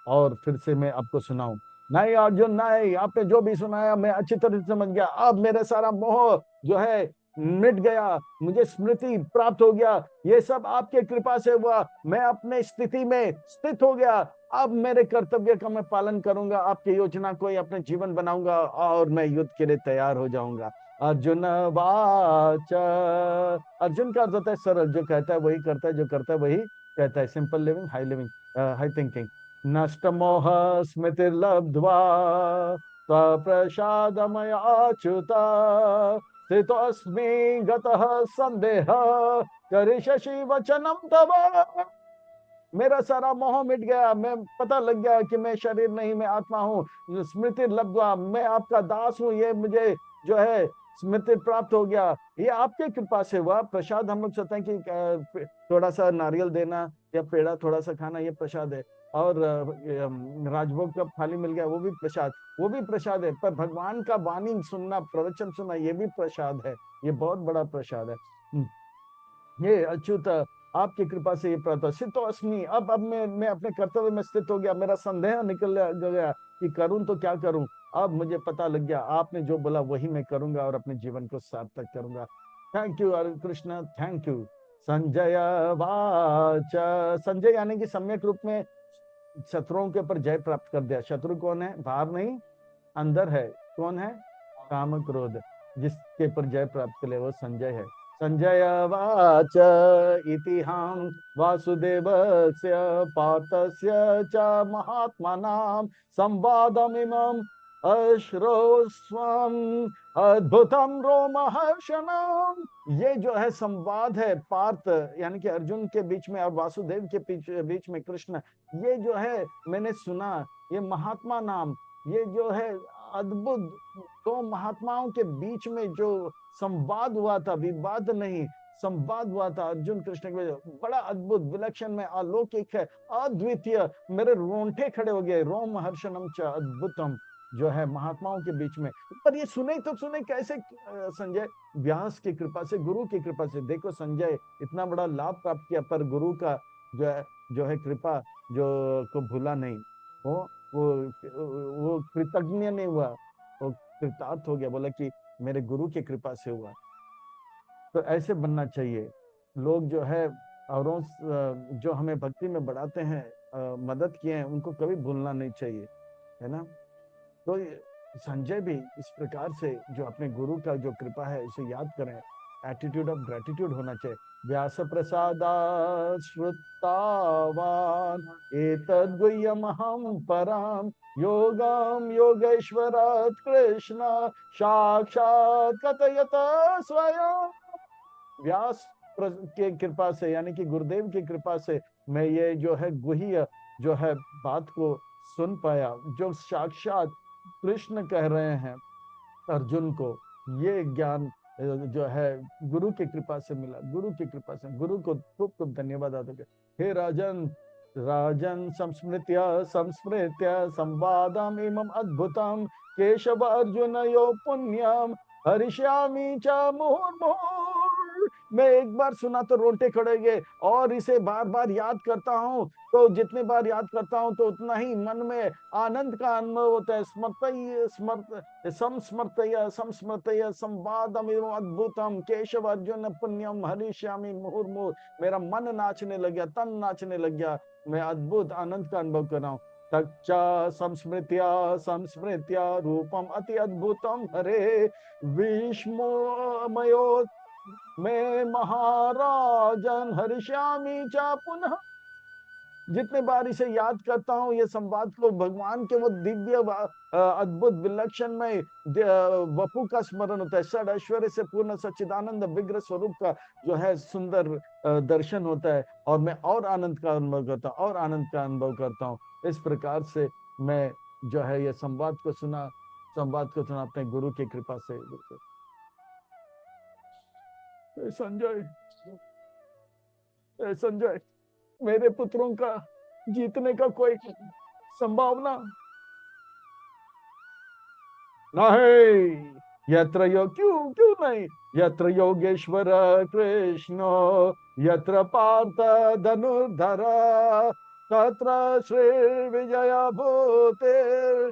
और फिर से मैं आपको सुनाऊं? नहीं अर्जुन नहीं, आपने जो भी सुनाया मैं अच्छी तरह से समझ गया। अब मेरा सारा मोह जो है मिट गया, मुझे स्मृति प्राप्त हो गया। ये सब आपके कृपा से हुआ, मैं अपने स्थिति में स्थित हो गया। अब मेरे कर्तव्य का मैं पालन करूंगा, आपकी योजना को ही अपने जीवन बनाऊंगा और मैं युद्ध के लिए तैयार हो जाऊंगा। अर्जुन वाच, अर्जुन का अर्थ होता है सरल, जो कहता है वही करता है, जो करता है वही कहता है। Simple living, high living, high thinking. नष्ट मोह स्मृतिर्लब्ध्वा प्रसादमयाच्युत स्थितोऽस्मि गतः संदेह करिष्यसि वचनं तव। मेरा सारा मोह मिट गया, मैं पता लग गया कि मैं शरीर नहीं, मैं आत्मा हूँ। स्मृति लब्ध्वा, मैं आपका दास हूँ, ये मुझे जो है स्मृति प्राप्त हो गया। ये आपके कृपा से हुआ। प्रसाद हम लोग सोचते हैं कि थोड़ा सा नारियल देना या पेड़ा थोड़ा सा खाना, ये प्रसाद है। और राजभोग का थाली मिल गया, वो भी प्रसाद, वो भी प्रसाद है। पर भगवान का वाणी सुनना, प्रवचन सुनना, ये भी प्रसाद है, ये बहुत बड़ा प्रसाद है। ये अच्युत, आपकी कृपा से ये प्राप्त। सिद्ध अस्मि, अब मैं अपने कर्तव्य में स्थित हो गया, मेरा संदेह निकल गया कि करूं तो क्या करूं। अब मुझे पता लग गया, आपने जो बोला वही मैं करूंगा और अपने जीवन को सार्थक करूंगा। Thank you Krishna, thank you. Sanjay watch, Sanjay यानी कि सम्यक रूप में शत्रुओं के ऊपर जय प्राप्त कर दिया। शत्रु कौन है? बाहर नहीं, अंदर है। कौन है? काम क्रोध, जिसके ऊपर जय प्राप्त कर ले वो संजय है। संजय वाच इतिहां वासुदेवस्य पार्थस्य च महात्मनां संवादमिमं अश्रोस्वम अद्भुतम रोमहर्षणम। ये जो है संवाद है पार्थ यानी कि अर्जुन के बीच में और वासुदेव के बीच में कृष्ण, ये जो है मैंने सुना, ये महात्मा नाम, ये जो है अद्भुत दो महात्माओं के बीच में जो संवाद हुआ था, विवाद नहीं, संवाद हुआ था अर्जुन कृष्ण के, बड़ा अद्भुत, विलक्षण में अलौकिक है, अद्वितीय। मेरे रोंठे खड़े हो गए। रोम हर्षणम च अद्भुतम, जो है महात्माओं के बीच में। पर ये सुने तो सुने कैसे संजय? व्यास की कृपा से, गुरु की कृपा से। देखो संजय इतना बड़ा लाभ प्राप्त किया, पर गुरु का जो है कृपा जो को भूला नहीं। वो वो कृतज्ञ नहीं हुआ, वो कृतार्थ हो गया, बोला कि मेरे गुरु की कृपा से हुआ। तो ऐसे बनना चाहिए लोग जो है, औरों जो हमें भक्ति में बढ़ाते हैं, मदद किए हैं, उनको कभी भूलना नहीं चाहिए, है ना। तो संजय भी इस प्रकार से जो अपने गुरु का जो कृपा है उसे याद करें, एटीट्यूड ऑफ ग्रेटिट्यूड होना चाहिए। व्यास प्रसादात् श्रुतावान् एतद्गुह्यमहं परं योगं योगेश्वरात् कृष्ण साक्षात् कथयत स्वयं। व्यास के कृपा से यानी कि गुरुदेव की कृपा से मैं ये जो है गुह्य जो है बात को सुन पाया, जो साक्षात कृष्ण कह रहे हैं अर्जुन को। ये ज्ञान जो है गुरु की कृपा से मिला, गुरु की कृपा से। गुरु को खूब खूब धन्यवाद अदा। हे राजन, राजन संस्मृत्य संस्मृत्य संवादम इमं अद्भुतम केशव अर्जुन यो पुण्यम हरिष्यामि च मुहुर्मुहुर्। मैं एक बार सुना तो रोंटे खड़े गए, और इसे बार बार याद करता हूँ तो जितने बार याद करता हूँ तो उतना ही मन में आनंद का अनुभव होता है। संस्मर्तय संस्मर्तय संवादमिव अद्भुतम केशव अर्जुन पुण्यम हरिष्यामि मुहुर्मुहुर्। मेरा मन नाचने लग गया, तन नाचने लग गया, मैं अद्भुत आनंद का अनुभव कर रहा हूँ। तच्चा संस्मृत्या संस्मृत्या रूपम अति अद्भुतम हरे विस्मयो मैं महाराजन हरिष्यामि च पुनः। जितने बार इसे याद करता हूँ ये संवाद को, भगवान के वो दिव्य अद्भुत विलक्षण में वपु का स्मरण होता है। षड ऐश्वर्य से पूर्ण सच्चिदानंद विग्रह स्वरूप का जो है सुंदर दर्शन होता है, और मैं और आनंद का अनुभव करता हूँ, और आनंद का अनुभव करता हूँ। इस प्रकार से मैं जो है ये संवाद को सुना अपने गुरु की कृपा से। संजय, संजय, मेरे पुत्रों का जीतने का कोई संभावना नहीं? यत्र क्यों क्यों नहीं? यत्र योगेश्वर कृष्ण यत्र पार्थ धनुर्धर तत्र श्री विजय भूते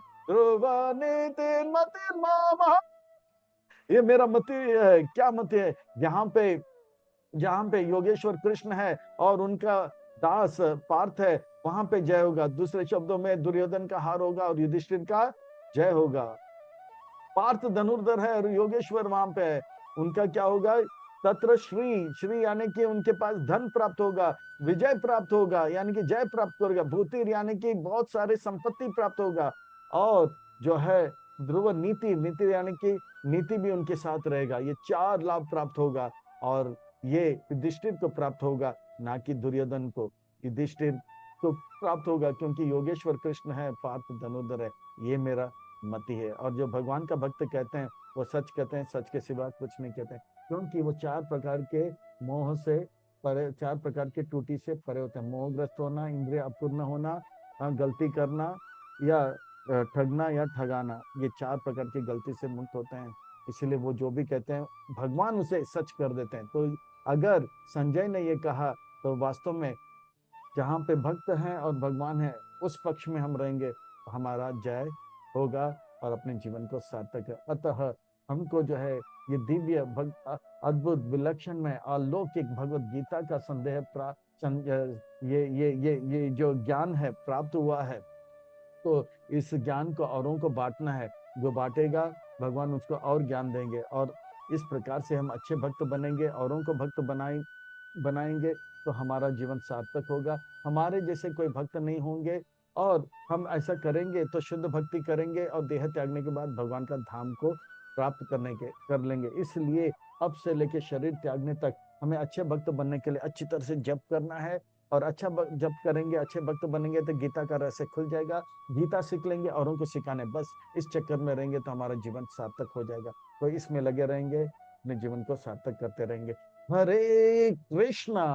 ध्रुव नीति मति माम। ये मेरा मति है। क्या मति है? जहां पे योगेश्वर कृष्ण है और उनका दास पार्थ है, वहां पे जय होगा। दूसरे शब्दों में दुर्योधन का हार होगा और युधिष्ठिर का जय होगा। पार्थ धनुर्धर है और योगेश्वर वहां पे है, उनका क्या होगा? तत्र श्री, श्री यानी कि उनके पास धन प्राप्त होगा, विजय प्राप्त होगा यानी कि जय प्राप्त होगा, भूति यानी कि बहुत सारे संपत्ति प्राप्त होगा, और जो है ध्रुव नीति, नीति यानी कि नीति भी उनके साथ रहेगा। ये चार लाभ प्राप्त होगा और ये युधिष्ठिर को प्राप्त होगा, ना कि दुर्योधन को। युधिष्ठिर को प्राप्त होगा क्योंकि योगेश्वर कृष्ण है, पार्थ धनुर्धर है। ये मेरा मति है। और जो भगवान का भक्त कहते हैं वो सच कहते हैं, सच के सिवा कुछ नहीं कहते हैं, क्योंकि वो चार प्रकार के मोह से परे, चार प्रकार के टूटी से परे होते हैं। मोहग्रस्त होना, इंद्रिय अपूर्ण होना, गलती करना, या ठगना या ठगाना, ये चार प्रकार की गलती से मुक्त होते हैं। इसलिए वो जो भी कहते हैं भगवान उसे सच कर देते हैं। तो अगर संजय ने ये कहा तो वास्तव में जहाँ पे भक्त हैं और भगवान है उस पक्ष में हम रहेंगे, हमारा जय होगा और अपने जीवन को सार्थक है। अतः हमको जो है ये दिव्य अद्भुत विलक्षण में अलौकिक भगवत गीता का संदेह ये जो ज्ञान है प्राप्त हुआ है, तो इस ज्ञान को औरों को बांटना है। जो बांटेगा भगवान उसको और ज्ञान देंगे, और इस प्रकार से हम अच्छे भक्त बनेंगे, औरों को भक्त बनाएंगे, तो हमारा जीवन सार्थक होगा। हमारे जैसे कोई भक्त नहीं होंगे, और हम ऐसा करेंगे तो शुद्ध भक्ति करेंगे और देह त्यागने के बाद भगवान का धाम को प्राप्त कर लेंगे। इसलिए अब से लेके शरीर त्यागने तक हमें अच्छे भक्त बनने के लिए अच्छी तरह से जप करना है, और अच्छा जप करेंगे, अच्छे भक्त बनेंगे तो गीता का रहस्य खुल जाएगा, गीता सीख लेंगे, औरों को सिखाने, बस इस चक्कर में रहेंगे तो हमारा जीवन सार्थक हो जाएगा। तो इसमें लगे रहेंगे, अपने जीवन को सार्थक करते रहेंगे। हरे कृष्णा।